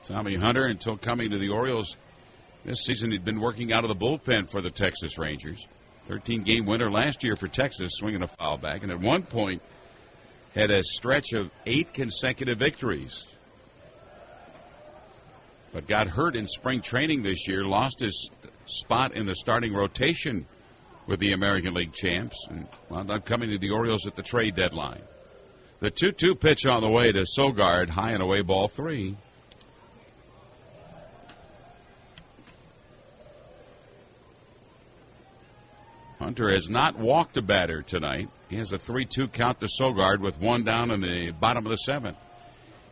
Tommy Hunter, until coming to the Orioles this season, he'd been working out of the bullpen for the Texas Rangers. 13-game winner last year for Texas, swinging a foul back, and at one point had a stretch of 8 consecutive victories. But got hurt in spring training this year, lost his spot in the starting rotation with the American League champs, and wound up coming to the Orioles at the trade deadline. The 2-2 pitch on the way to Sogard, high and away, ball 3. Hunter has not walked a batter tonight. He has a 3-2 count to Sogard with one down in the bottom of the 7th.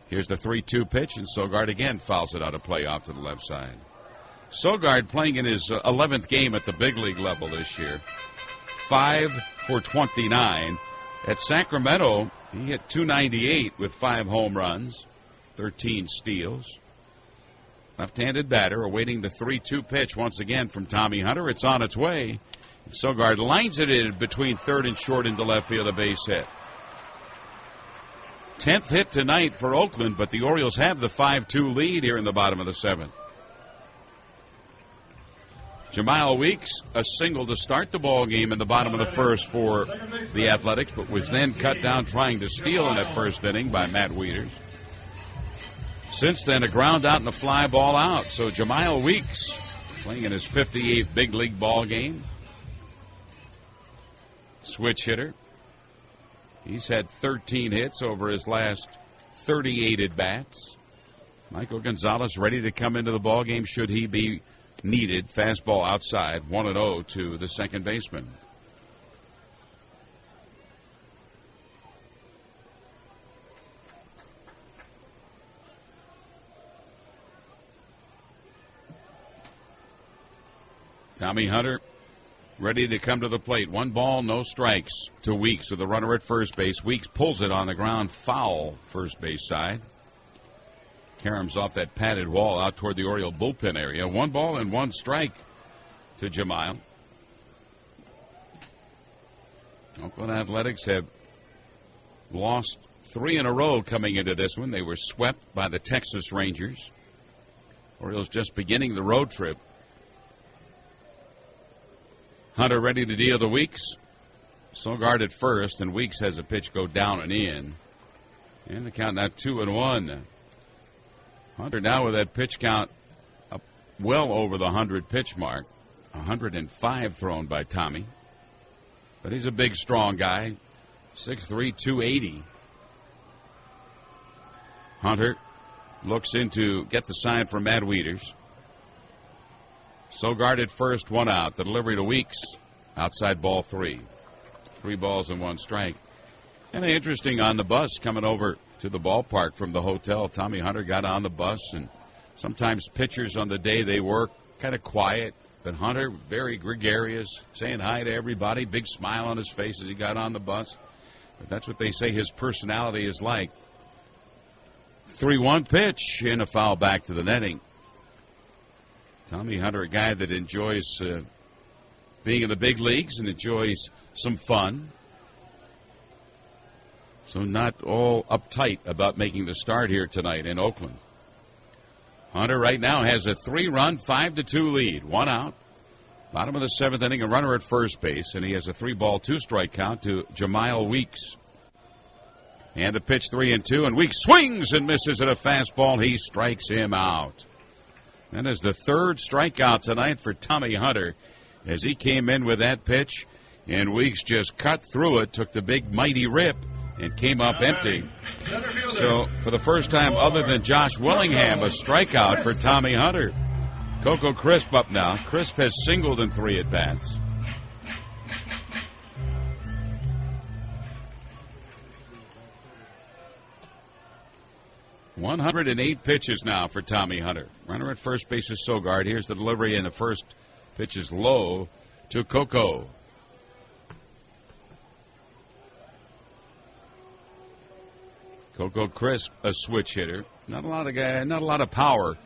Here's the 3-2 pitch, and Sogard again fouls it out of play off to the left side. Sogard playing in his 11th game at the big league level this year. 5 for 29. At Sacramento, he hit .298 with 5 home runs, 13 steals. Left-handed batter awaiting the 3-2 pitch once again from Tommy Hunter. It's on its way. Sogard lines it in between third and short into left field, a base hit. 10th hit tonight for Oakland, but the Orioles have the 5-2 lead here in the bottom of the 7th. Jemile Weeks, a single to start the ball game in the bottom of the 1st for the Athletics, but was then cut down trying to steal in that 1st inning by Matt Wieters. Since then, a ground out and a fly ball out. So Jemile Weeks playing in his 58th big league ball game. Switch hitter. He's had 13 hits over his last 38 at-bats. Michael Gonzalez ready to come into the ball game should he be needed. Fastball outside, 1-0 to the second baseman. Tommy Hunter ready to come to the plate. 1 ball, no strikes to Weeks with a runner at first base. Weeks pulls it on the ground, foul first base side. Caroms off that padded wall out toward the Oriole bullpen area. 1 ball and 1 strike to Jemile. Oakland Athletics have lost 3 in a row coming into this one. They were swept by the Texas Rangers. Orioles just beginning the road trip. Hunter ready to deal to Weeks. Sogard at first, and Weeks has a pitch go down and in. And the count now 2-1. Hunter now with that pitch count up well over the 100 pitch mark. 105 thrown by Tommy. But he's a big, strong guy. 6'3", 280. Hunter looks in to get the sign from Matt Wieters. Sogard at first, 1 out. The delivery to Weeks. Outside ball 3. 3 balls and 1 strike. And interesting on the bus coming over to the ballpark from the hotel. Tommy Hunter got on the bus, and sometimes pitchers on the day they work kind of quiet. But Hunter, very gregarious, saying hi to everybody. Big smile on his face as he got on the bus. But that's what they say his personality is like. 3-1 pitch and a foul back to the netting. Tommy Hunter, a guy that enjoys being in the big leagues and enjoys some fun. So not all uptight about making the start here tonight in Oakland. Hunter right now has a 3-run, 5-2 lead. 1 out. Bottom of the 7th inning, a runner at first base, and he has a 3-ball, 2-strike count to Jemile Weeks. And the pitch 3-2, and Weeks swings and misses at a fastball. He strikes him out. That is the 3rd strikeout tonight for Tommy Hunter as he came in with that pitch, and Weeks just cut through it, took the big mighty rip, and came up empty. So for the first time other than Josh Willingham, a strikeout for Tommy Hunter. Coco Crisp up now. Crisp has singled in 3 at-bats. .108 pitches now for Tommy Hunter. Runner at first base is Sogard. Here's the delivery, and the first pitch is low to Coco. Coco Crisp, a switch hitter. Not a lot of power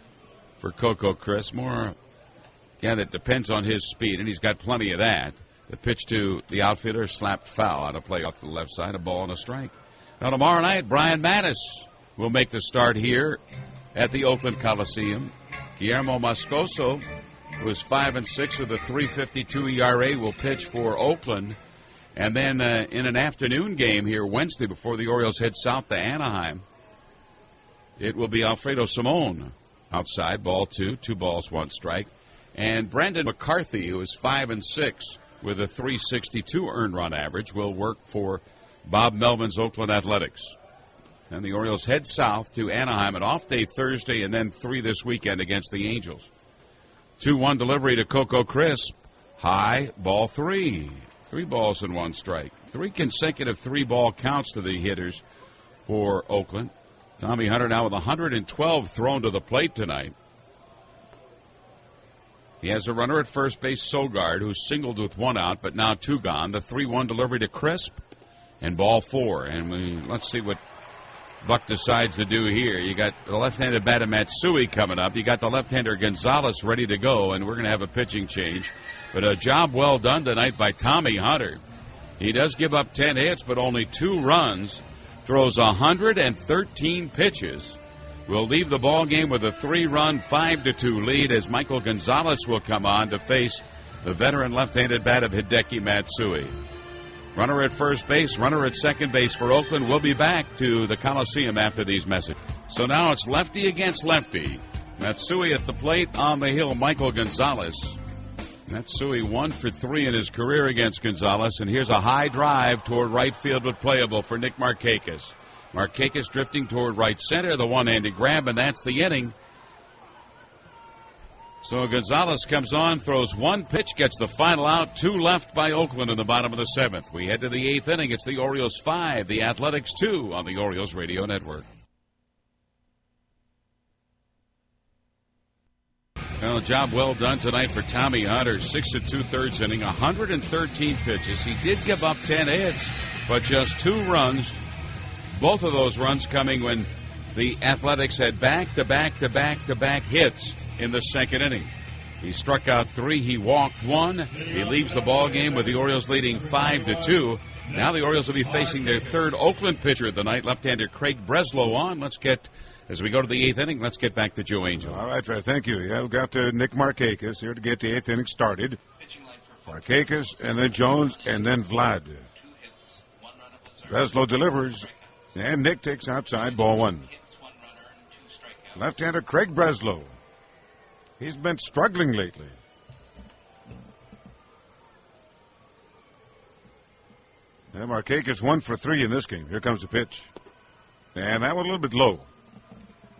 for Coco Crisp. More a guy that depends on his speed, and he's got plenty of that. The pitch to the outfielder slapped foul out of play off to the left side, a ball and a strike. Now tomorrow night, Brian Mattis will make the start here at the Oakland Coliseum. Guillermo Moscoso, who is 5-6 with a 3.52 ERA, will pitch for Oakland. And then in an afternoon game here Wednesday before the Orioles head south to Anaheim, it will be Alfredo Simon outside, ball 2, 2 balls, 1 strike. And Brandon McCarthy, who is 5-6 with a 3.62 earned run average, will work for Bob Melvin's Oakland Athletics. And the Orioles head south to Anaheim, an off day Thursday, and then 3 this weekend against the Angels. 2-1 delivery to Coco Crisp. High, ball 3. 3 balls and 1 strike. 3 consecutive 3-ball counts to the hitters for Oakland. Tommy Hunter now with 112 thrown to the plate tonight. He has a runner at first base, Sogard, who singled with 1 out, but now 2 gone. The 3-1 delivery to Crisp, and ball 4. And let's see what Buck decides to do here. You got the left-handed batter Matsui coming up. You got the left-hander Gonzalez ready to go, and we're going to have a pitching change. But a job well done tonight by Tommy Hunter. He does give up 10 hits, but only 2 runs. Throws 113 pitches. Will leave the ball game with a 3-run, 5-2 lead as Michael Gonzalez will come on to face the veteran left-handed bat of Hideki Matsui. Runner at first base, runner at second base for Oakland. We'll be back to the Coliseum after these messages. So now it's lefty against lefty. Matsui at the plate, on the hill, Michael Gonzalez. Matsui 1 for 3 in his career against Gonzalez, and here's a high drive toward right field but playable for Nick Markakis. Markakis drifting toward right center, the one-handed grab, and that's the inning. So Gonzalez comes on, throws 1 pitch, gets the final out, 2 left by Oakland in the bottom of the 7th. We head to the 8th inning. It's the Orioles 5, the Athletics 2 on the Orioles Radio Network. Well, job well done tonight for Tommy Hunter. 6 2/3 inning, 113 pitches. He did give up 10 hits, but just 2 runs. Both of those runs coming when the Athletics had back-to-back hits in the 2nd inning. He struck out 3. He walked 1. He leaves the ball game with the Orioles leading 5-2. Now the Orioles will be facing their 3rd Oakland pitcher of the night, left-hander Craig Breslow on. As we go to the 8th inning, let's get back to Joe Angel. All right, Fred, thank you. Yeah, we've got Nick Markakis here to get the 8th inning started. Markakis, and then Jones, and then Vlad. Breslow delivers, and Nick takes outside, ball 1. Left-hander Craig Breslow. He's been struggling lately. And Markakis 1 for 3 in this game. Here comes the pitch. And that was a little bit low.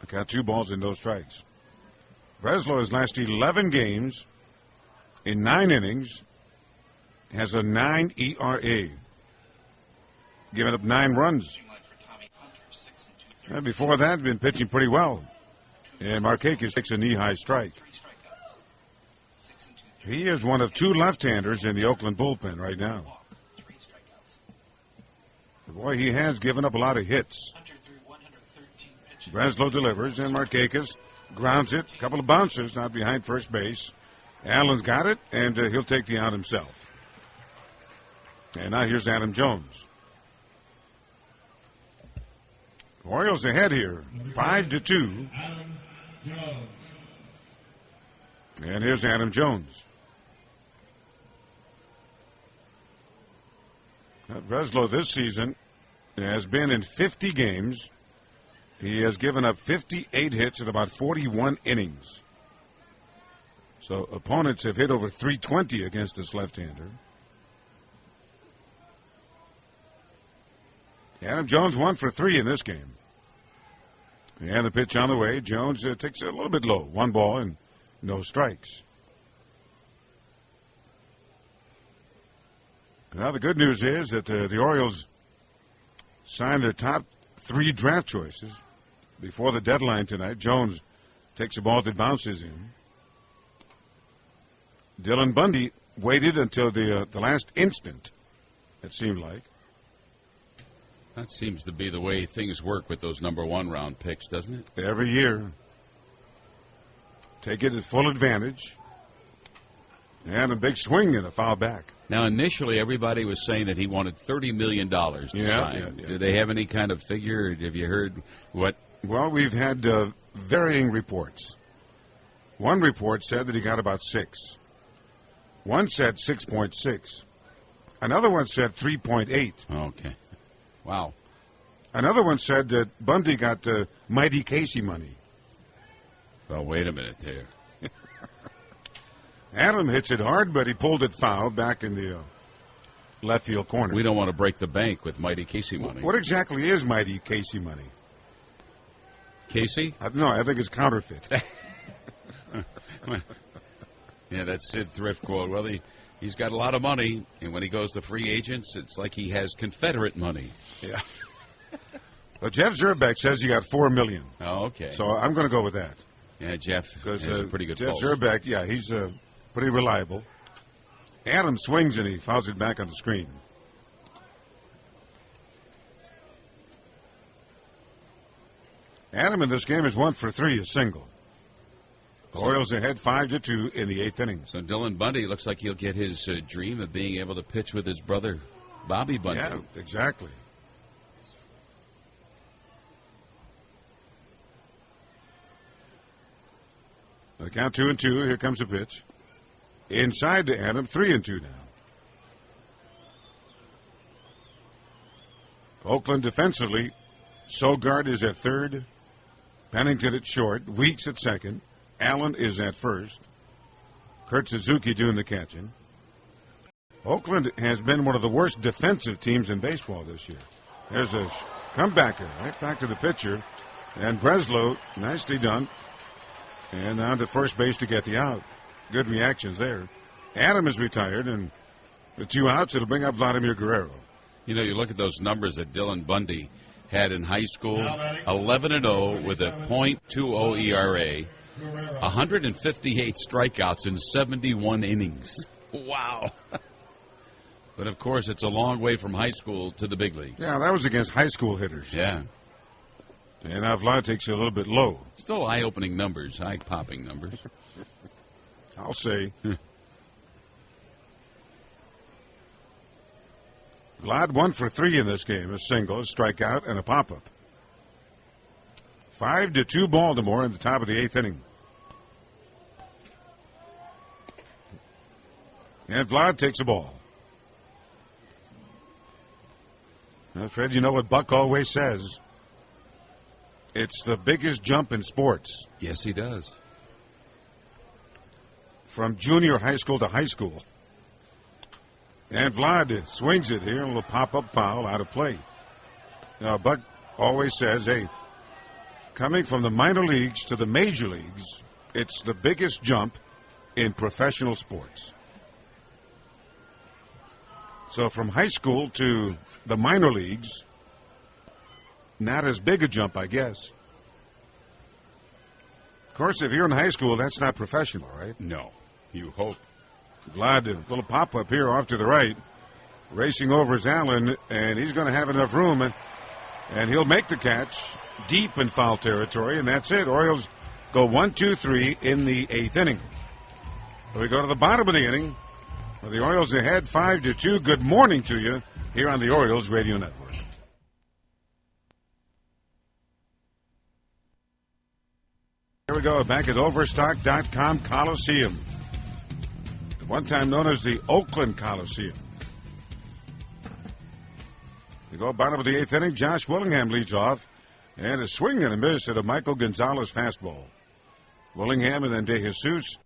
I got 2 balls and no strikes. Breslow has last 11 games in 9 innings, has a 9 ERA, giving up 9 runs. And before that, been pitching pretty well. And Markakis takes a knee-high strike. He is one of 2 left-handers in the Oakland bullpen right now. Boy, he has given up a lot of hits. Breslow delivers, and Markakis grounds it. A couple of bouncers out behind first base. Allen's got it, and he'll take the out himself. And now here's Adam Jones. Orioles ahead here, 5-2. Adam Jones. And here's Adam Jones. Breslow this season has been in 50 games. He has given up 58 hits in about 41 innings. So opponents have hit over 320 against this left-hander. Adam Jones 1 for 3 in this game. And the pitch on the way. Jones takes it a little bit low. 1 ball and no strikes. Now the good news is that the Orioles signed their top 3 draft choices before the deadline tonight. Jones takes a ball that bounces in. Dylan Bundy waited until the last instant, it seemed like. That seems to be the way things work with those number 1 round picks, doesn't it? Every year. Take it at full advantage. And a big swing and a foul back. Now, initially, everybody was saying that he wanted $30 million to sign. Yeah. Do they have any kind of figure? Have you heard what? Well, we've had varying reports. One report said that he got about 6. One said 6.6. Another one said 3.8. Okay. Wow. Another one said that Bundy got Mighty Casey money. Well, wait a minute there. Adam hits it hard, but he pulled it foul back in the left field corner. We don't want to break the bank with Mighty Casey money. What exactly is Mighty Casey money? Casey? No, I think it's counterfeit. Yeah, that's Sid Thrift quote. Well, he's got a lot of money, and when he goes to free agents, it's like he has Confederate money. Yeah. Well, Jeff Zerbeck says he got $4 million. Oh, okay. So I'm going to go with that. Yeah, Jeff has a pretty good Jeff pulse. Zerbeck, yeah, he's pretty reliable. Adam swings and he fouls it back on the screen. Adam in this game is 1 for 3, a single. The Orioles ahead 5-2 in the 8th inning. So Dylan Bundy looks like he'll get his dream of being able to pitch with his brother, Bobby Bundy. Yeah, exactly. The count 2-2. Here comes a pitch. Inside to Adam, 3-2 now. Oakland defensively. Sogard is at third. Pennington at short. Weeks at second. Allen is at first. Kurt Suzuki doing the catching. Oakland has been one of the worst defensive teams in baseball this year. There's a comebacker right back to the pitcher. And Breslow, nicely done. And on to first base to get the out. Good reactions there. Adam is retired, and with 2 outs, it'll bring up Vladimir Guerrero. You know, you look at those numbers that Dylan Bundy had in high school, 11-0 with a .20 ERA, 158 strikeouts in 71 innings. Wow. But, of course, it's a long way from high school to the big league. Yeah, that was against high school hitters. Yeah. And now Vlad takes it a little bit low. Still eye-opening numbers, eye-popping numbers. I'll say. Vlad 1 for 3 in this game. A single, a strikeout, and a pop-up. 5-2 Baltimore in the top of the 8th inning. And Vlad takes the ball. Now, Fred, you know what Buck always says. It's the biggest jump in sports. Yes, he does. From junior high school to high school. And Vlad swings it here, a little pop-up foul out of play. Now, Buck always says, hey, coming from the minor leagues to the major leagues, it's the biggest jump in professional sports. So from high school to the minor leagues, not as big a jump, I guess. Of course, if you're in high school, that's not professional, right? No, you hope. Vlad, a little pop-up here off to the right. Racing over is Allen, and he's going to have enough room, and he'll make the catch deep in foul territory, and that's it. Orioles go 1-2-3 in the 8th inning. We go to the bottom of the inning. With the Orioles ahead 5-2. Good morning to you here on the Orioles Radio Network. Here we go, back at Overstock.com Coliseum. At one time known as the Oakland Coliseum. We go bottom of the 8th inning. Josh Willingham leads off. And a swing and a miss at a Michael Gonzalez fastball. Willingham and then De Jesus.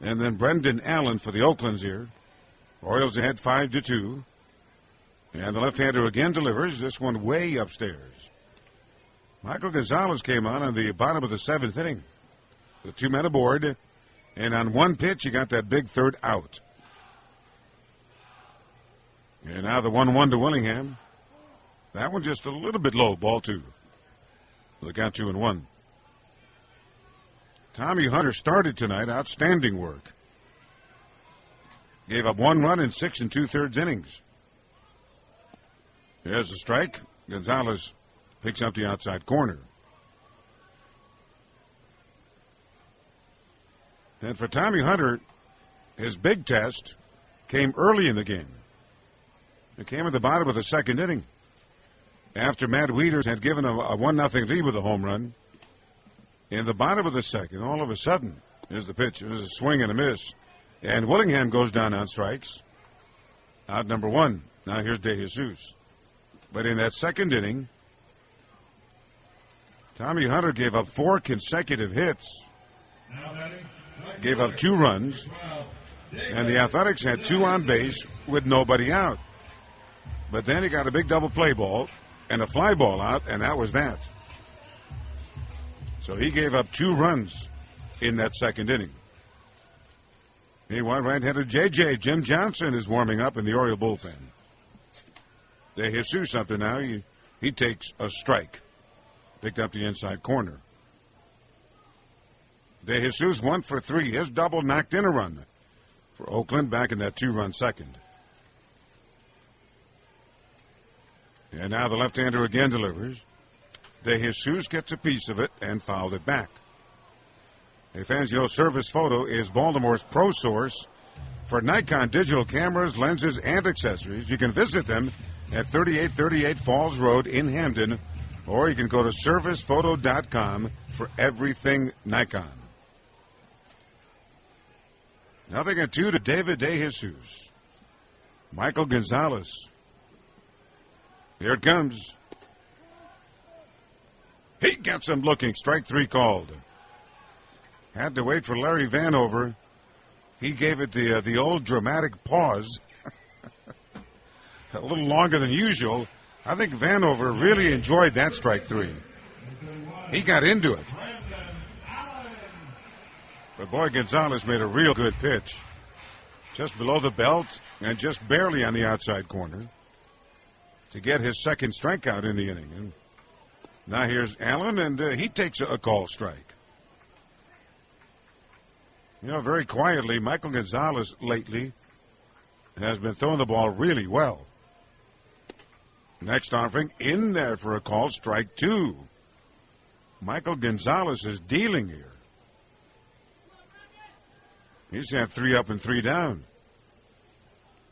And then Brendan Allen for the Oaklands here. Orioles ahead 5-2. And the left-hander again delivers. This one way upstairs. Michael Gonzalez came on the bottom of the 7th inning. With 2 men aboard. And on one pitch, he got that big third out. And now the 1-1 to Willingham. That one just a little bit low, ball 2. Look out 2-1. Tommy Hunter started tonight. Outstanding work. Gave up 1 run in 6 2/3 innings. Here's a strike. Gonzalez picks up the outside corner. And for Tommy Hunter, his big test came early in the game. It came at the bottom of the 2nd inning. After Matt Wieters had given a 1-0 lead with a home run. In the bottom of the 2nd, all of a sudden, here's the pitch. It was a swing and a miss. And Willingham goes down on strikes. Out number 1. Now here's De Jesus. But in that 2nd inning, Tommy Hunter gave up 4 consecutive hits. Gave up 2 runs. And the Athletics had 2 on base with nobody out. But then he got a big double play ball and a fly ball out, and that was that. So he gave up 2 runs in that second inning. Meanwhile, right-handed J.J. Jim Johnson is warming up in the Oriole bullpen. De Jesus up there now. He takes a strike. Picked up the inside corner. De Jesus 1 for 3. His double knocked in a run for Oakland back in that 2-run second. And now the left-hander again delivers. De Jesus gets a piece of it and fouled it back. Hey, fans, you know, Service Photo is Baltimore's pro source for Nikon digital cameras, lenses, and accessories. You can visit them at 3838 Falls Road in Hamden, or you can go to servicephoto.com for everything Nikon. 0-2 to David De Jesus. Michael Gonzalez. Here it comes. He gets him looking. Strike 3 called. Had to wait for Larry Vanover. He gave it the old dramatic pause. A little longer than usual. I think Vanover really enjoyed that strike 3. He got into it. But boy, Gonzalez made a real good pitch. Just below the belt and just barely on the outside corner to get his second strikeout in the inning. And now here's Allen, and he takes a call strike. You know, very quietly, Michael Gonzalez lately has been throwing the ball really well. Next offering in there for a call, strike 2. Michael Gonzalez is dealing here. He's had 3 up and 3 down.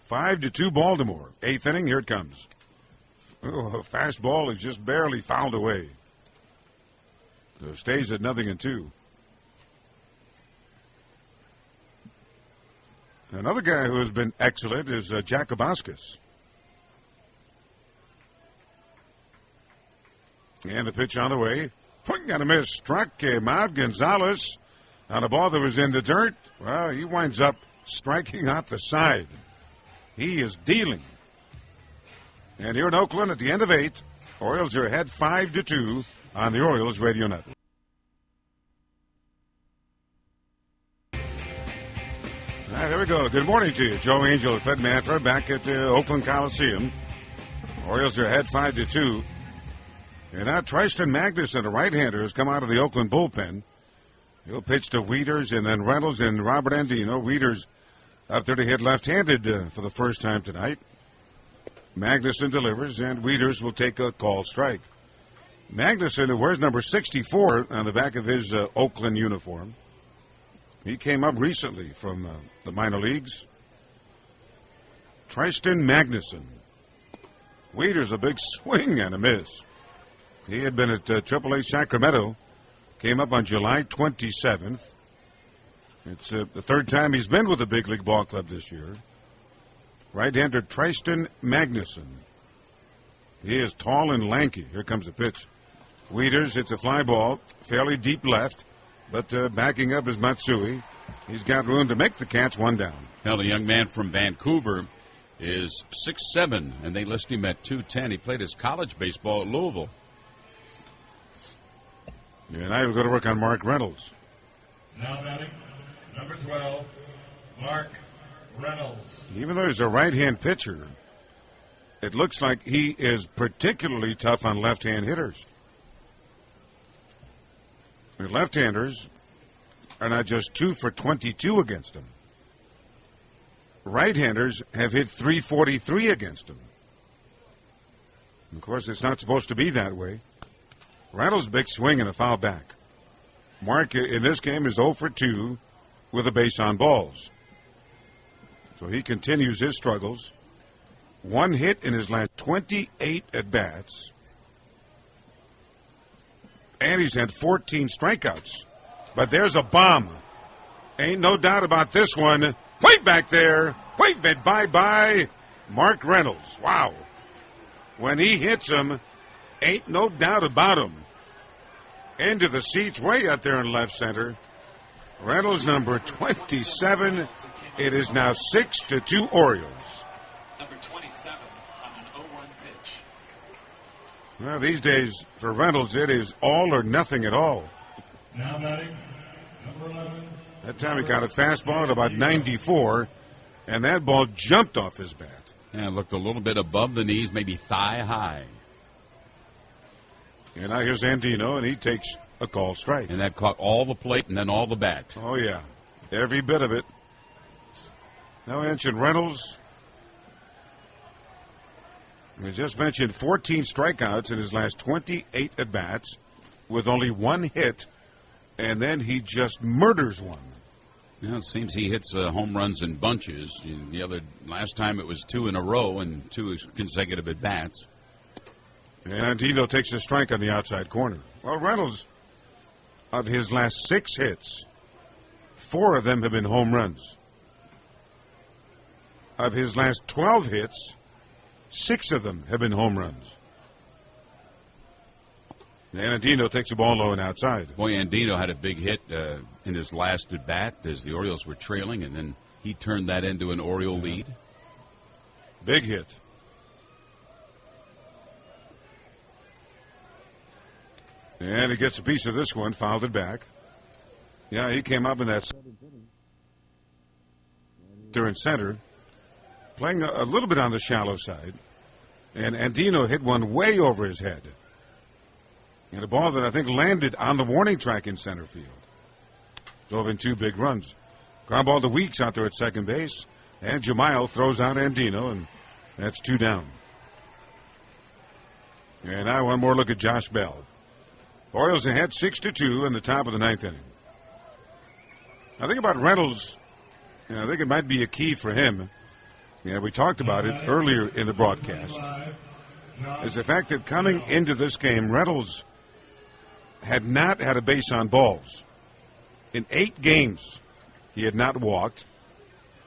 5-2 Baltimore. 8th inning, here it comes. Oh, fastball is just barely fouled away. So it stays at 0-2. Another guy who has been excellent is Jacobowskis. And the pitch on the way. Got a miss. Struck him out. Gonzalez on a ball that was in the dirt. Well, he winds up striking out the side. He is dealing. And here in Oakland at the end of 8, Orioles are ahead 5-2 on the Orioles Radio Network. All right, here we go. Good morning to you. Joe Angel and Fred Manfred back at the Oakland Coliseum. Orioles are ahead 5-2. And now Tristan Magnuson, a right-hander, has come out of the Oakland bullpen. He'll pitch to Wieters and then Reynolds and Robert Andino. Wieters up there to hit left-handed for the first time tonight. Magnuson delivers, and Wieters will take a call strike. Magnuson, who wears number 64 on the back of his Oakland uniform, he came up recently from the minor leagues. Tristan Magnuson. Wieters, a big swing and a miss. He had been at AAA Sacramento, came up on July 27th. It's the third time he's been with the big league ball club this year. Right-hander Tristan Magnuson. He is tall and lanky. Here comes the pitch. Wieters hits a fly ball, fairly deep left, but backing up is Matsui. He's got room to make the catch, 1 down. Well, a young man from Vancouver is 6'7", and they list him at 210. He played his college baseball at Louisville. Yeah, now we'll go to work on Mark Reynolds. Now batting, number 12, Mark Reynolds. Even though he's a right-hand pitcher, it looks like he is particularly tough on left-hand hitters. The left-handers are not just 2 for 22 against him. Right-handers have hit 343 against him. Of course, it's not supposed to be that way. Reynolds' big swing and a foul back. Mark in this game is 0 for 2 with a base on balls. So he continues his struggles. 1 hit in his last 28 at-bats. And he's had 14 strikeouts. But there's a bomb. Ain't no doubt about this one. Way back there. Wave it bye-bye. Mark Reynolds. Wow. When he hits him, ain't no doubt about him. Into the seats way out there in left center. Reynolds, number 27. It is now 6-2 Orioles. 37 on an 0-1 pitch. Well, these days, for Reynolds, it is all or nothing at all. Now batting, number 11. That time he got a fastball at about 94, and that ball jumped off his bat. And it looked a little bit above the knees, maybe thigh high. And now here's Andino, and he takes a called strike. And that caught all the plate and then all the bat. Oh, yeah. Every bit of it. Now I mentioned Reynolds. We just mentioned 14 strikeouts in his last 28 at-bats with only one hit, and then he just murders one. Yeah, it seems he hits home runs in bunches. Last time it was 2 in a row and 2 consecutive at-bats. And Andino takes a strike on the outside corner. Well, Reynolds, of his last 6 hits, 4 of them have been home runs. Of his last 12 hits, 6 of them have been home runs. And Andino takes the ball low and outside. Boy, Andino had a big hit in his last at-bat as the Orioles were trailing, and then he turned that into an Oriole lead. Big hit. And he gets a piece of this one, fouled it back. Yeah, he came up in that 7th inning. They're in center, playing a little bit on the shallow side. And Andino hit one way over his head. And a ball that I think landed on the warning track in center field. Drove in 2 big runs. Ground ball to Weeks out there at second base. And Jamiel throws out Andino, and that's 2 down. And now one more look at Josh Bell. Orioles ahead 6-2 in the top of the 9th inning. I think about Reynolds, I think it might be a key for him. Yeah, we talked about it earlier in the broadcast. Is the fact that coming into this game, Reynolds had not had a base on balls. In 8 games, he had not walked.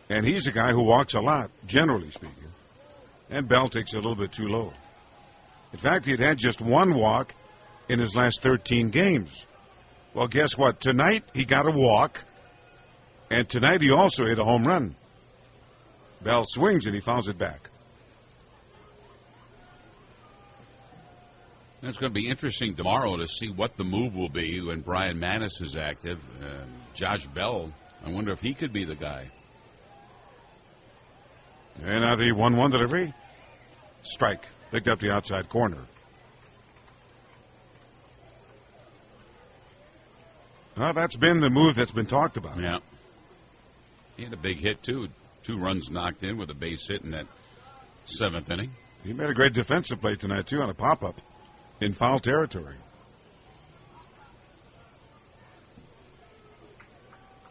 And he's a guy who walks a lot, generally speaking. And Bell takes it a little bit too low. In fact, he had had just 1 walk in his last 13 games. Well, guess what? Tonight he got a walk, and tonight he also hit a home run. Bell swings and he fouls it back. It's going to be interesting tomorrow to see what the move will be when Brian Mattis is active. Josh Bell, I wonder if he could be the guy. And now the 1-1 delivery. Strike. Picked up the outside corner. Well, that's been the move that's been talked about. Yeah. He had a big hit, too. 2 runs knocked in with a base hit in that 7th inning. He made a great defensive play tonight, too, on a pop-up in foul territory.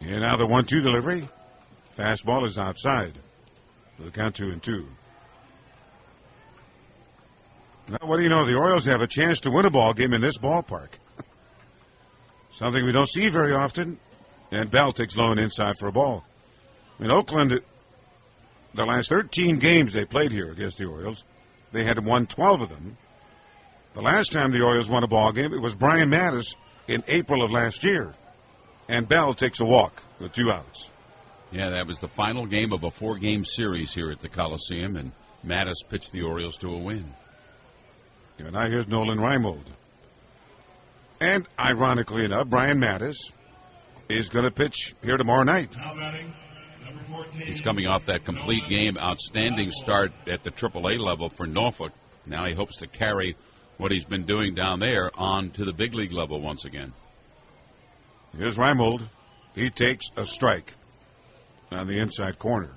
And now the 1-2 delivery. Fastball is outside. So the count 2-2. Now, what do you know? The Orioles have a chance to win a ball game in this ballpark. Something we don't see very often. And Bell takes low and inside for a ball. In Oakland, the last 13 games they played here against the Orioles, they had won 12 of them. The last time the Orioles won a ball game, it was Brian Mattis in April of last year. And Bell takes a walk with 2 outs. Yeah, that was the final game of a 4-game series here at the Coliseum, and Mattis pitched the Orioles to a win. And now here's Nolan Reimold. And ironically enough, Brian Mattis is going to pitch here tomorrow night. Now batting, number 14. He's coming off that complete game, outstanding start at the AAA level for Norfolk. Now he hopes to carry what he's been doing down there on to the big league level once again. Here's Reimold. He takes a strike on the inside corner.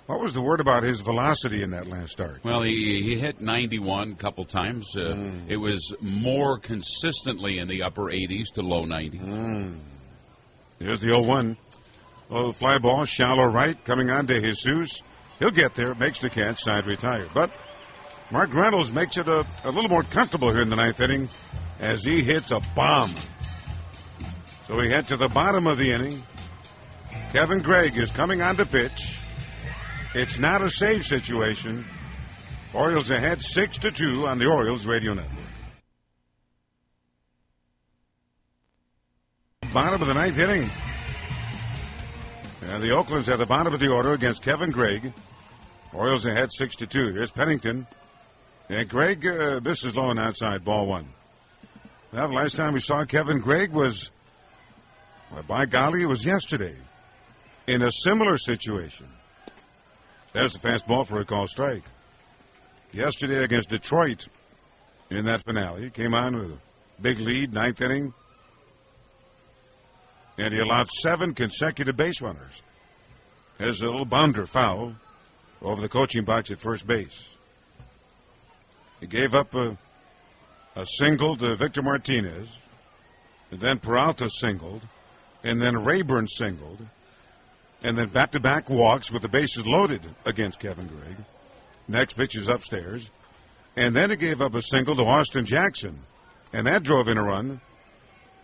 What was the word about his velocity in that last start? Well, he hit 91 a couple times. It was more consistently in the upper 80s to low 90s. Here's the 0-1. Oh, fly ball, shallow right, coming on to Jesus. He'll get there, makes the catch, side retired. But Mark Reynolds makes it a little more comfortable here in the 9th inning as he hits a bomb. So we head to the bottom of the inning. Kevin Gregg is coming on to pitch. It's not a save situation. Orioles ahead 6-2 on the Orioles radio network. Bottom of the 9th inning. And the Oakland's at the bottom of the order against Kevin Gregg. Orioles ahead 6-2. Here's Pennington. And Gregg, this is low and outside, ball one. Now, the last time we saw Kevin Gregg was, well, by golly, it was yesterday in a similar situation. There's the fastball for a call strike. Yesterday against Detroit in that finale, he came on with a big lead, ninth inning, and he allowed 7 consecutive base runners. There's a little bounder foul over the coaching box at first base. He gave up a single to Victor Martinez, and then Peralta singled, and then Rayburn singled, and then back-to-back walks with the bases loaded against Kevin Gregg. Next pitch is upstairs. And then he gave up a single to Austin Jackson, and that drove in a run.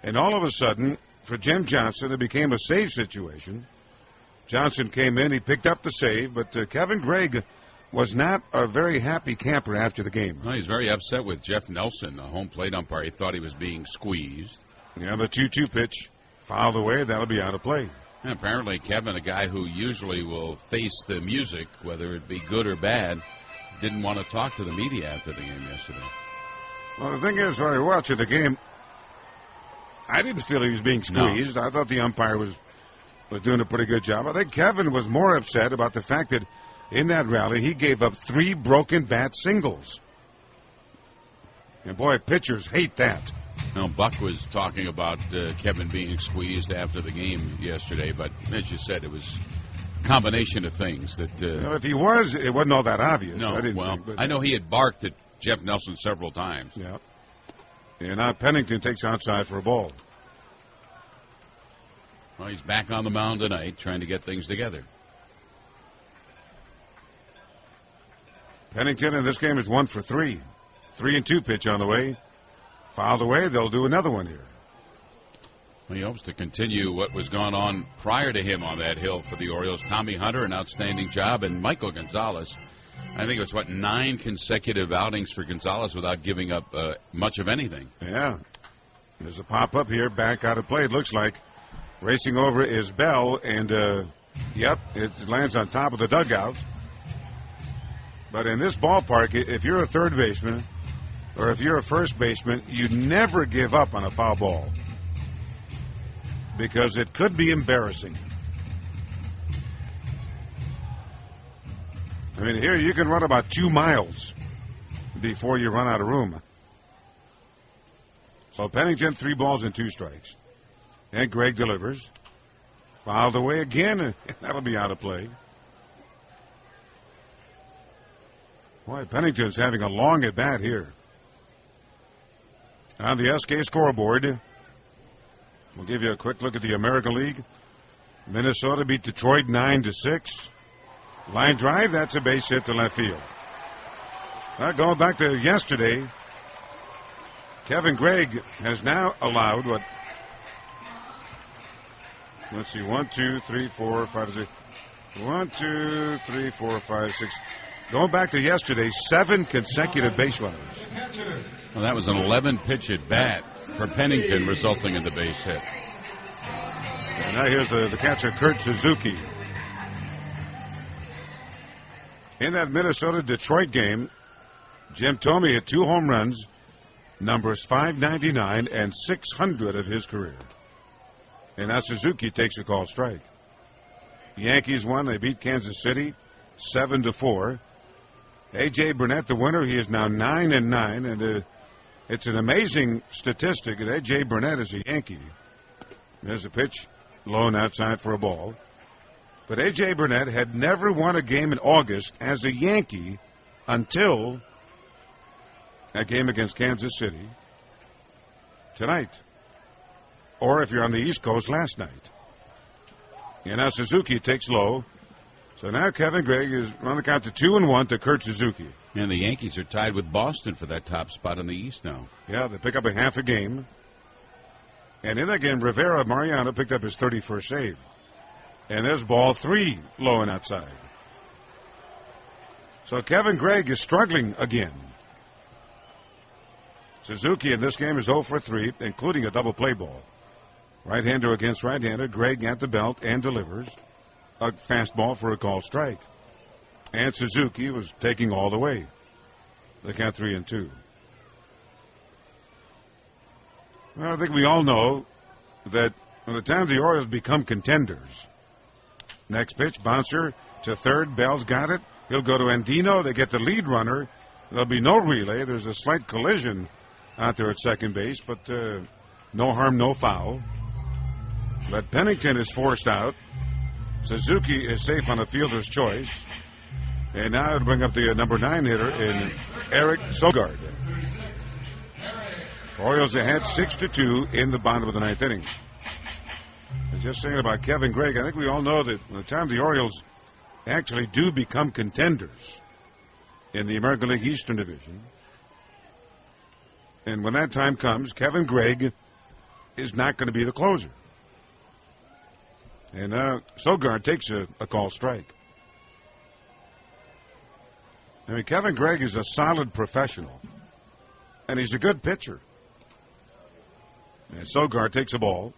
And all of a sudden, for Jim Johnson, it became a save situation. Johnson came in, he picked up the save, but Kevin Gregg was not a very happy camper after the game. Well, he's very upset with Jeff Nelson, the home plate umpire. He thought he was being squeezed. Yeah, the 2-2 pitch fouled away. That'll be out of play. And apparently, Kevin, a guy who usually will face the music, whether it be good or bad, didn't want to talk to the media after the game yesterday. Well, the thing is, while you're watching the game, I didn't feel he was being squeezed. No. I thought the umpire was doing a pretty good job. I think Kevin was more upset about the fact that in that rally he gave up 3 broken bat singles. And boy, pitchers hate that. Now, Buck was talking about Kevin being squeezed after the game yesterday, but as you said, it was a combination of things that. Well, if he was, it wasn't all that obvious. No, I know he had barked at Jeff Nelson several times. Yeah. And now Pennington takes outside for a ball. Well, he's back on the mound tonight, trying to get things together. Pennington in this game is 1 for 3. 3-2 pitch on the way. Fouled away, they'll do another one here. Well, he hopes to continue what was going on prior to him on that hill for the Orioles. Tommy Hunter, an outstanding job, and Michael Gonzalez. I think it was, 9 consecutive outings for Gonzalez without giving up much of anything. Yeah. There's a pop-up here, back out of play, it looks like. Racing over is Bell, and, yep, it lands on top of the dugout. But in this ballpark, if you're a third baseman, or if you're a first baseman, you never give up on a foul ball because it could be embarrassing. I mean, here you can run about 2 miles before you run out of room. So Pennington, 3 balls and 2 strikes. And Gregg delivers. Fouled away again. That'll be out of play. Boy, Pennington's having a long at bat here. On the SK scoreboard, we'll give you a quick look at the American League. Minnesota beat Detroit 9-6. Line drive, that's a base hit to left field. Going back to yesterday, Kevin Gregg has now allowed what? Let's see, 1, 2, 3, 4, 5, 6. 1, 2, 3, 4, 5, 6. Going back to yesterday, 7 consecutive base runners. Well, that was an 11-pitch at bat for Pennington, resulting in the base hit. And now here's the catcher, Kurt Suzuki. In that Minnesota-Detroit game, Jim Thome hit 2 home runs, numbers 599 and 600 of his career. And now Suzuki takes a call strike. Yankees won. They beat Kansas City 7-4. A.J. Burnett, the winner, he is now 9-9, and it's an amazing statistic that A.J. Burnett is a Yankee. There's a pitch, low and outside for a ball. But A.J. Burnett had never won a game in August as a Yankee until that game against Kansas City tonight. Or if you're on the East Coast, last night. And now Suzuki takes low. So now Kevin Gregg is on the count to 2-1 to Kurt Suzuki. And the Yankees are tied with Boston for that top spot in the East now. Yeah, they pick up a half a game. And in that game, Rivera Mariano picked up his 31st save. And there's ball 3, low and outside. So Kevin Gregg is struggling again. Suzuki in this game is 0 for 3, including a double play ball. Right-hander against right-hander. Gregg at the belt and delivers a fastball for a called strike. And Suzuki was taking all the way. They count 3-2. Well, I think we all know that by the time the Orioles become contenders, next pitch, bouncer to third. Bell's got it. He'll go to Andino. They get the lead runner. There'll be no relay. There's a slight collision out there at second base, but no harm, no foul. But Pennington is forced out. Suzuki is safe on a fielder's choice. And now it'll bring up the number 9 hitter in Eric Sogard. Orioles ahead 6-2 in the bottom of the 9th inning. And just saying about Kevin Gregg, I think we all know that by the time the Orioles actually do become contenders in the American League Eastern Division, and when that time comes, Kevin Gregg is not going to be the closer. And Sogard takes a call strike. I mean, Kevin Gregg is a solid professional, and he's a good pitcher. And Sogard takes a ball,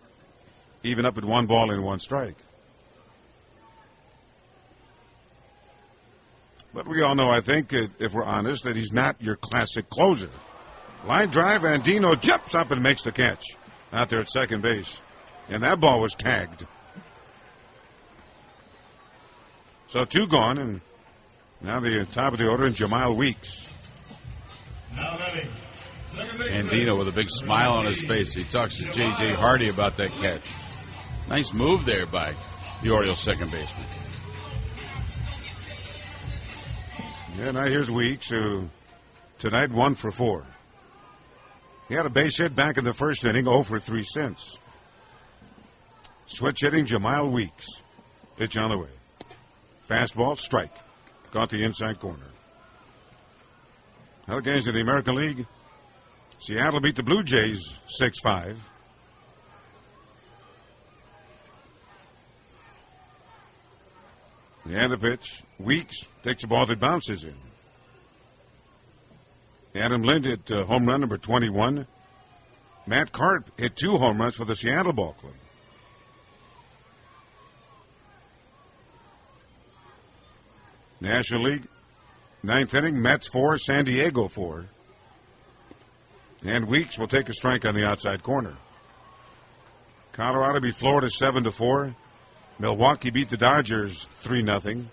even up at 1 ball and 1 strike. But we all know, I think, if we're honest, that he's not your classic closer. Line drive, Andino jumps up and makes the catch out there at second base. And that ball was tagged. So 2 gone, and now the top of the order, and Jamal Weeks. Now batting, second base. Andino with a big smile on his face. He talks to J.J. Hardy about that catch. Nice move there by the Orioles second baseman. Yeah, now here's Weeks, who tonight 1 for 4. He had a base hit back in the first inning, 0 for 3 since. Switch hitting Jamal Weeks. Pitch on the way. Fastball, strike. Caught the inside corner. Other games in the American League. Seattle beat the Blue Jays 6-5. And the pitch. Weeks takes a ball that bounces in. Adam Lind hit home run number 21. Matt Carp hit 2 home runs for the Seattle Ball Club. National League, 9th inning, Mets 4, San Diego 4. And Weeks will take a strike on the outside corner. Colorado beat Florida 7-4. Milwaukee beat the Dodgers 3-0.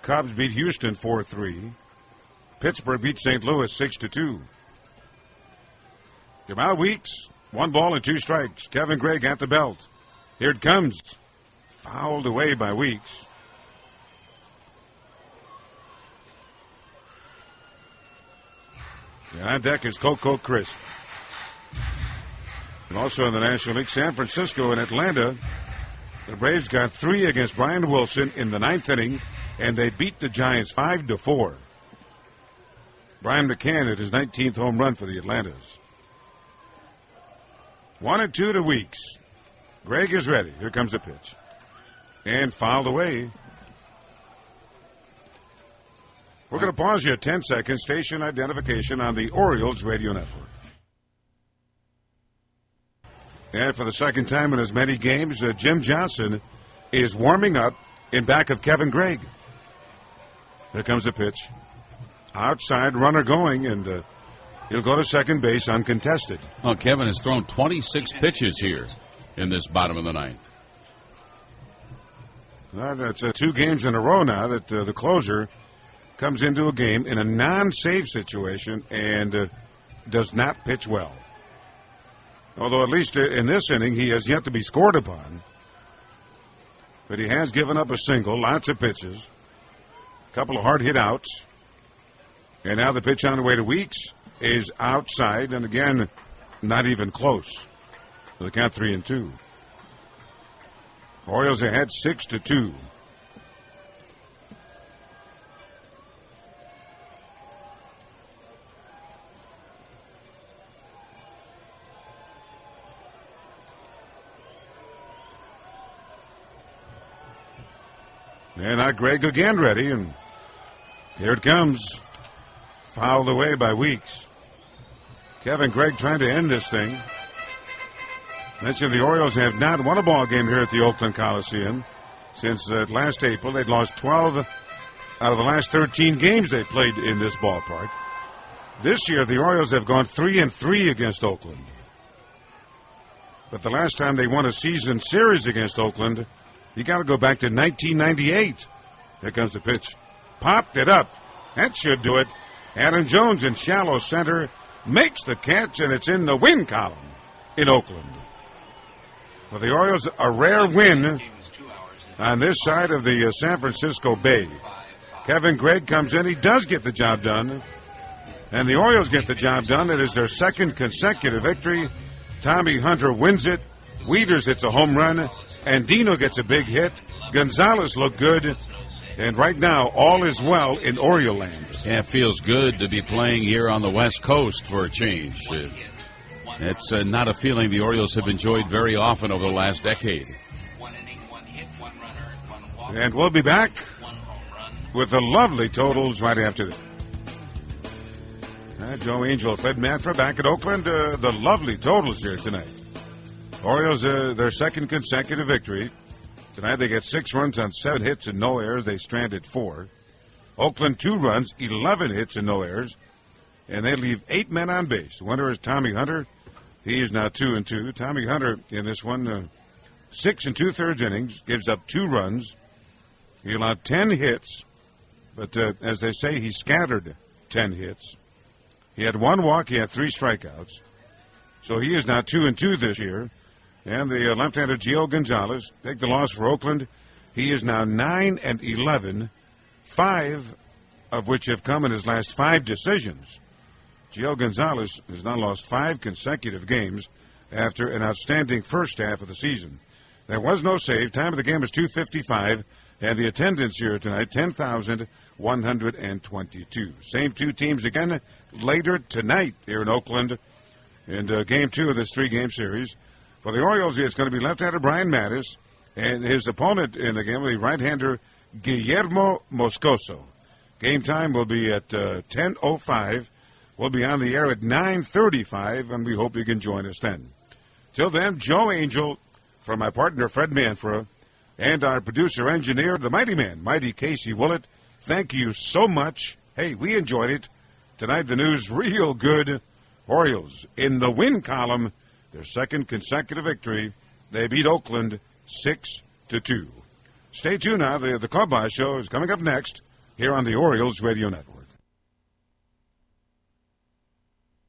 Cubs beat Houston 4-3. Pittsburgh beat St. Louis 6-2. Jamal Weeks, 1 ball and 2 strikes. Kevin Gregg at the belt. Here it comes. Fouled away by Weeks. And on deck is Coco Crisp. And also in the National League, San Francisco and Atlanta, the Braves got 3 against Brian Wilson in the 9th inning, and they beat the Giants 5-4. Brian McCann hit his 19th home run for the Atlantas. 1-2 to Weeks. Gregg is ready. Here comes the pitch. And fouled away. We're going to pause you 10 seconds. Station identification on the Orioles Radio Network. And for the second time in as many games, Jim Johnson is warming up in back of Kevin Gregg. Here comes the pitch. Outside, runner going, and he'll go to second base uncontested. Well, Kevin has thrown 26 pitches here in this bottom of the 9th. Well, that's 2 games in a row now that the closer comes into a game in a non-save situation and does not pitch well. Although at least in this inning he has yet to be scored upon. But he has given up a single, lots of pitches, a couple of hard hit outs. And now the pitch on the way to Weeks is outside, and again, not even close. The count 3-2. Orioles ahead 6-2. And now Gregg again ready, and here it comes. Fouled away by Weeks. Kevin Gregg trying to end this thing. Mentioned the Orioles have not won a ball game here at the Oakland Coliseum since last April. They'd lost 12 out of the last 13 games they played in this ballpark. This year, the Orioles have gone 3-3 against Oakland. But the last time they won a season series against Oakland, you got to go back to 1998. Here comes the pitch. Popped it up. That should do it. Adam Jones in shallow center makes the catch, and it's in the win column in Oakland. For the Orioles, a rare win on this side of the San Francisco Bay. Kevin Gregg comes in. He does get the job done. And the Orioles get the job done. It is their second consecutive victory. Tommy Hunter wins it. Wieters hits a home run. Andino gets a big hit. Gonzalez looked good. And right now, all is well in Oriole land. Yeah, it feels good to be playing here on the West Coast for a change. It's not a feeling the Orioles have enjoyed very often over the last decade. And we'll be back with the lovely totals right after this. Joe Angel, Fred Manfra back at Oakland. The lovely totals here tonight. Orioles, their second consecutive victory. Tonight they get 6 runs on 7 hits and no errors. They stranded 4. Oakland 2 runs, 11 hits and no errors. And they leave 8 men on base. The winner is Tommy Hunter. He is now 2-2. Tommy Hunter in this one, 6 2/3 innings, gives up 2 runs. He allowed 10 hits. But as they say, he scattered 10 hits. He had 1 walk. He had 3 strikeouts. So he is now 2-2 this year. And the left-hander Gio Gonzalez, take the loss for Oakland. He is now 9-11, 5 of which have come in his last 5 decisions. Gio Gonzalez has now lost 5 consecutive games after an outstanding first half of the season. There was no save. Time of the game is 2:55, and the attendance here tonight, 10,122. Same 2 teams again later tonight here in Oakland in Game 2 of this 3-game series. For the Orioles, it's going to be left-hander Brian Mattis, and his opponent in the game will be right-hander Guillermo Moscoso. Game time will be at 10:05. We'll be on the air at 9:35, and we hope you can join us then. Till then, Joe Angel, for my partner Fred Manfra, and our producer-engineer, the mighty man, mighty Casey Willett, thank you so much. Hey, we enjoyed it. Tonight, the news real good. Orioles in the win column, their second consecutive victory. They beat Oakland 6-2. Stay tuned now. The Clubhouse Show is coming up next here on the Orioles Radio Network.